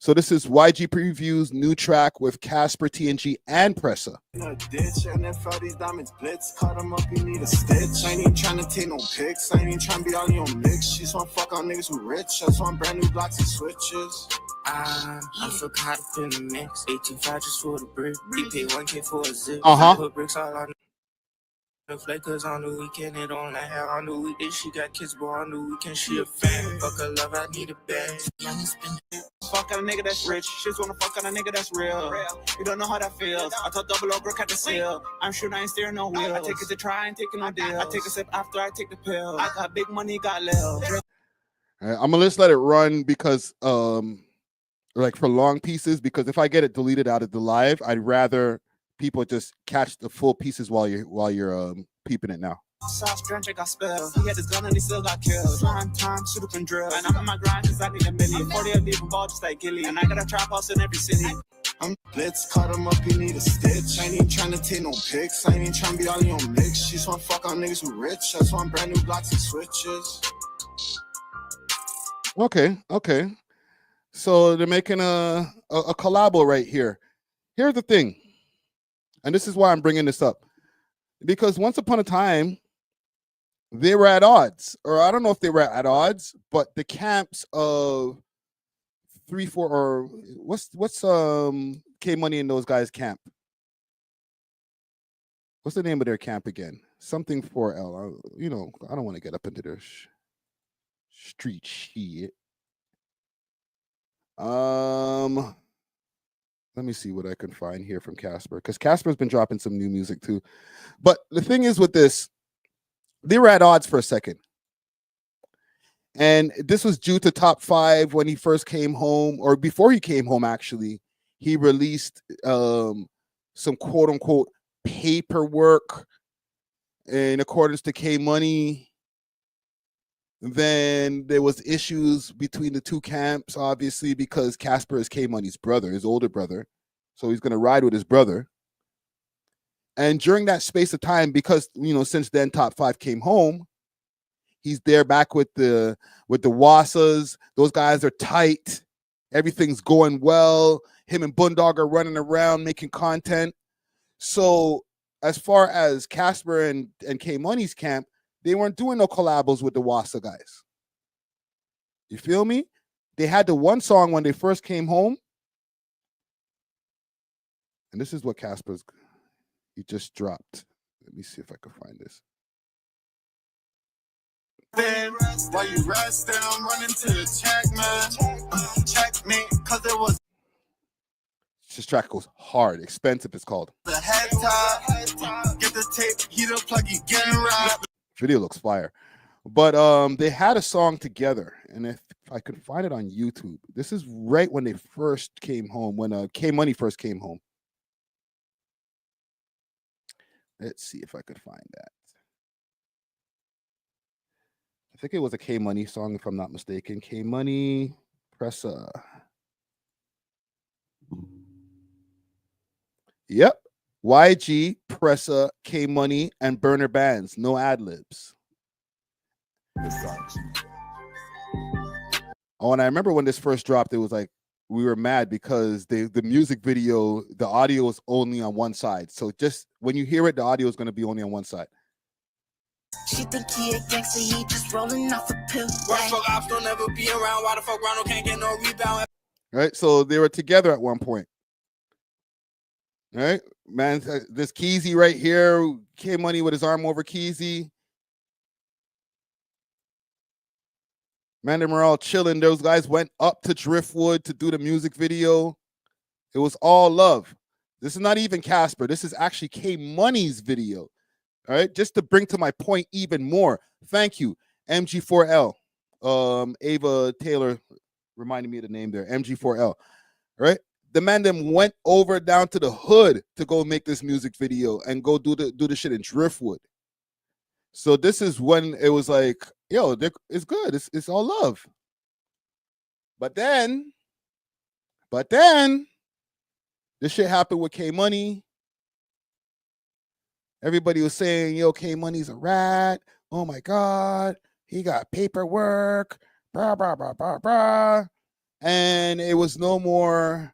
So this is YG Previews new track with Casper, TNG, and Pressa. And if all these diamonds blitz, cut them up, you need a stitch. I ain't even trying to take no pics, I ain't even trying to be all in your mix. She just want fuck on niggas who rich, I just want brand new blocks and switches. I'm so caught up in the mix. 18.5 just for the brick. He paid 1K for a zip. Put bricks all on the flakers on the weekend. It don't let her on the weekday. She got kids, but on the weekend she a fan. Fuck a love, I need a bag. Fuck on a nigga that's rich. She just wanna fuck on a nigga that's real. You don't know how that feels. I thought double broke at the seal. I'm sure I ain't steering no wheel. I take it to try, I ain't taking no deal. I take a sip after I take the pill. I got big money, got little. I'm gonna just let it run because like for long pieces, because if I get it deleted out of the live, I'd rather people just catch the full pieces while you're peeping it now. Sauce drench, I got spilled. He had his gun and he still got killed. Prime time, shoot up and drill. And I'm on my grind cause I need a million. 40 of leaving ball just like Gilly. And I got a trap house in every city. I'm blitz, cut him up, you need a stitch. I ain't even trying to take no pics. I ain't even trying to be all in your mix. She just want fuck on niggas who rich. I just want brand new blocks and switches. Okay. So they're making a collabo right here. Here's the thing, and this is why I'm bringing this up, because once upon a time they were at odds, or I don't know if they were at odds, but the camps of 3-4 or what's K Money and those guys camp. What's the name of their camp again? Something 4L. You know, I don't want to get up into their street shit. Let me see what I can find here from Casper, because Casper's been dropping some new music too. But the thing is with this, they were at odds for a second. And this was due to Top 5 when he first came home, or before he came home, actually. He released some quote unquote paperwork in accordance to K Money. Then there was issues between the two camps, obviously, because Casper is K Money's brother, his older brother. So he's going to ride with his brother. And during that space of time, because, you know, since then Top 5 came home, he's there back with the Wassas. Those guys are tight. Everything's going well. Him and Boondog are running around making content. So as far as Casper and K Money's camp, they weren't doing no collabos with the Wassa guys. You feel me? They had the one song when they first came home. And this is what he just dropped. Let me see if I can find this. While you rest, then I'm running to the check, man. Check me, cause it was This track goes hard. Expensive, it's called. the head top. Get the tape, heat up, plug you getting right. Video looks fire. But they had a song together, and if I could find it on YouTube, this is right when they first came home, when K Money first came home. Let's see if I could find that. I think it was a K Money song, if I'm not mistaken. K Money, Pressa. Yep. YG, Pressa, K Money, and Burner Bands. No ad-libs. Oh, and I remember when this first dropped, it was like we were mad because the music video, the audio is only on one side. So just when you hear it, the audio is going to be only on one side. She think he a gangster, he just rolling off a pill. Why the fuck ops don't ever be around? Why the fuck Rondo can't get no rebound? Right? So they were together at one point. All right, man, this Keezy right here, K Money with his arm over Keezy. Man, they were all chilling. Those guys went up to Driftwood to do the music video. It was all love. This is not even Casper. This is actually K Money's video. All right, just to bring to my point even more. Thank you, MG4L. Ava Taylor reminded me of the name there, MG4L. All right. The man then went over down to the hood to go make this music video and go do the shit in Driftwood. So this is when it was like, yo, it's good. It's all love. But then this shit happened with K Money. Everybody was saying, yo, K Money's a rat. Oh my God, he got paperwork. Blah blah blah blah blah. and it was no more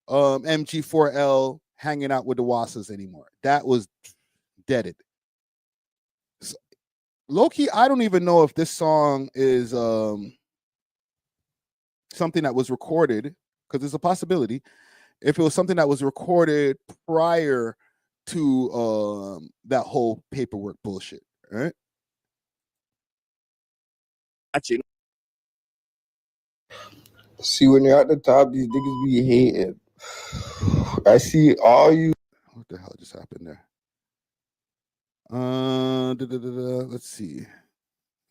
MG4L hanging out with the Wassas anymore. That was deaded. So, low-key, I don't even know if this song is something that was recorded, because there's a possibility. If it was something that was recorded prior to that whole paperwork bullshit, right? Actually, see, when you're at the top, these niggas be hating. I see all you. What the hell just happened there? Let's see.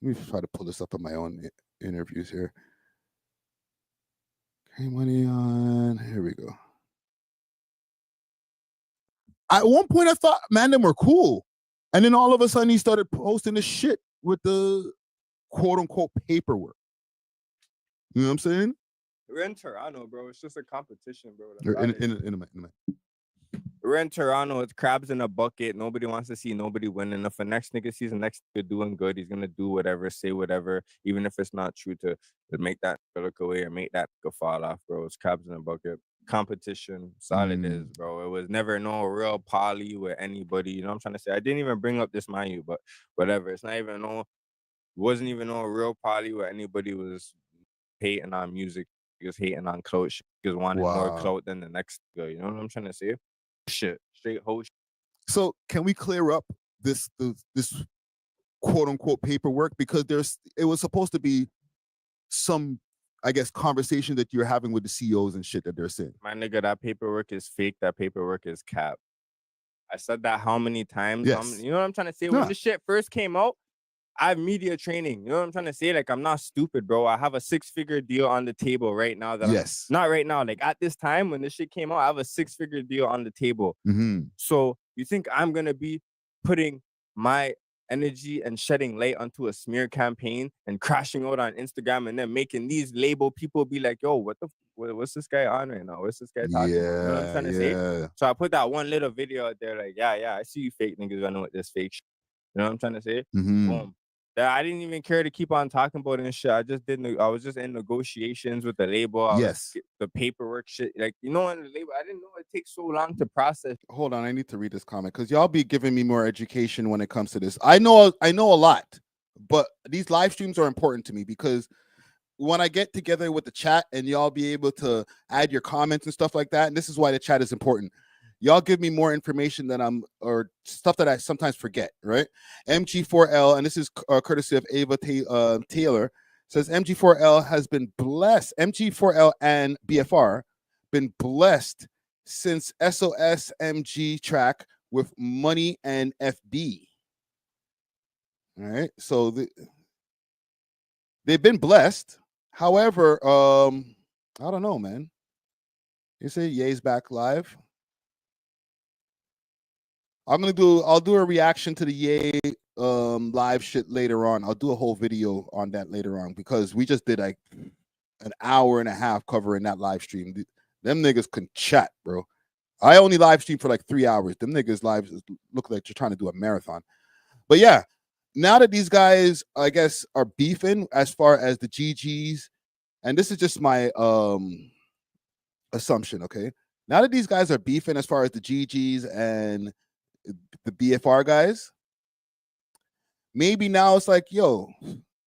Let me try to pull this up on my own interviews here. Okay, money on. Here we go. At one point, I thought, man, them were cool. And then all of a sudden, he started posting this shit with the quote-unquote paperwork. You know what I'm saying? We're in Toronto, bro. It's just a competition, bro. In a minute. We're in Toronto. It's crabs in a bucket. Nobody wants to see nobody winning. If a next nigga sees the next nigga doing good, he's gonna do whatever, say whatever, even if it's not true, to make that look away or make that nigga fall off, bro. It's crabs in a bucket. Competition, that's all it is, bro. It was never no real poly with anybody. You know what I'm trying to say? I didn't even bring up this, mind you, but whatever. It's not even wasn't even no real poly where anybody was hating on music. Just hating on clothes. Just wanted more clothes than the next girl. You know what I'm trying to say? Shit, straight whole shit. So can we clear up this quote unquote paperwork, because it was supposed to be some, I guess, conversation that you're having with the CEOs and shit that they're saying. My nigga, that paperwork is fake. That paperwork is cap. I said that how many times? Yes. You know what I'm trying to say? When this shit first came out, I have media training. You know what I'm trying to say? Like, I'm not stupid, bro. I have a 6-figure deal on the table right now. Not right now. Like, at this time, when this shit came out, I have a 6-figure deal on the table. So you think I'm going to be putting my energy and shedding light onto a smear campaign and crashing out on Instagram and then making these label people be like, yo, what's this guy on right now? What's this guy talking about? You know what I'm trying to say? So I put that one little video out there like, yeah, I see you fake niggas running with this fake shit. You know what I'm trying to say? Boom. That I didn't even care to keep on talking about it and shit. I was just in negotiations with the label. The paperwork shit. Like, you know, on the label, I didn't know it takes so long to process. Hold on, I need to read this comment because y'all be giving me more education when it comes to this. I know a lot, but these live streams are important to me because when I get together with the chat and y'all be able to add your comments and stuff like that, and this is why the chat is important. Y'all give me more information or stuff that I sometimes forget, right? MG4L, and this is courtesy of Ava Taylor, says MG4L has been blessed. MG4L and BFR been blessed since SOS MG track with money and FB. All right, so they've been blessed. However, I don't know, man. You say Ye's back live. I'll do a reaction to the Ye live shit later on. I'll do a whole video on that later on because we just did like an hour and a half covering that live stream. Them niggas can chat, bro. I only live stream for like 3 hours. Them niggas lives look like you're trying to do a marathon. But yeah, now that these guys, I guess, are beefing as far as the GGs, and this is just my assumption, okay? Now that these guys are beefing as far as the GGs and the BFR guys, maybe now it's like, yo,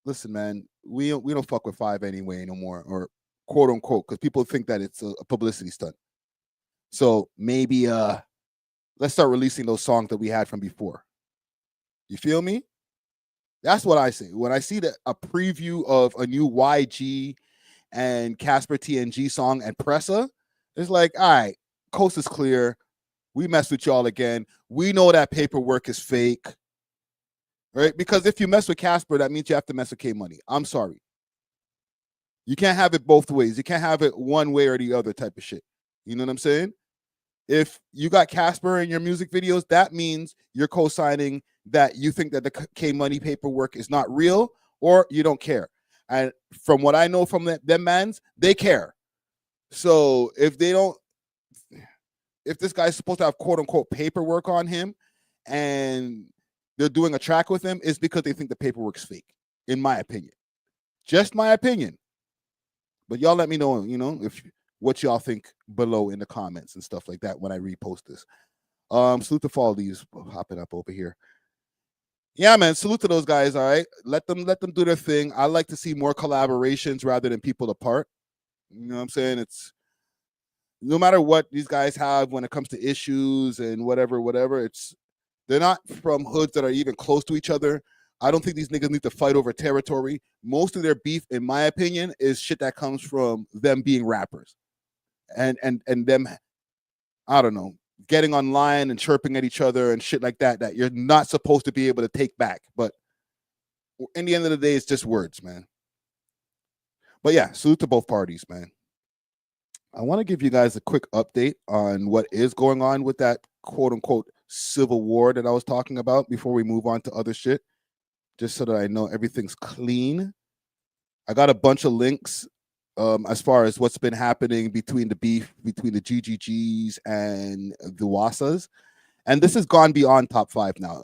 listen, man, we don't fuck with 5 anyway no more, or quote unquote, because people think that it's a publicity stunt. So maybe let's start releasing those songs that we had from before. You feel me? That's what I say when I see a preview of a new WhyG and Casper TNG song and Pressa. It's like, all right, coast is clear. We mess with y'all again. We know that paperwork is fake, right? Because if you mess with Casper, that means you have to mess with K Money. I'm sorry. You can't have it both ways. You can't have it one way or the other type of shit. You know what I'm saying? If you got Casper in your music videos, that means you're co-signing that you think that the K Money paperwork is not real or you don't care. And from what I know from them mans, they care. So if this guy's supposed to have quote unquote paperwork on him and they're doing a track with him, it's because they think the paperwork's fake, in my opinion. Just my opinion. But y'all let me know, if what y'all think below in the comments and stuff like that when I repost this. Salute to Fall Leaves hopping up over here. Yeah, man. Salute to those guys. All right, let them do their thing. I like to see more collaborations rather than people apart. You know what I'm saying? It's no matter what these guys have when it comes to issues and whatever, they're not from hoods that are even close to each other. I don't think these niggas need to fight over territory. Most of their beef, in my opinion, is shit that comes from them being rappers and them, I don't know, getting online and chirping at each other and shit like that you're not supposed to be able to take back. But in the end of the day, it's just words, man. But yeah, salute to both parties, man. I want to give you guys a quick update on what is going on with that quote unquote civil war that I was talking about before we move on to other shit, just so that I know everything's clean. I got a bunch of links as far as what's been happening between the beef between the GGGs and the Wasas. And this has gone beyond top 5 now.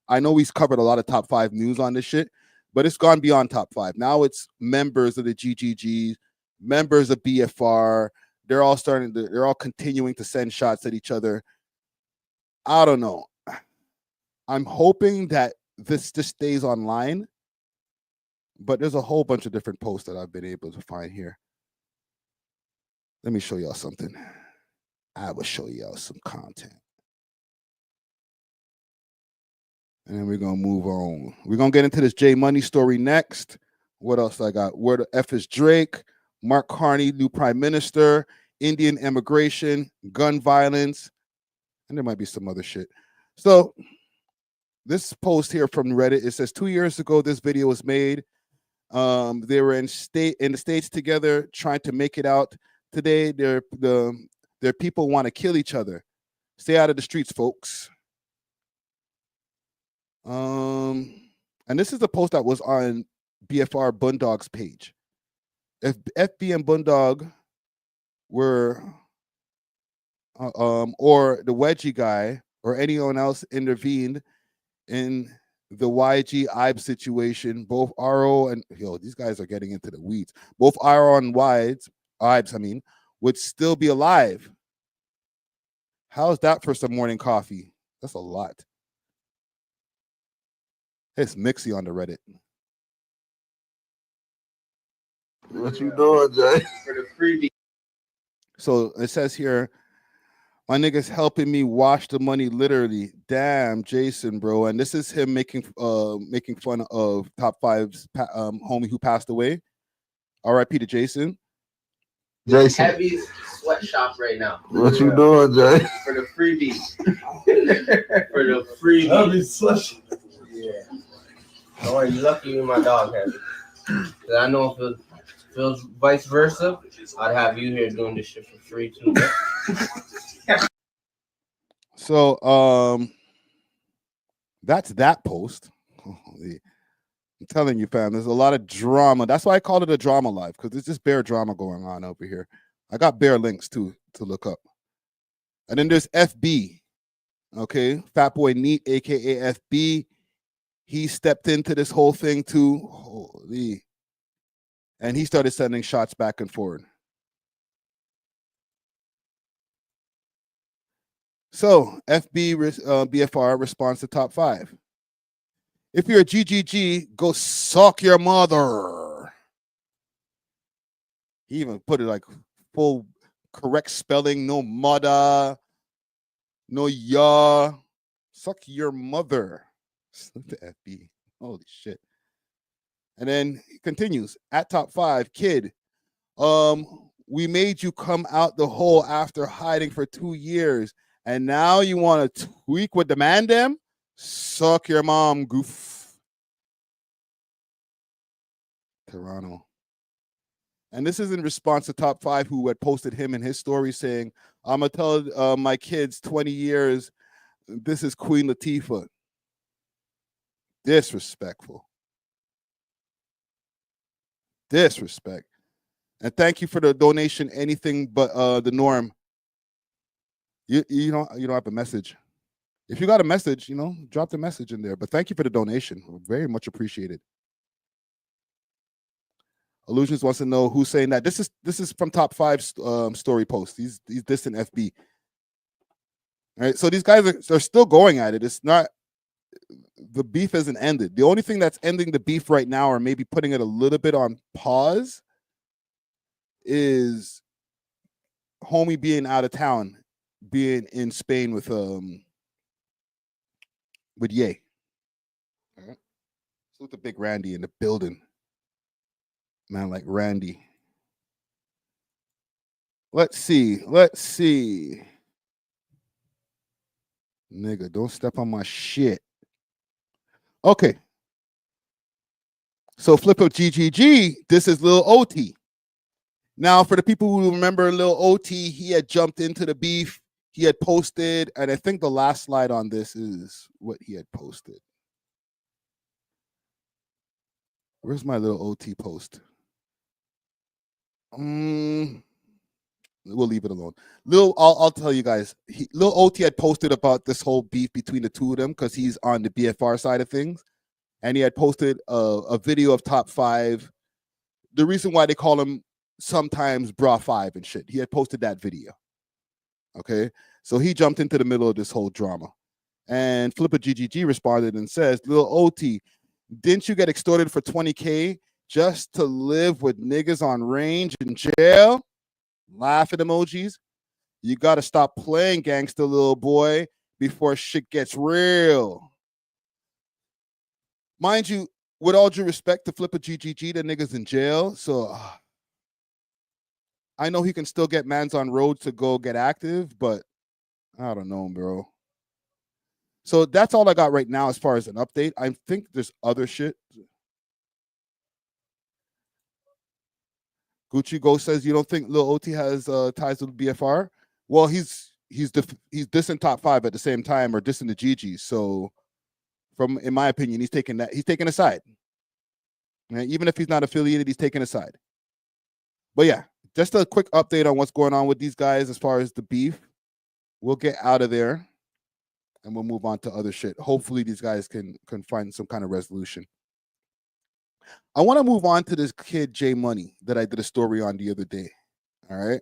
I know we've covered a lot of top 5 news on this shit, but it's gone beyond top 5. Now it's members of the GGGs, members of BFR. They're all continuing to send shots at each other. I don't know. I'm hoping that this just stays online, but there's a whole bunch of different posts that I've been able to find here. Let me show y'all something. I will show y'all some content. And then we're going to move on. We're going to get into this J Money story next. What else I got? Where the F is Drake? Mark Carney, new prime minister, Indian immigration, gun violence, and there might be some other shit. So this post here from Reddit, it says 2 years ago this video was made. They were in the States together trying to make it out. Today their people want to kill each other. Stay out of the streets, folks. And this is the post that was on BFR Bundog's page. If FB and Bundog were or the WhyG guy or anyone else intervened in the WhyG IBE situation, both RO and these guys are getting into the weeds. Both RO and IBEs, would still be alive. How's that for some morning coffee? That's a lot. It's Mixie on the Reddit. What you doing, Jay? For the freebie. So it says here, my nigga's helping me wash the money, literally. Damn, Jason, bro. And this is him making fun of Top 5's homie who passed away. R.I.P. to Jason. Jason. Heavy's sweatshop right now. What you doing, Jay? For the freebie. For the freebie. Heavy's sweatshop. Yeah. Don't worry, you're lucky you're my dog, Heavy. Because I know if it feels vice versa, I'd have you here doing this shit for free too. So that's that post. I'm telling you, fam, there's a lot of drama. That's why I call it a drama live, because there's just bare drama going on over here. I got bare links too to look up. And then there's FB. Okay, Fat Boy Neat, aka FB. He stepped into this whole thing too. Holy. And he started sending shots back and forward. So FB BFR responds to top 5. If you're a GGG, go suck your mother. He even put it like full correct spelling, no mother, no ya. Suck your mother. The FB. Holy shit. And then he continues at top 5, kid. We made you come out the hole after hiding for 2 years. And now you want to tweak with the man them? Suck your mom, goof. Toronto. And this is in response to top 5 who had posted him in his story saying, I'm going to tell my kids 20 years, this is Queen Latifah. Disrespectful. Disrespect. And thank you for the donation, anything but the norm. You don't have a message. If you got a message, drop the message in there. But thank you for the donation. Very much appreciated. Illusions wants to know who's saying that. This is from Top 5 story post. He's dissing FB. All right, so these guys are still going at it. It's not, the beef hasn't ended. The only thing that's ending the beef right now, or maybe putting it a little bit on pause, is homie being out of town, being in Spain with Ye. All right. So with the big Randy in the building. Man, like Randy. Let's see. Nigga, don't step on my shit. Okay. So flip of GGG, this is Lil OT. Now, for the people who remember Lil OT, he had jumped into the beef. He had posted, and I think the last slide on this is what he had posted. Where's my Lil OT post? We'll leave it alone. I'll tell you guys. Lil OT had posted about this whole beef between the two of them because he's on the BFR side of things, and he had posted a video of Top 5. The reason why they call him sometimes Bra 5 and shit. He had posted that video. Okay, so he jumped into the middle of this whole drama, and Flipper GGG responded and says, "Lil OT, didn't you get extorted for 20K just to live with niggas on range in jail?" Laughing emojis. You got to stop playing gangster, little boy, before shit gets real. Mind you, with all due respect to Flipper GGG, the niggas in jail, so I know he can still get mans on road to go get active, but I don't know, bro. So that's all I got right now as far as an update. I think there's other shit. Gucci Go says, you don't think Lil OT has ties with BFR? Well, he's dissing Top 5 at the same time, or dissing the GGs. So, in my opinion, he's taking a side. Right? Even if he's not affiliated, he's taking a side. But yeah, just a quick update on what's going on with these guys as far as the beef. We'll get out of there, and we'll move on to other shit. Hopefully, these guys can find some kind of resolution. I want to move on to this kid, J Money, that I did a story on the other day. All right.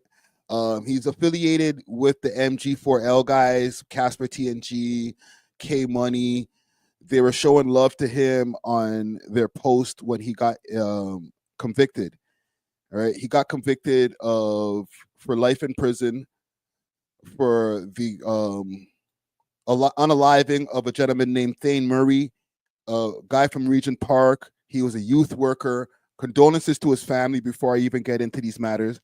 He's affiliated with the MG4L guys, Casper TNG, K Money. They were showing love to him on their post when he got convicted. All right. He got convicted for life in prison for the unaliving of a gentleman named Thane Murray, a guy from Regent Park. He was a youth worker. Condolences to his family before I even get into these matters.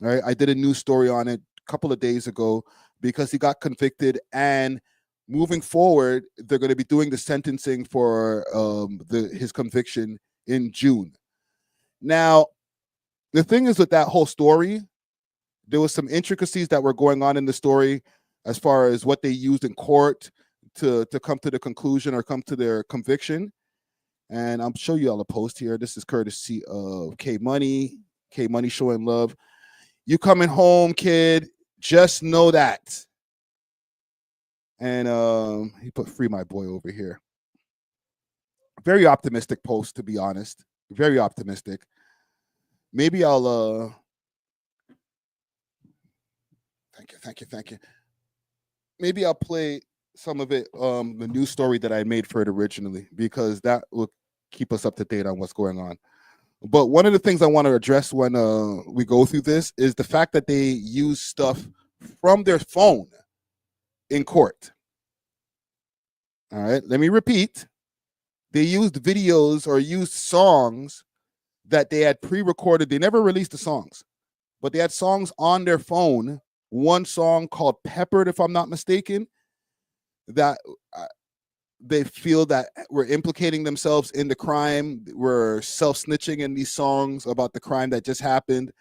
All right, I did a news story on it a couple of days ago because he got convicted, and moving forward, they're going to be doing the sentencing for his conviction in June. Now, the thing is with that whole story, there was some intricacies that were going on in the story as far as what they used in court to come to the conclusion or come to their conviction. And I'll show you all a post here. This is courtesy of K Money. K Money showing love. You coming home, kid. Just know that. And he put free my boy over here. Very optimistic post, to be honest. Very optimistic. Maybe I'll thank you. Maybe I'll play some of it, the news story that I made for it originally, because that will keep us up to date on what's going on. But one of the things I want to address when we go through this is the fact that they use stuff from their phone in court. All right, let me repeat. They used videos or used songs that they had pre-recorded. They never released the songs, but they had songs on their phone. One song called Peppered, if I'm not mistaken, that they feel that were implicating themselves in the crime, were self-snitching in these songs about the crime that just happened,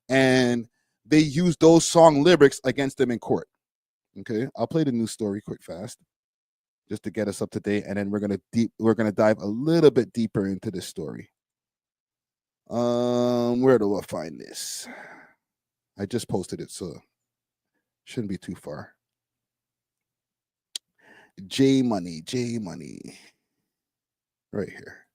and they used those song lyrics against them in court. Okay, I'll play the news story quick fast just to get us up to date, and then we're gonna dive a little bit deeper into this story. Where do I find this? I just posted it, so shouldn't be too far. J Money, right here.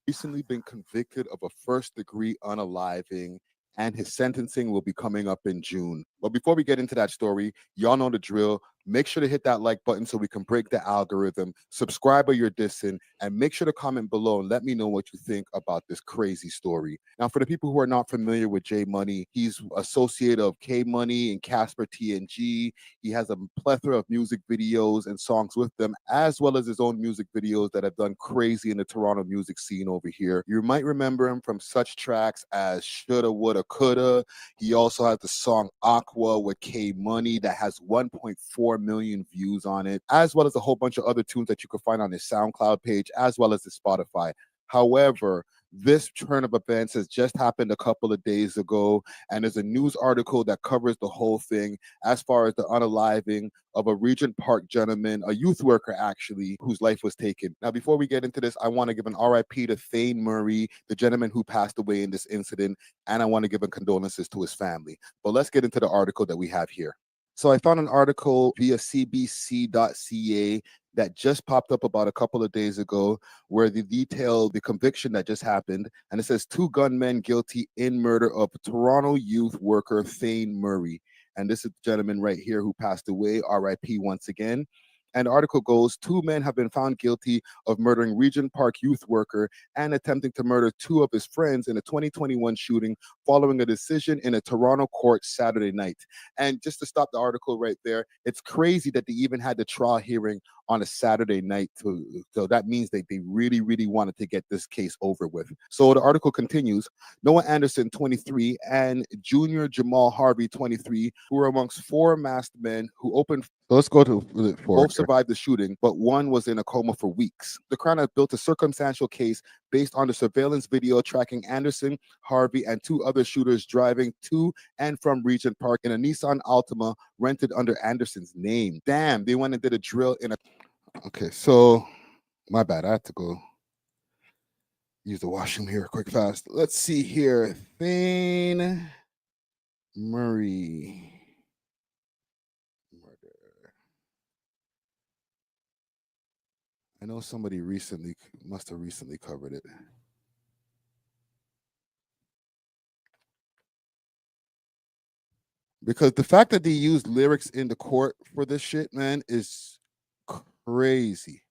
recently been convicted of a first-degree unaliving, and his sentencing will be coming up in June. But before we get into that story, y'all know the drill. Make sure to hit that like button so we can break the algorithm. Subscribe or you're dissing, and make sure to comment below and let me know what you think about this crazy story. Now, for the people who are not familiar with J Money, he's associate of K Money and Casper TNG. He has a plethora of music videos and songs with them, as well as his own music videos that have done crazy in the Toronto music scene over here. You might remember him from such tracks as Shoulda, Woulda, Coulda. He also has the song A.W.O.L with K Money that has 1.4 million views on it, as well as a whole bunch of other tunes that you can find on his SoundCloud page, as well as his Spotify. However, this turn of events has just happened a couple of days ago, and there's a news article that covers the whole thing as far as the unaliving of a Regent Park gentleman, a youth worker actually, whose life was taken. Now, before we get into this, I want to give an RIP to Thane Murray, the gentleman who passed away in this incident, and I want to give a condolences to his family. But let's get into the article that we have here. So I found an article via cbc.ca that just popped up about a couple of days ago where they detail the conviction that just happened. And it says 2 gunmen guilty in murder of Toronto youth worker Thane Murray. And this is the gentleman right here who passed away, RIP once again. And the article goes, 2 men have been found guilty of murdering Regent Park youth worker and attempting to murder 2 of his friends in a 2021 shooting following a decision in a Toronto court Saturday night. And just to stop the article right there, it's crazy that they even had the trial hearing on a Saturday night. So that means they really, really wanted to get this case over with. So the article continues, Noah Anderson, 23, and Junior Jamal Harvey, 23, who were amongst 4 masked men who opened. So let's go to 4. Both survived the shooting, but one was in a coma for weeks. The Crown has built a circumstantial case based on the surveillance video tracking Anderson, Harvey, and 2 other shooters driving to and from Regent Park in a Nissan Altima rented under Anderson's name. Damn, they went and did a drill in a... Okay, so my bad. I have to go use the washroom here quick fast. Let's see here. Thane Murray. I know somebody must have recently covered it. Because the fact that they used lyrics in the court for this shit, man, is crazy.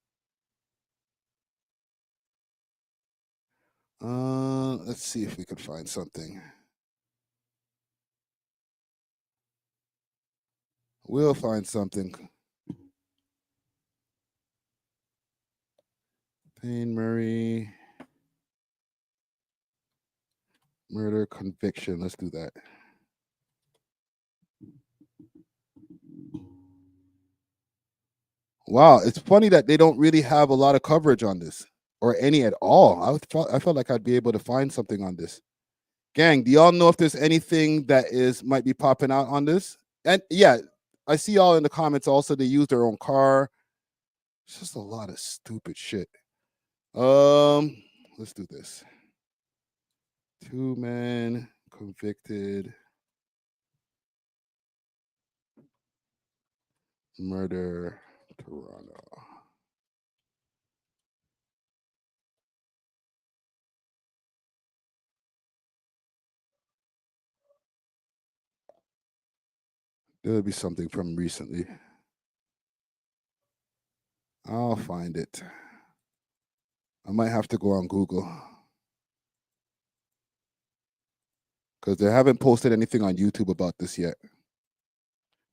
Let's see if we can find something. We'll find something. Thane Murray. Murder conviction. Let's do that. Wow, it's funny that they don't really have a lot of coverage on this, or any at all. I felt like I'd be able to find something on this. Gang, do y'all know if there's anything that might be popping out on this? And yeah, I see y'all in the comments also. They use their own car. It's just a lot of stupid shit. Let's do this. 2 men convicted. Murder, Toronto. There'll be something from recently. I'll find it. I might have to go on Google, because they haven't posted anything on YouTube about this yet.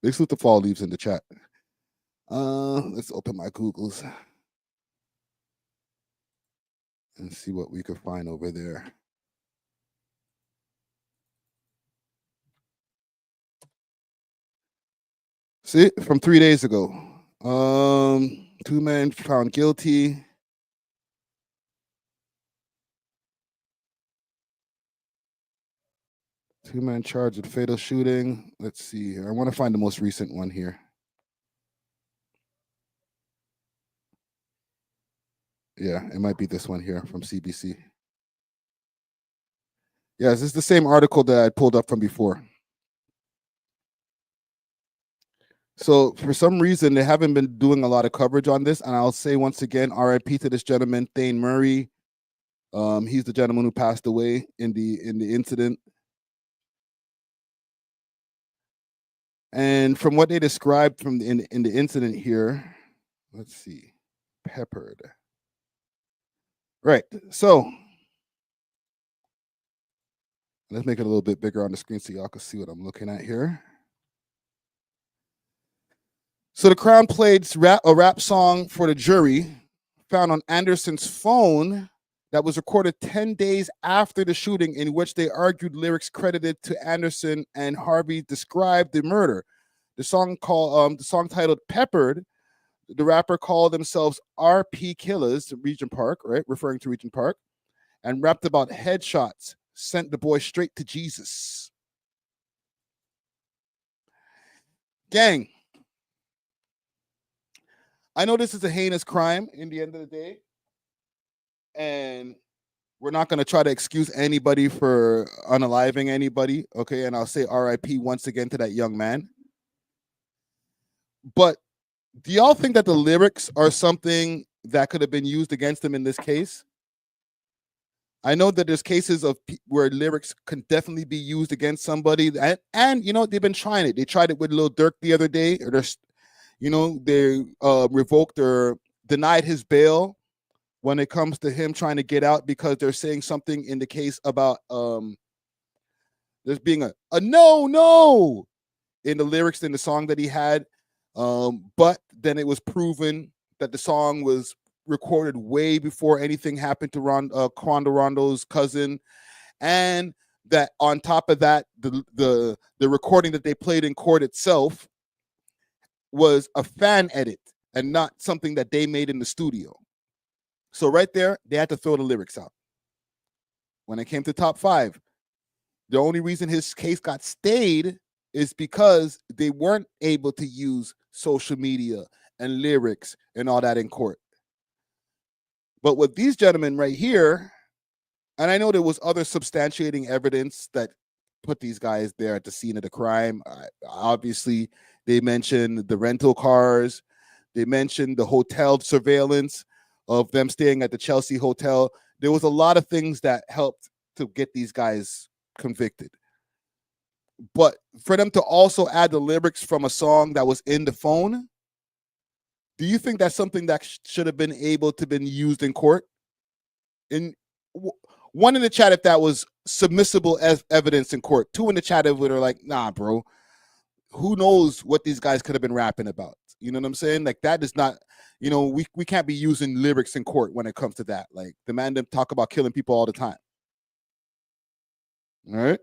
Big salute to Fall Leaves in the chat. Let's open my Googles and see what we could find over there. See, from 3 days ago. 2 men found guilty. Two men charged with fatal shooting. Let's see here. I want to find the most recent one here. Yeah, it might be this one here from CBC. Yeah, this is the same article that I pulled up from before. So for some reason, they haven't been doing a lot of coverage on this. And I'll say once again, RIP to this gentleman, Thane Murray. He's the gentleman who passed away in the incident. And from what they described from in the incident here, let's see, peppered. Right. So let's make it a little bit bigger on the screen so y'all can see what I'm looking at here. So the Crown played a rap song for the jury found on Anderson's phone that was recorded 10 days after the shooting, in which they argued lyrics credited to Anderson and Harvey described the murder. The song titled Peppered, the rapper called themselves RP Killers, Regent Park, right? Referring to Regent Park, and rapped about headshots, sent the boy straight to Jesus. Gang, I know this is a heinous crime in the end of the day, and we're not going to try to excuse anybody for unaliving anybody, okay? And I'll say RIP once again to that young man. But do y'all think that the lyrics are something that could have been used against him in this case? I know that there's cases of where lyrics can definitely be used against somebody, and you know, they've been trying it. They tried it with Lil Durk the other day, or they revoked or denied his bail when it comes to him trying to get out because they're saying something in the case about there's being a no in the lyrics in the song that he had, but then it was proven that the song was recorded way before anything happened to Quando Rondo's cousin, and that on top of that, the recording that they played in court itself was a fan edit and not something that they made in the studio. So right there, they had to throw the lyrics out. When it came to Top 5, the only reason his case got stayed is because they weren't able to use social media and lyrics and all that in court. But with these gentlemen right here, and I know there was other substantiating evidence that put these guys there at the scene of the crime. Obviously, they mentioned the rental cars. They mentioned the hotel surveillance of them staying at the Chelsea Hotel. There was a lot of things that helped to get these guys convicted. But for them to also add the lyrics from a song that was in the phone, do you think that's something that should have been able to been used in court? One in the chat if that was submissible as evidence in court. Two in the chat if they're like, nah, bro. Who knows what these guys could have been rapping about? You know what I'm saying? Like, that is not, you know, we can't be using lyrics in court when it comes to that. Like, the man them talk about killing people all the time. All right.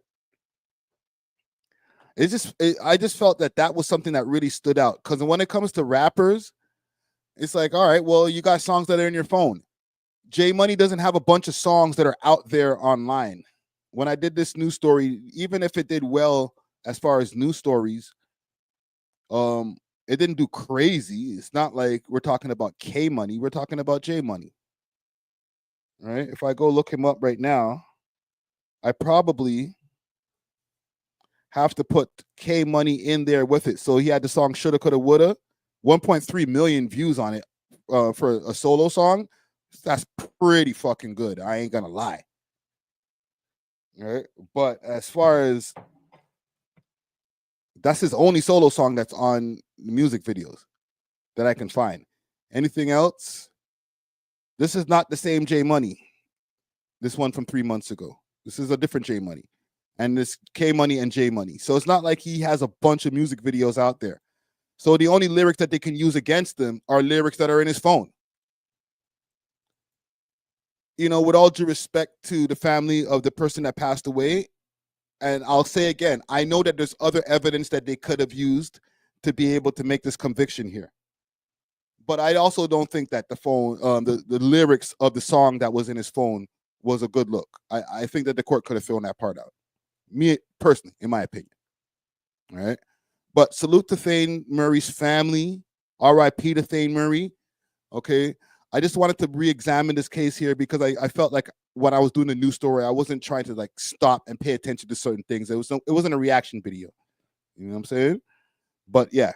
I just felt that was something that really stood out, because when it comes to rappers, it's like, all right, well, you got songs that are in your phone. J Money doesn't have a bunch of songs that are out there online. When I did this news story, even if it did well as far as news stories, it didn't do crazy. It's not like we're talking about K Money. We're talking about J Money. All right. If I go look him up right now, I probably have to put K Money in there with it. So he had the song Shoulda, Coulda, Woulda, 1.3 million views on it for a solo song. That's pretty fucking good. I ain't gonna lie. All right. But as far as that's his only solo song that's on music videos that I can find. Anything else? This is not the same J Money. This one from 3 months ago. This is a different J Money. And this K Money and J Money. So it's not like he has a bunch of music videos out there. So the only lyrics that they can use against them are lyrics that are in his phone. You know, with all due respect to the family of the person that passed away, and I'll say again, I know that there's other evidence that they could have used to be able to make this conviction here. But I also don't think that the phone, the lyrics of the song that was in his phone was a good look. I think that the court could have thrown that part out. Me personally, in my opinion. All right. But salute to Thane Murray's family. R.I.P. to Thane Murray. Okay. I just wanted to re-examine this case here because I felt like when I was doing the news story, I wasn't trying to like stop and pay attention to certain things. It wasn't a reaction video. You know what I'm saying? But yeah,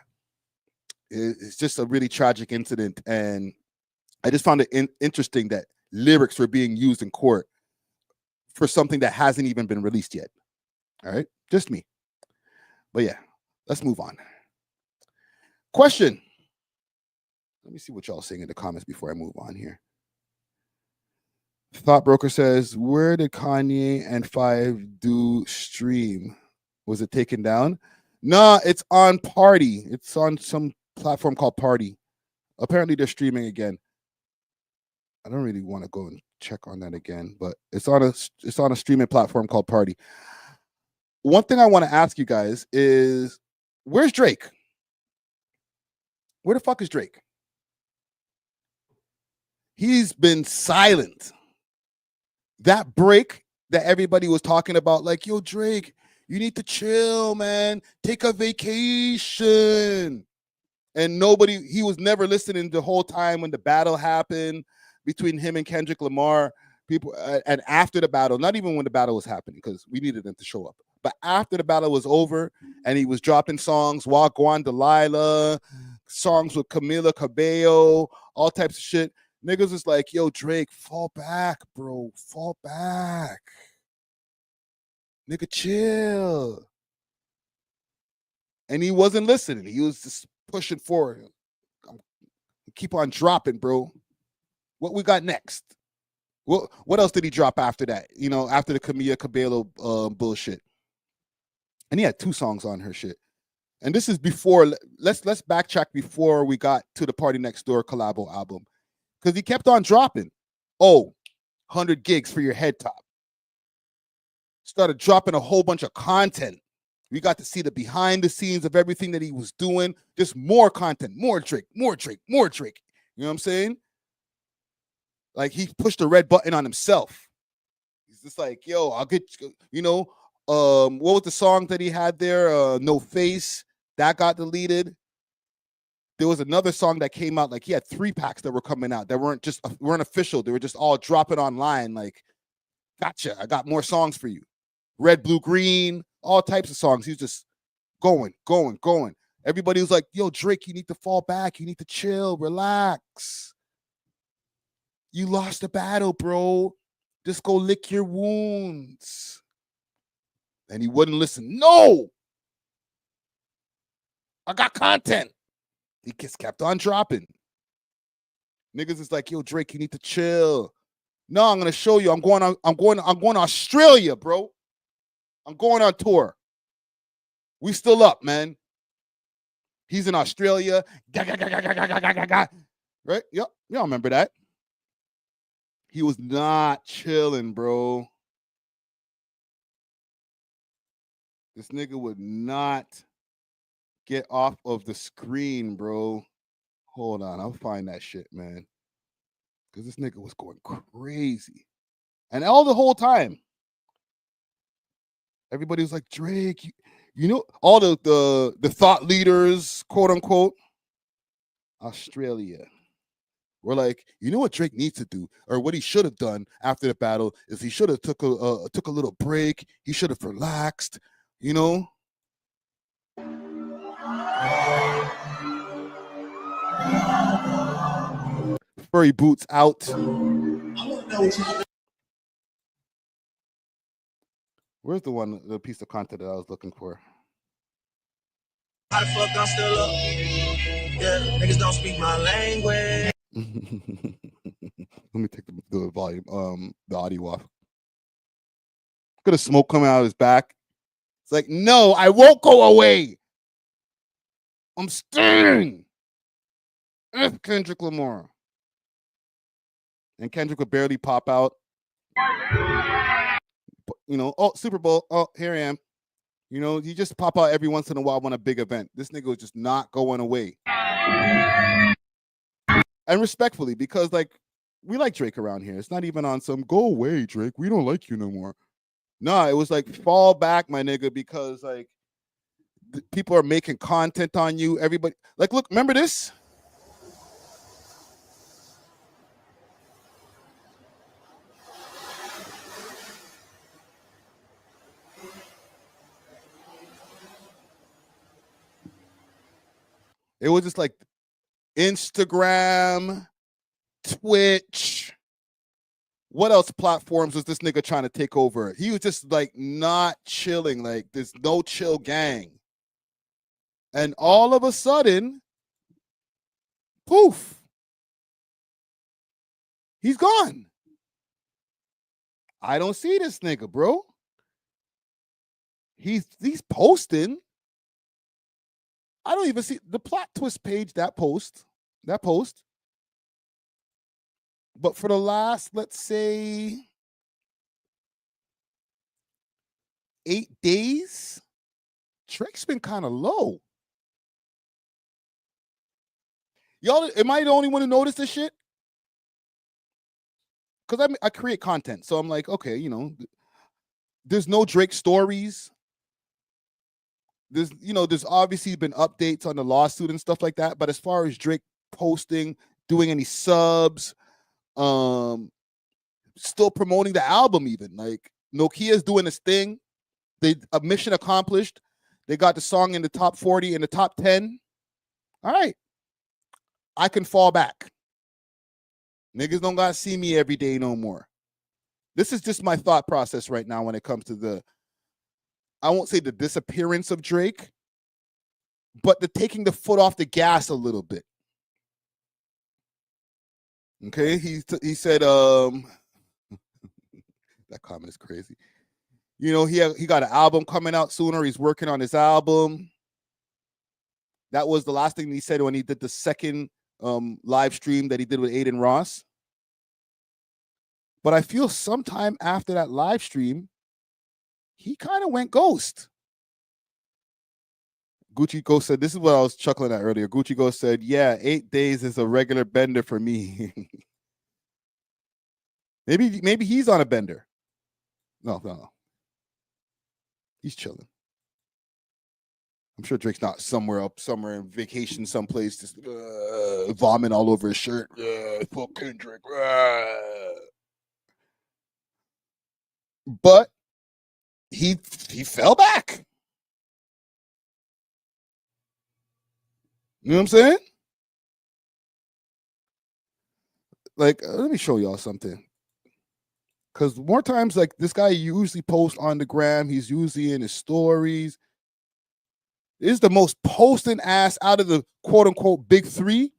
it's just a really tragic incident. And I just found it interesting that lyrics were being used in court for something that hasn't even been released yet. All right, just me. But yeah, let's move on. Question. Let me see what y'all saying in the comments before I move on here. Thought Broker says, where did Kanye and 5 do stream? Was it taken down? Nah, it's on Party. It's on some platform called Party. Apparently they're streaming again. I don't really want to go and check on that again, but it's on a streaming platform called Party. One thing I want to ask you guys is, where's Drake? Where the fuck is Drake? He's been silent. That break that everybody was talking about, like, yo, Drake, you need to chill, man. Take a vacation. And he was never listening the whole time when the battle happened between him and Kendrick Lamar. People, and after the battle, not even when the battle was happening, because we needed them to show up. But after the battle was over and he was dropping songs, Wagwan Delilah, songs with Camila Cabello, all types of shit. Niggas was like, yo, Drake, fall back, bro. Fall back. Nigga, chill. And he wasn't listening. He was just pushing forward. Keep on dropping, bro. What we got next? What else did he drop after that? You know, after the Camila Cabello bullshit. And he had 2 songs on her shit. And this is before, let's backtrack before we got to the Party Next Door collabo album. Because he kept on dropping. 100 gigs for your head top. Started dropping a whole bunch of content. We got to see the behind the scenes of everything that he was doing. Just more content, more Drake, more Drake, more Drake. You know what I'm saying? Like, he pushed the red button on himself. He's just like, yo, I'll get, you know, what was the song that he had there? No Face. That got deleted. There was another song that came out, like he had 3 packs that were coming out that weren't official. They were just all dropping online. Like, gotcha, I got more songs for you. Red, Blue, Green, all types of songs. He's just going. Everybody was like, yo, Drake, you need to fall back. You need to chill, relax. You lost the battle, bro. Just go lick your wounds. And he wouldn't listen. No! I got content. He just kept on dropping. Niggas is like, yo, Drake, you need to chill. No, I'm gonna show you. I'm going to Australia, bro. I'm going on tour. We still up, man. He's in Australia. Right? Yep. Y'all remember that. He was not chilling, bro. This nigga would not get off of the screen, bro. Hold on, I'll find that shit, man. Because this nigga was going crazy. And all the whole time, everybody was like, Drake, you know, all the thought leaders, quote unquote, Australia. We're like, you know what Drake needs to do, or what he should have done after the battle is he should have took a little break. He should have relaxed, you know. Furry boots out. Where's the piece of content that I was looking for? How the fuck I'm still up? Yeah, niggas don't speak my language. Let me take the volume, the audio off. Look at the smoke coming out of his back. It's like, no, I won't go away. I'm staying. F Kendrick Lamar. And Kendrick would barely pop out. You know, oh, Super Bowl. Oh, here I am. You know, you just pop out every once in a while on a big event. This nigga was just not going away. And respectfully, because, like, we like Drake around here. It's not even on some go away, Drake. We don't like you no more. No, it was like, fall back, my nigga, because, like, people are making content on you. Everybody, like, look, remember this? It was just like Instagram, Twitch, What else platforms was this nigga trying to take over? He was just like not chilling. Like there's no chill gang. And all of a sudden, poof, he's gone. I don't see this nigga, bro. He's posting. I don't even see the plot twist page, that post. But for the last, let's say, 8 days, Drake's been kind of low. Y'all, am I the only one to notice this shit? Because I create content. So I'm like, okay, you know, there's no Drake stories. There's obviously been updates on the lawsuit and stuff like that. But as far as Drake posting, doing any subs, still promoting the album even. Like, Nokia's doing this thing. A mission accomplished. They got the song in the top 40, in the top 10. All right. I can fall back. Niggas don't gotta see me every day no more. This is just my thought process right now when it comes to I won't say the disappearance of Drake, but the taking the foot off the gas a little bit. Okay, he said that comment is crazy. You know, he got an album coming out sooner. He's working on his album. That was the last thing he said when he did the second live stream that he did with Aiden Ross. But I feel sometime after that live stream, he kind of went ghost. Gucci Ghost said, this is what I was chuckling at earlier. Gucci Ghost said, yeah, 8 days is a regular bender for me. maybe he's on a bender. No. He's chilling. I'm sure Drake's not somewhere in vacation, someplace, just vomit all over his shirt. Fuck Kendrick. But he fell back. You know what I'm saying? Like, let me show y'all something. Because more times, like, this guy usually posts on the gram. He's usually in his stories. This is the most posting ass out of the quote unquote big three.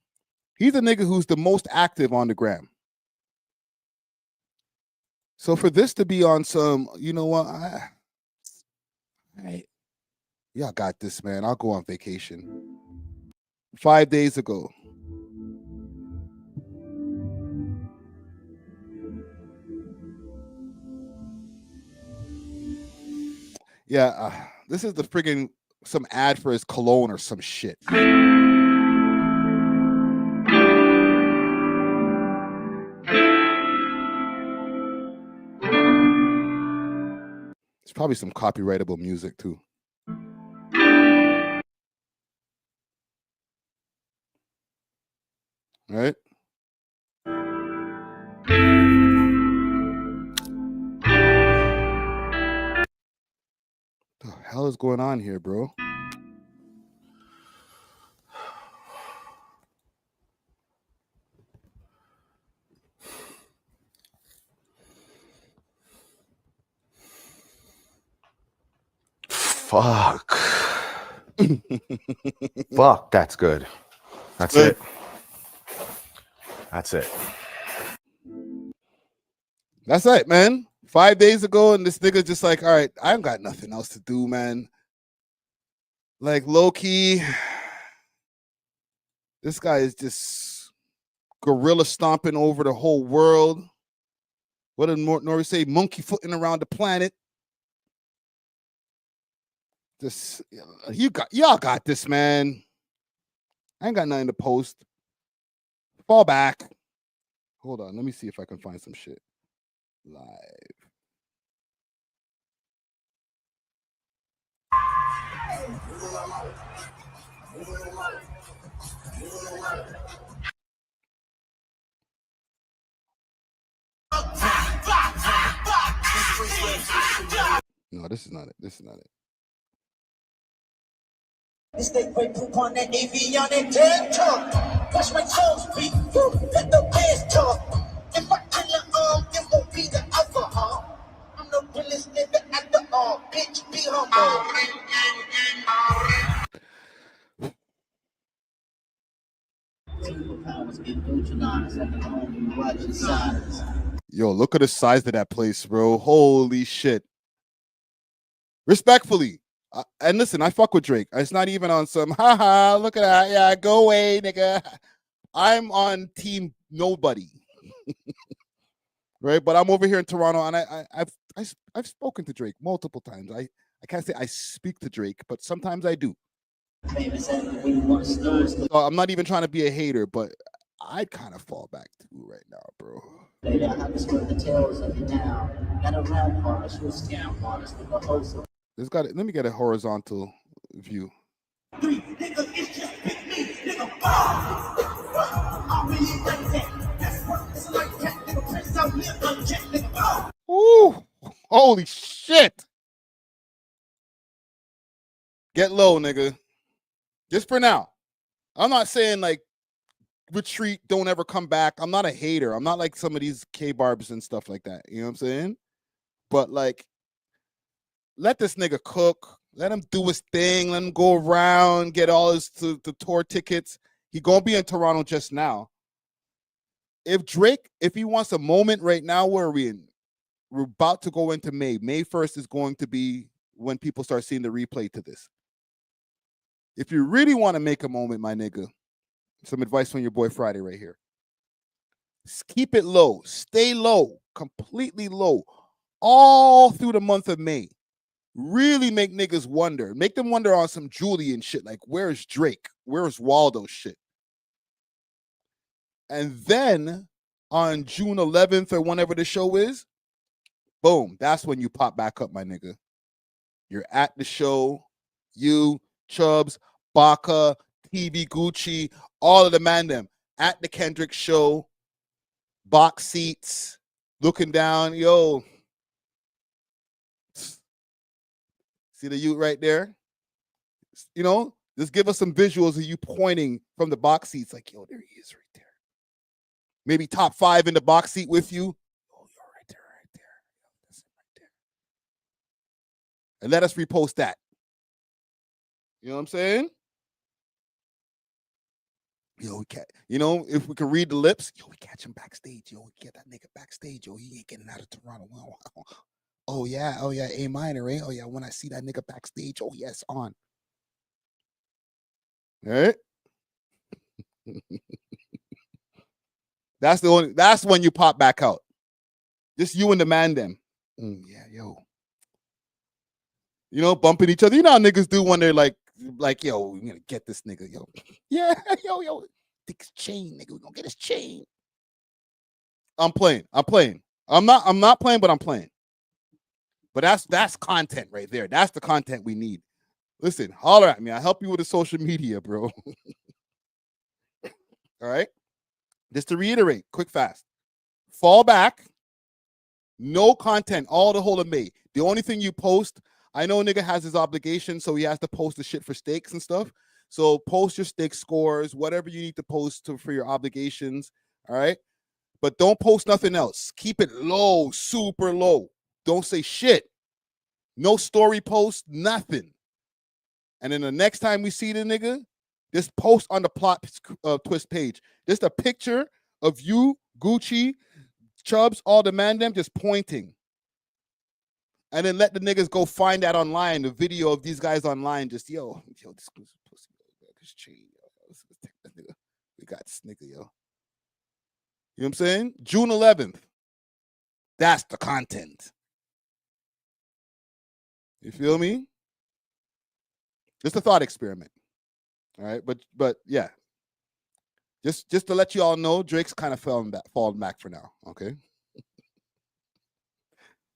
He's a nigga who's the most active on the gram. So for this to be on some, you know what? Y'all got this, man. I'll go on vacation. 5 days ago. Yeah, this is the friggin' some ad for his cologne or some shit. It's probably some copyrightable music too. Right? What the hell is going on here, bro? Fuck. Fuck, that's good. That's it. That's it. That's it, man. 5 days ago, and this nigga just like, all right, I ain't got nothing else to do, man. Like, low-key, this guy is just gorilla stomping over the whole world. What did Nori say? Monkey footing around the planet. This, y'all got this, man. I ain't got nothing to post. Fall back. Hold on, let me see if I can find some shit live. No, this is not it. This is not it. It's that great poop on that AV on that damn talk. Watch my toes beat. Let the bass talk. If I kill your arm, you won't be the alcohol. I'm the realest nigga at the all. Bitch, be humble. Yo, look at the size of that place, bro. Holy shit. Respectfully. And listen, I fuck with Drake. It's not even on some, haha, look at that. Yeah, go away, nigga. I'm on team nobody. Right? But I'm over here in Toronto, and I've spoken to Drake multiple times. I can't say I speak to Drake, but sometimes I do. So I'm not even trying to be a hater, but I kind of fall back to right now, bro. There's got it. Let me get a horizontal view. Ooh, holy shit. Get low, nigga. Just for now. I'm not saying like retreat, don't ever come back. I'm not a hater. I'm not like some of these K-barbs and stuff like that. You know what I'm saying? But like, let this nigga cook. Let him do his thing. Let him go around, get all his the tour tickets. He gonna be in Toronto just now. If Drake, if he wants a moment right now, where are we in? We're about to go into May. May 1st is going to be when people start seeing the replay to this. If you really want to make a moment, my nigga, some advice from your boy Friday right here. Keep it low. Stay low. Completely low. All through the month of May. Really make niggas wonder. Make them wonder on some Julian shit. Like, where's Drake? Where's Waldo shit? And then on June 11th or whenever the show is, boom, that's when you pop back up, my nigga. You're at the show. You, Chubbs, Baca, TV Gucci, all of the man them at the Kendrick show, box seats, looking down. Yo, see the youth right there? You know, just give us some visuals of you pointing from the box seats like, yo, there he is right there. Maybe top 5 in the box seat with you. Oh, you're right there, right there. That's it right there. And let us repost that. You know what I'm saying? Yo, we can't, you know, if we can read the lips, yo, we catch him backstage. Yo, we get that nigga backstage. Yo, he ain't getting out of Toronto. Oh, yeah. Oh, yeah. A minor, eh? Oh, yeah. When I see that nigga backstage, oh, yes, on. All right? That's when you pop back out. Just you and the man them. Yeah, yo. You know, bumping each other. You know how niggas do when they're like, yo, we're gonna get this nigga, yo. Yeah, yo. Take his chain, nigga. We're gonna get his chain. I'm playing. I'm not playing, but I'm playing. But that's content right there. That's the content we need. Listen, holler at me. I'll help you with the social media, bro. All right. Just to reiterate, quick, fast. Fall back. No content all the whole of May. The only thing you post, I know nigga has his obligation, so he has to post the shit for stakes and stuff. So post your stake scores, whatever you need to post for your obligations. All right. But don't post nothing else. Keep it low, super low. Don't say shit. No story post, nothing. And then the next time we see the nigga, just post on the plot twist page. Just a picture of you, Gucci, Chubbs, all the man them just pointing. And then let the niggas go find that online, the video of these guys online. Just, yo, this pussy, this chain, yo. We got this nigga, yo. You know what I'm saying? June 11th. That's the content. You feel me? Just a thought experiment. All right, but yeah. Just to let you all know, Drake's kind of falling back for now. Okay.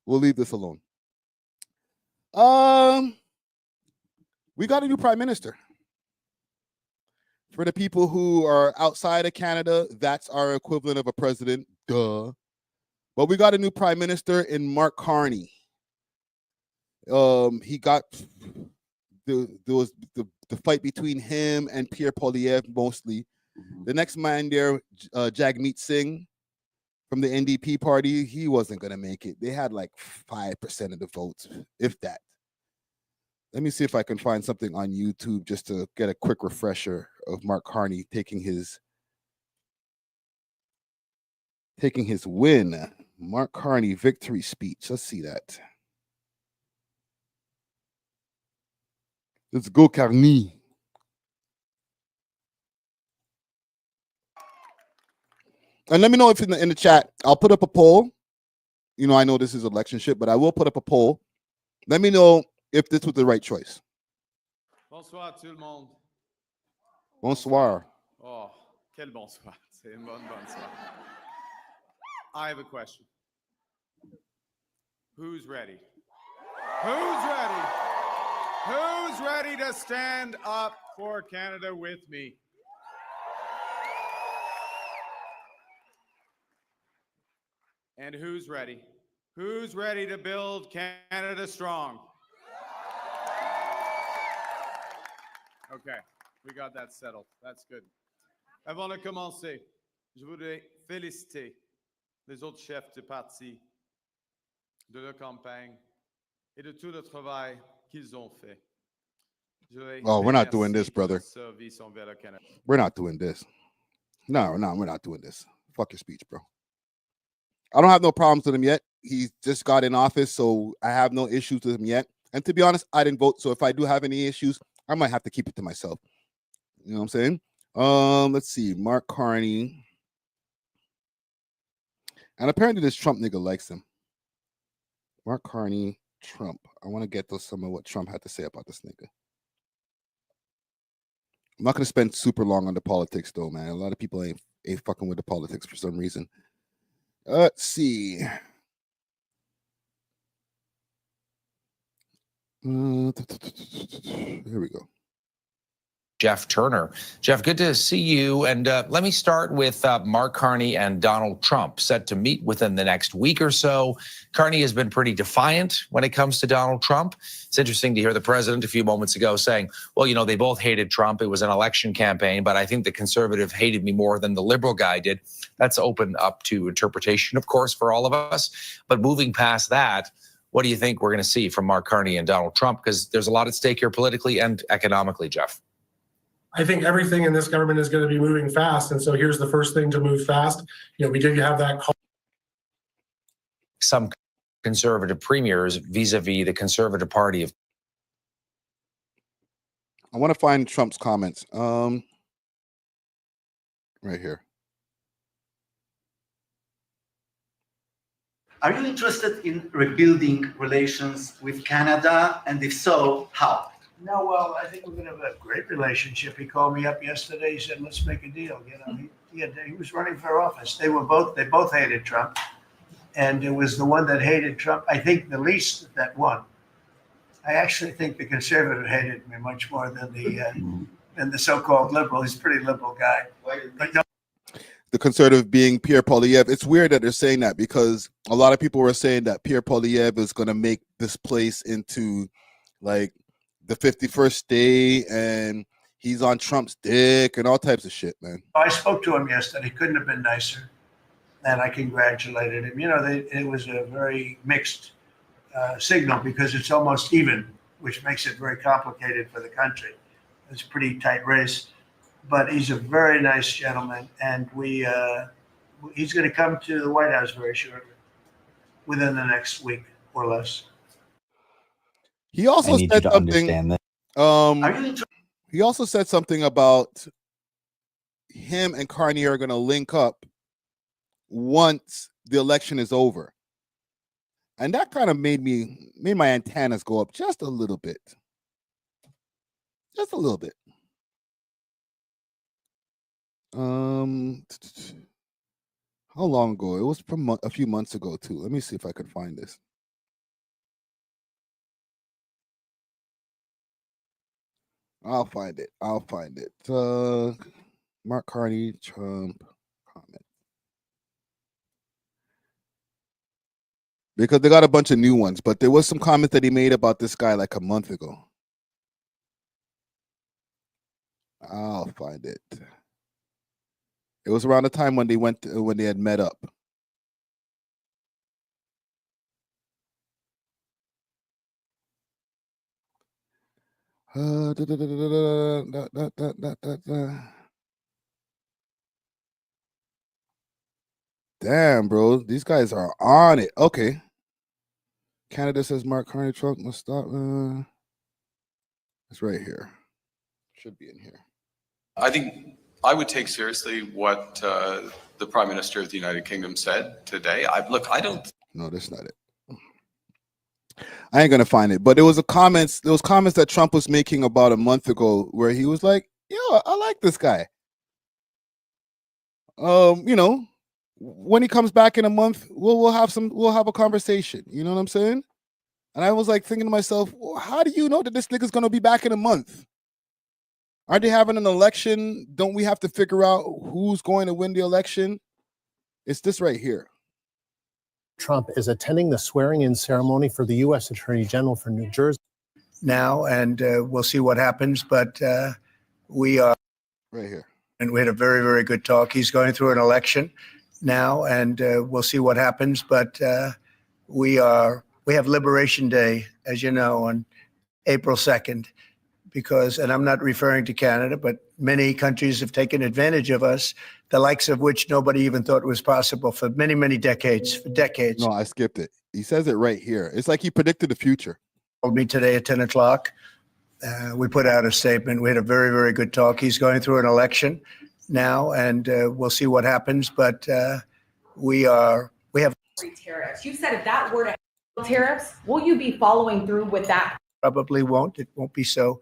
We'll leave this alone. We got a new prime minister. For the people who are outside of Canada, that's our equivalent of a president. Duh. But we got a new prime minister in Mark Carney. He got there was the fight between him and Pierre Poilievre mostly. The next man there, Jagmeet Singh from the NDP party, he wasn't going to make it. They had like 5% of the votes, if that. Let me see if I can find something on YouTube just to get a quick refresher of Mark Carney taking his win. Mark Carney victory speech. Let's see that. Let's go, Carney. And let me know if in the chat, I'll put up a poll. You know, I know this is election shit, but I will put up a poll. Let me know if this was the right choice. Bonsoir tout le monde. Bonsoir. Oh, quel bonsoir. C'est une bonne bonsoir. I have a question. Who's ready? Who's ready? Who's ready to stand up for Canada with me? And who's ready? Who's ready to build Canada strong? Okay, we got that settled. That's good. Avant de commencer, je voudrais féliciter les autres chefs de parti, de leur campagne et de tout le travail qu'ils ont fait. Oh, we're not doing this, brother. We're not doing this. No, we're not doing this. Fuck your speech, bro. I don't have no problems with him yet. He just got in office, so I have no issues with him yet. And to be honest, I didn't vote, so if I do have any issues, I might have to keep it to myself. You know what I'm saying? Let's see. Mark Carney. And apparently this Trump nigga likes him. Mark Carney, Trump. I want to get to some of what Trump had to say about this nigga. I'm not going to spend super long on the politics, though, man. A lot of people ain't fucking with the politics for some reason. Let's see. Here we go. Jeff Turner. Jeff, good to see you. And let me start with Mark Carney and Donald Trump, set to meet within the next week or so. Carney has been pretty defiant when it comes to Donald Trump. It's interesting to hear the president a few moments ago saying, well, you know, they both hated Trump. It was an election campaign, but I think the conservative hated me more than the liberal guy did. That's open up to interpretation, of course, for all of us. But moving past that, what do you think we're going to see from Mark Carney and Donald Trump? Because there's a lot at stake here politically and economically, Jeff. I think everything in this government is going to be moving fast. And so here's the first thing to move fast. You know, we did have that call. Some conservative premiers vis-a-vis the Conservative Party of. I want to find Trump's comments. Right here. Are you interested in rebuilding relations with Canada? And if so, how? No, well, I think we're going to have a great relationship. He called me up yesterday. He said, "Let's make a deal." You know, he was running for office. They both hated Trump, and it was the one that hated Trump, I think, the least that won. I actually think the conservative hated me much more than the so-called liberal. He's a pretty liberal guy. But no. The conservative being Pierre Poilievre. It's weird that they're saying that because a lot of people were saying that Pierre Poilievre is going to make this place into like the 51st state and he's on Trump's dick and all types of shit, man. I spoke to him yesterday. Couldn't have been nicer. And I congratulated him. You know, it was a very mixed signal because it's almost even, which makes it very complicated for the country. It's a pretty tight race. But he's a very nice gentleman, and he's going to come to the White House very shortly, within the next week or less. He also said something. He also said something about him and Carney are going to link up once the election is over, and that kind of made my antennas go up just a little bit, just a little bit. How long ago? It was from a few months ago too. Let me see if I can find this. I'll find it. Mark Carney, Trump comment. Because they got a bunch of new ones, but there was some comments that he made about this guy like a month ago. I'll find it. It was around the time when they had met up. Damn, bro. These guys are on it. Okay. Canada says Mark Carney Trump must stop. It's right here. Should be in here. I think I would take seriously what the Prime Minister of the United Kingdom said today. I don't. No, that's not it. I ain't gonna find it, but there was comments that Trump was making about a month ago where he was like, "Yo, I like this guy. When he comes back in a month, we'll have a conversation." You know what I'm saying? And I was like thinking to myself, well, how do you know that this nigga's gonna be back in a month? Aren't they having an election? Don't we have to figure out who's going to win the election? It's this right here. Trump is attending the swearing-in ceremony for the U.S. Attorney General for New Jersey now, and we'll see what happens. But we are right here, and we had a very, very good talk. He's going through an election now, and we'll see what happens. But we have Liberation Day, as you know, on April 2nd, and I'm not referring to Canada, but many countries have taken advantage of us, the likes of which nobody even thought was possible for many, many decades, No, I skipped it. He says it right here. It's like he predicted the future. Told me today at 10 o'clock. We put out a statement. We had a very, very good talk. He's going through an election now, and we'll see what happens. But we have tariffs. You said if that were to have tariffs, will you be following through with that? Probably won't. It won't be so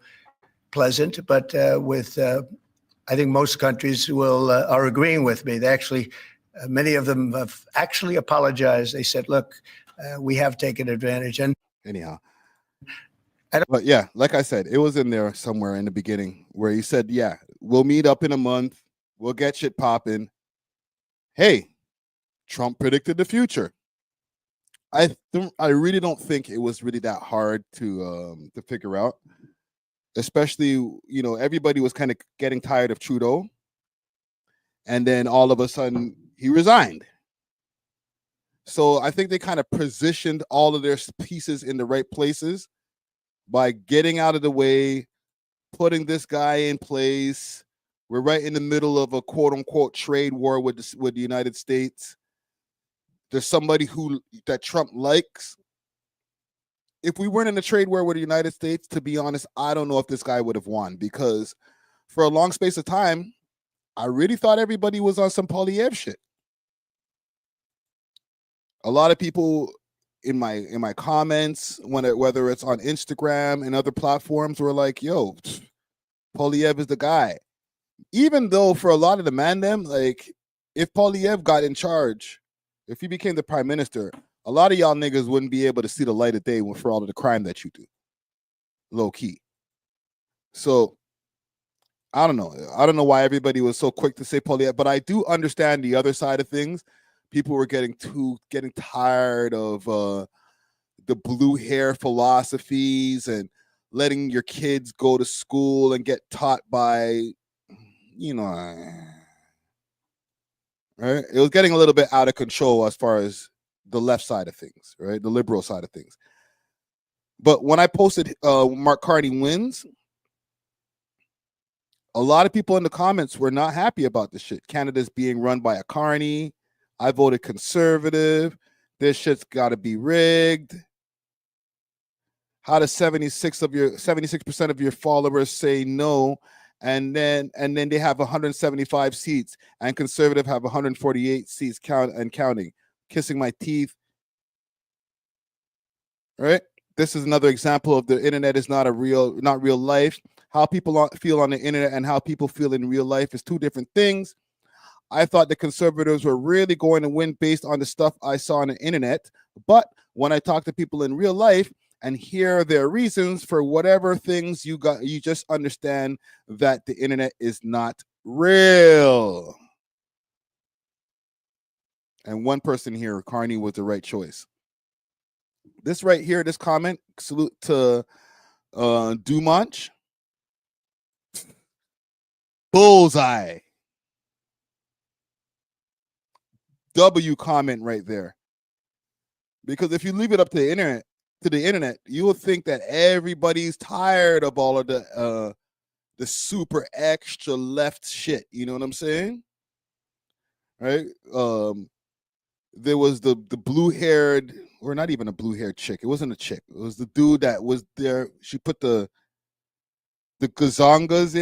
pleasant, but I think most countries are agreeing with me. They actually, many of them have actually apologized. They said, "Look, we have taken advantage." And anyhow, but yeah, like I said, it was in there somewhere in the beginning where he said, "Yeah, we'll meet up in a month. We'll get shit popping." Hey, Trump predicted the future. I really don't think it was really that hard to figure out. Especially, everybody was kind of getting tired of Trudeau. And then all of a sudden he resigned. So I think they kind of positioned all of their pieces in the right places by getting out of the way, putting this guy in place. We're right in the middle of a quote unquote trade war with the United States. There's somebody that Trump likes. If we weren't in a trade war with the United States, to be honest, I don't know if this guy would have won, because for a long space of time, I really thought everybody was on some Poilievre shit. A lot of people in my comments, whether it's on Instagram and other platforms, were like, "Yo, Poilievre is the guy." Even though for a lot of the mandem, like, if Poilievre got in charge, if he became the prime minister, a lot of y'all niggas wouldn't be able to see the light of day for all of the crime that you do. Low key. So I don't know. I don't know why everybody was so quick to say Poilievre, but I do understand the other side of things. People were getting tired of the blue hair philosophies and letting your kids go to school and get taught by, right? It was getting a little bit out of control as far as the left side of things, right? The liberal side of things. But when I posted Mark Carney wins, a lot of people in the comments were not happy about this shit. Canada's being run by a Carney. I voted conservative. This shit's got to be rigged. How does 76% of your followers say no, and then they have 175 seats, and conservative have 148 seats counting? Kissing my teeth. Right? This is another example of the internet is not real life. How people feel on the internet and how people feel in real life is two different things. I thought the conservatives were really going to win based on the stuff I saw on the internet. But when I talk to people in real life and hear their reasons for whatever things you just understand that the internet is not real. And one person here, Carney, was the right choice. This right here, this comment, salute to Dumanche. Bullseye. W comment right there. Because if you leave it up to the internet, to the internet, you will think that everybody's tired of all of the super extra left shit. You know what I'm saying? Right? There was the blue-haired, or not even a blue-haired chick. It wasn't a chick. It was the dude that was there. She put the gazongas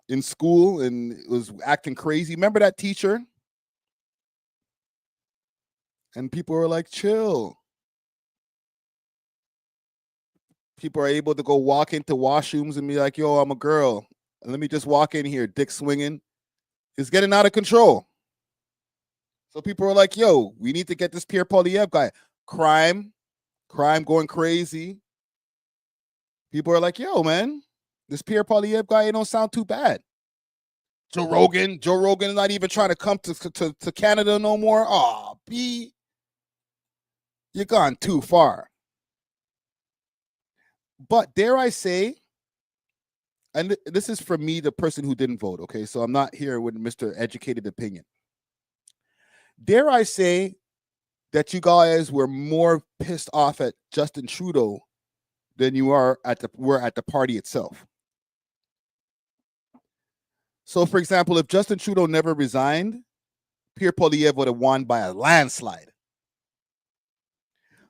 in school and was acting crazy. Remember that teacher? And people were like, chill. People are able to go walk into washrooms and be like, yo, I'm a girl. Let me just walk in here, dick swinging. It's getting out of control. So people are like, yo, we need to get this Pierre Poilievre guy. Crime going crazy. People are like, yo, man, this Pierre Poilievre guy, it don't sound too bad. Joe Rogan is not even trying to come to Canada no more. Oh, B, you're gone too far. But dare I say, and this is for me, the person who didn't vote, okay? So I'm not here with Mr. Educated Opinion. Dare I say that you guys were more pissed off at Justin Trudeau than you were at the party itself. So, for example, if Justin Trudeau never resigned, Pierre Poilievre would have won by a landslide.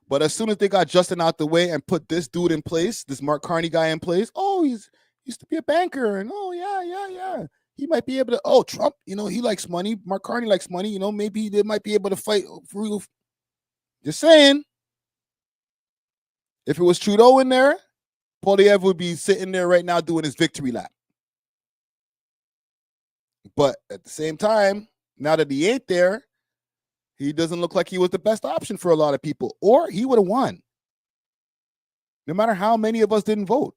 But as soon as they got Justin out the way and put this dude in place, this Mark Carney guy in place, oh, he's used to be a banker, and oh, yeah. He might be able to, oh, Trump, he likes money. Mark Carney likes money, maybe they might be able to fight for. Just saying. If it was Trudeau in there, Poilievre would be sitting there right now doing his victory lap. But at the same time, now that he ain't there, he doesn't look like he was the best option for a lot of people, or he would have won. No matter how many of us didn't vote.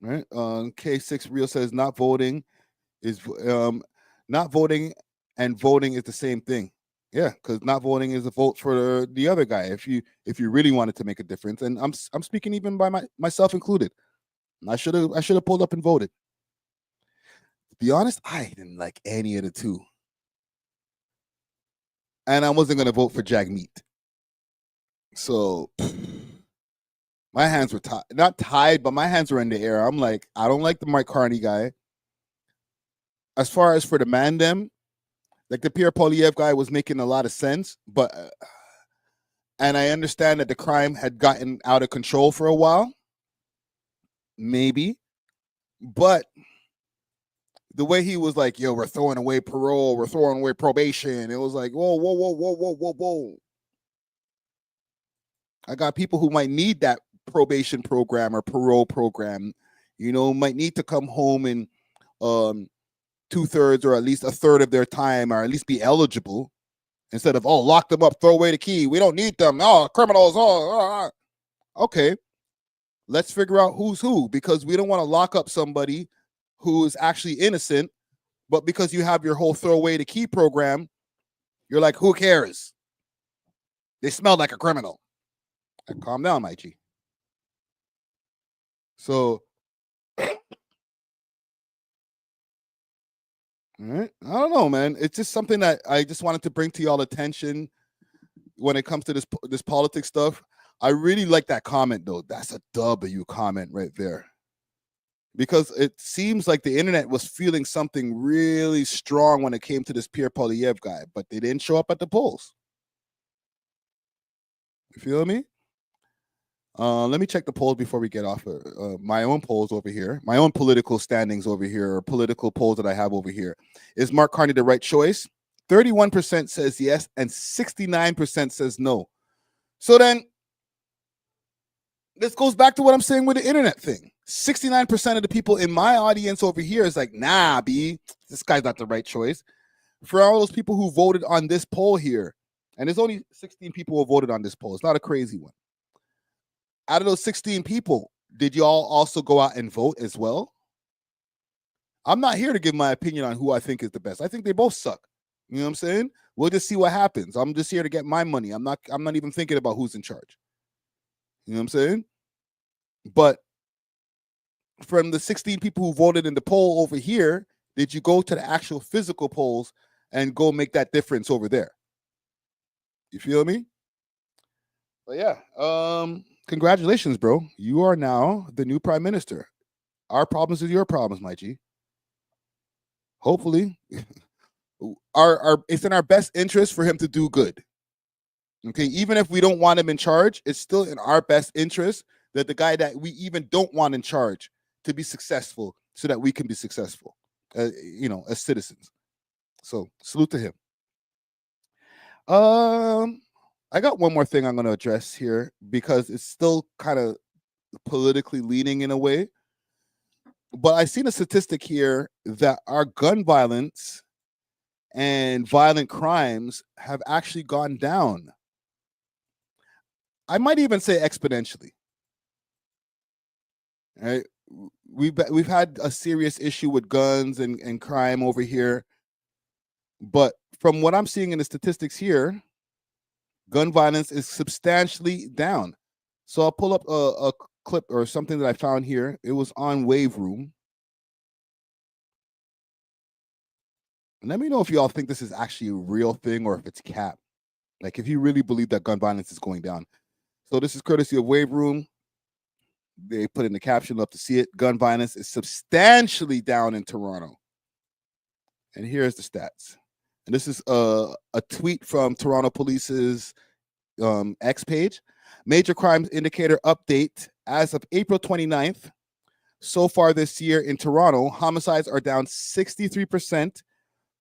Right? K6 Real says not voting is not voting and voting is the same thing. Yeah, because not voting is a vote for the other guy. If you really wanted to make a difference, and I'm speaking even by myself included. I should have pulled up and voted. To be honest, I didn't like any of the two. And I wasn't going to vote for Jagmeet. So my hands were not tied, but my hands were in the air. I'm like, I don't like the Mark Carney guy. As far as for the Mandem, like the Pierre Poilievre guy was making a lot of sense, but and I understand that the crime had gotten out of control for a while. Maybe. But the way he was like, yo, we're throwing away parole, we're throwing away probation. It was like, whoa. I got people who might need that probation program or parole program, might need to come home in 2/3 or at least 1/3 of their time, or at least be eligible, instead of, lock them up, throw away the key. We don't need them. Criminals. Okay. Let's figure out who's who, because we don't want to lock up somebody who is actually innocent, but because you have your whole throw away the key program, you're like, who cares? They smell like a criminal. Like, calm down, my G. So, all right. I don't know, man. It's just something that I just wanted to bring to y'all attention when it comes to this politics stuff. I really like that comment, though. That's a W comment right there. Because it seems like the internet was feeling something really strong when it came to this Pierre Poilievre guy, but they didn't show up at the polls. You feel me? Let me check the polls before we get off my own polls over here, my own political standings over here, or political polls that I have over here. Is Mark Carney the right choice? 31% says yes, and 69% says no. So then, this goes back to what I'm saying with the internet thing. 69% of the people in my audience over here is like, nah, B, this guy's not the right choice. For all those people who voted on this poll here, and there's only 16 people who voted on this poll. It's not a crazy one. Out of those 16 people, did y'all also go out and vote as well? I'm not here to give my opinion on who I think is the best. I think they both suck. You know what I'm saying? We'll just see what happens. I'm just here to get my money. I'm not even thinking about who's in charge. You know what I'm saying? But from the 16 people who voted in the poll over here, did you go to the actual physical polls and go make that difference over there? You feel me? But yeah, congratulations, bro. You are now the new prime minister. Our problems is your problems, my G. Hopefully, it's in our best interest for him to do good. Okay, even if we don't want him in charge, it's still in our best interest that the guy that we even don't want in charge to be successful, so that we can be successful, as citizens. So salute to him. I got one more thing I'm going to address here because it's still kind of politically leaning in a way. But I seen a statistic here that our gun violence and violent crimes have actually gone down. I might even say exponentially. Right? We've had a serious issue with guns and crime over here. But from what I'm seeing in the statistics here, gun violence is substantially down. So I'll pull up a clip or something that I found here. It was on Wave Room. And let me know if y'all think this is actually a real thing or if it's cap. Like if you really believe that gun violence is going down. So this is courtesy of Wave Room. They put in the caption, love to see it. Gun violence is substantially down in Toronto. And here's the stats. And this is a tweet from Toronto Police's X page. Major crimes indicator update. As of April 29th, so far this year in Toronto, homicides are down 63%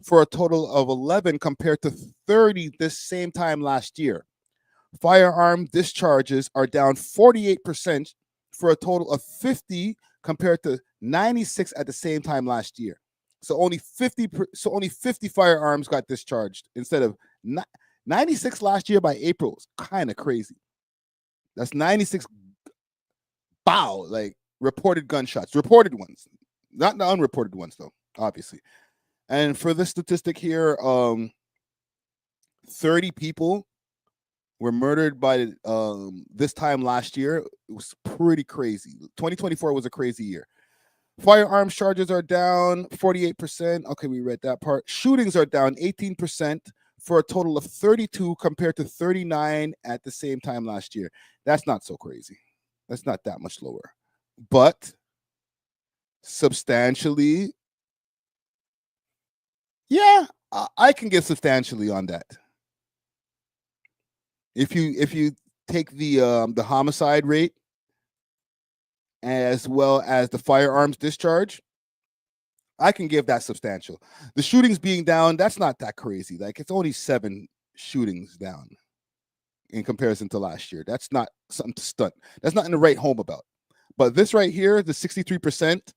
for a total of 11 compared to 30 this same time last year. Firearm discharges are down 48% for a total of 50 compared to 96 at the same time last year. So only 50 firearms got discharged instead of 96 last year by April. It's kind of crazy. That's 96 like reported gunshots, reported ones, not the unreported ones though, obviously. And for this statistic here, 30 people were murdered by this time last year. It was pretty crazy. 2024 was a crazy year. Firearms charges are down 48%. Okay, we read that part. Shootings are down 18% for a total of 32 compared to 39 at the same time last year. That's not so crazy. That's not that much lower. But substantially, yeah, I can give substantially on that. If you take the homicide rate as well as the firearms discharge, I can give that substantial. The shootings being down, that's not that crazy. Like it's only 7 shootings down in comparison to last year. That's not something to stunt. That's nothing to write home about. But this right here, the 63%,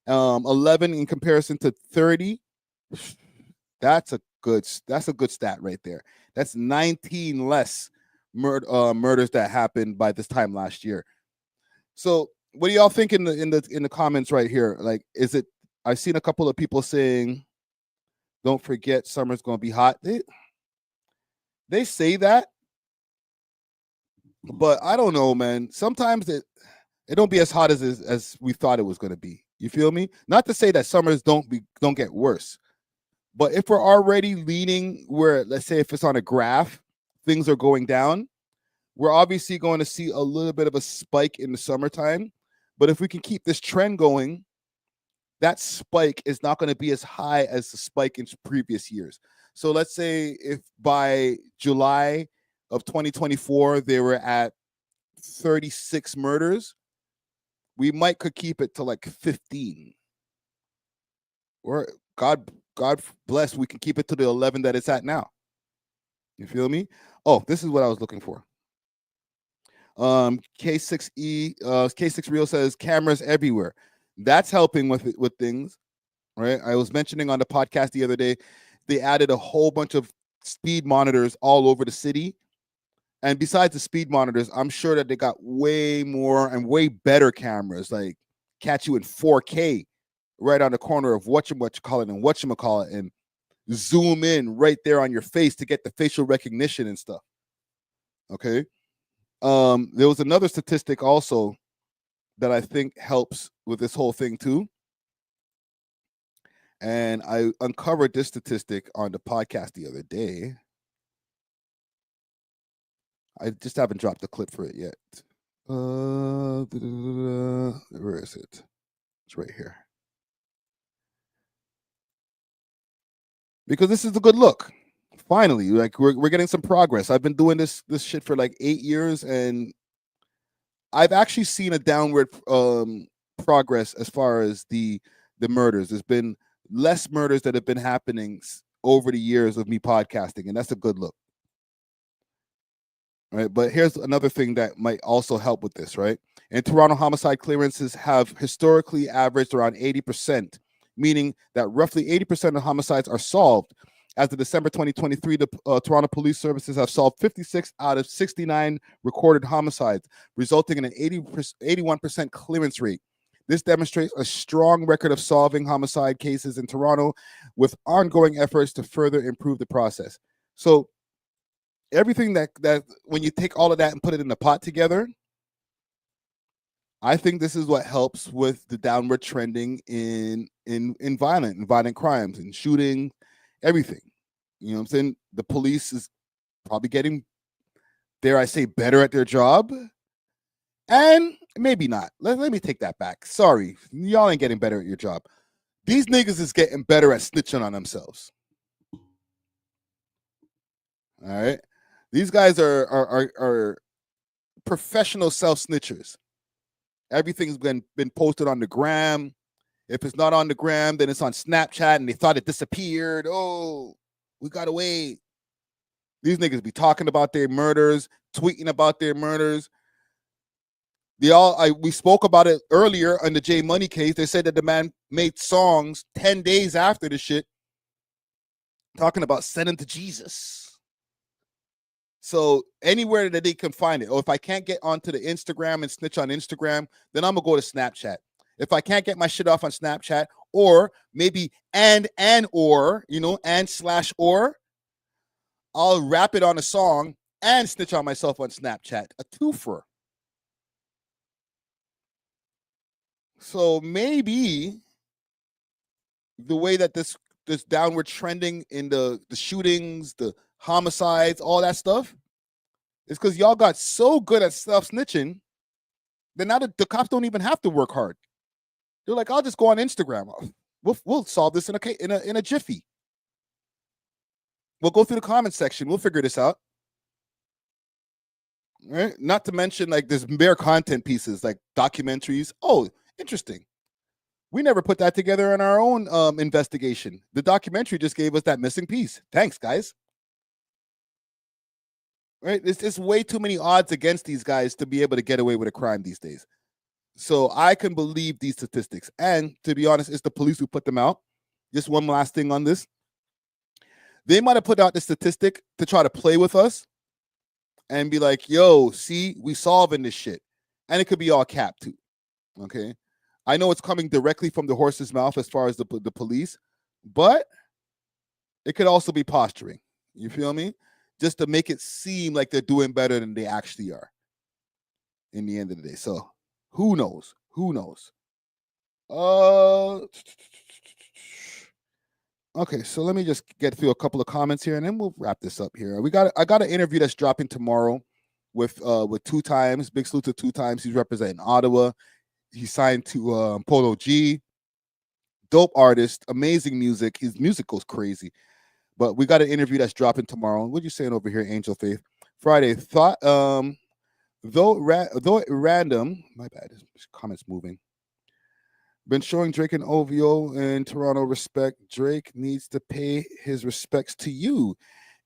11 in comparison to 30, that's a good stat right there. That's 19 less murders that happened by this time last year. So what do y'all think in the comments right here? Like, is it? I've seen a couple of people saying, "Don't forget, summer's gonna be hot." They say that, but I don't know, man. Sometimes it don't be as hot as we thought it was gonna be. You feel me? Not to say that summers don't get worse, but if we're already leaning where, let's say, if it's on a graph, things are going down, we're obviously going to see a little bit of a spike in the summertime. But if we can keep this trend going, that spike is not going to be as high as the spike in previous years. So let's say if by July of 2024, they were at 36 murders, we could keep it to like 15. Or God bless, we can keep it to the 11 that it's at now. You feel me? Oh, this is what I was looking for. K6 Real says cameras everywhere. That's helping with things, right? I was mentioning on the podcast the other day, they added a whole bunch of speed monitors all over the city. And besides the speed monitors, I'm sure that they got way more and way better cameras, like catch you in 4K right on the corner of whatchamacallit and zoom in right there on your face to get the facial recognition and stuff. Okay. There was another statistic also that I think helps with this whole thing too. And I uncovered this statistic on the podcast the other day. I just haven't dropped the clip for it yet. Where is it? It's right here. Because this is a good look. Finally, like we're getting some progress. I've been doing this shit for like 8 years, and I've actually seen a downward progress as far as the murders. There's been less murders that have been happening over the years of me podcasting, and that's a good look. Right, but here's another thing that might also help with this, right? In Toronto, homicide clearances have historically averaged around 80%, meaning that roughly 80% of homicides are solved. As of December 2023, the Toronto Police Services have solved 56 out of 69 recorded homicides, resulting in an 81% clearance rate. This demonstrates a strong record of solving homicide cases in Toronto, with ongoing efforts to further improve the process. So everything that when you take all of that and put it in the pot together, I think this is what helps with the downward trending in violent crimes and shooting, everything. You know what I'm saying? The police is probably getting, dare I say, better at their job. And maybe not. Let me take that back. Sorry, y'all ain't getting better at your job. These niggas is getting better at snitching on themselves. All right? These guys are professional self-snitchers. Everything's been posted on the gram. If it's not on the gram, then it's on Snapchat, and they thought it disappeared. Oh, we got away. These niggas be talking about their murders, tweeting about their murders. We spoke about it earlier on the J Money case. They said that the man made songs 10 days after the shit talking about sending to Jesus. So anywhere that they can find it, or if I can't get onto the Instagram and snitch on Instagram, then I'm gonna go to Snapchat. If I can't get my shit off on Snapchat, or maybe or I'll rap it on a song and snitch on myself on Snapchat. A twofer. So maybe the way that this downward trending in the shootings, the homicides, all that stuff, is because y'all got so good at self-snitching that now the cops don't even have to work hard. They're like, I'll just go on Instagram. We'll solve this in a jiffy. We'll go through the comment section. We'll figure this out. Right? Not to mention, like, there's bare content pieces like documentaries. Oh, interesting. We never put that together in our own investigation. The documentary just gave us that missing piece. Thanks, guys. Right? It's way too many odds against these guys to be able to get away with a crime these days. So I can believe these statistics. And to be honest, it's the police who put them out. Just one last thing on this. They might have put out the statistic to try to play with us and be like, yo, see, we solving this shit. And it could be all cap too. Okay. I know it's coming directly from the horse's mouth as far as the police, but it could also be posturing. You feel me? Just to make it seem like they're doing better than they actually are in the end of the day. So who knows? Who knows? Okay, so let me just get through a couple of comments here, and then we'll wrap this up here. I got an interview that's dropping tomorrow with 2 Times. Big salute to 2 Times. He's representing Ottawa. He signed to Polo G. Dope artist, amazing music. His music goes crazy. But we got an interview that's dropping tomorrow. What are you saying over here, Angel Faith? Friday. Thought though random, my bad. This comment's moving. Been showing Drake and A.W.O.L in Toronto respect. Drake needs to pay his respects to you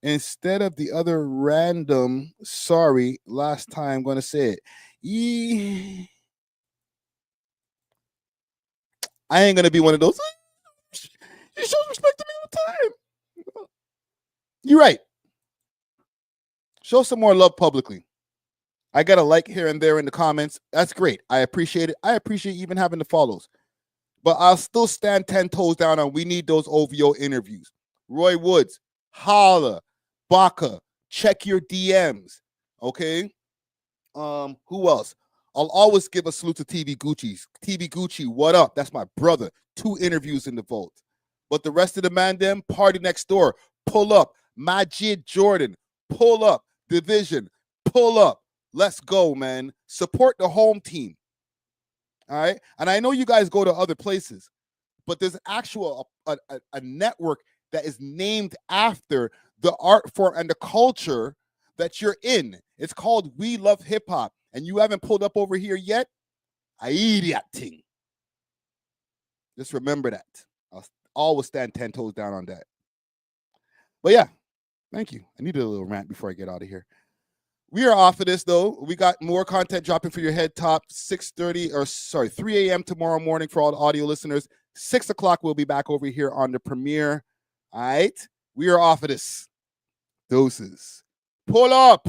instead of the other random. Sorry, last time, gonna say it. I ain't gonna be one of those. He shows respect to me all the time. You're right. Show some more love publicly. I got a like here and there in the comments. That's great. I appreciate it. I appreciate even having the follows. But I'll still stand 10 toes down on we need those OVO interviews. Roy Woods, holla, Baca, check your DMs. Okay? Who else? I'll always give a salute to TV Gucci. TV Gucci, what up? That's my brother. 2 interviews in the vault. But the rest of the man, them, Party Next Door, pull up. Majid Jordan, pull up. Division, pull up. Let's go, man. Support the home team. All right. And I know you guys go to other places, but there's actual a network that is named after the art form and the culture that you're in. It's called We Love Hip Hop. And you haven't pulled up over here yet? I eat that thing. Just remember that. I'll always stand 10 toes down on that. But yeah, thank you. I needed a little rant before I get out of here. We are off of this, though. We got more content dropping for your head top 3 a.m. tomorrow morning for all the audio listeners. 6 o'clock, we'll be back over here on the premiere. All right? We are off of this. Doses. Pull up.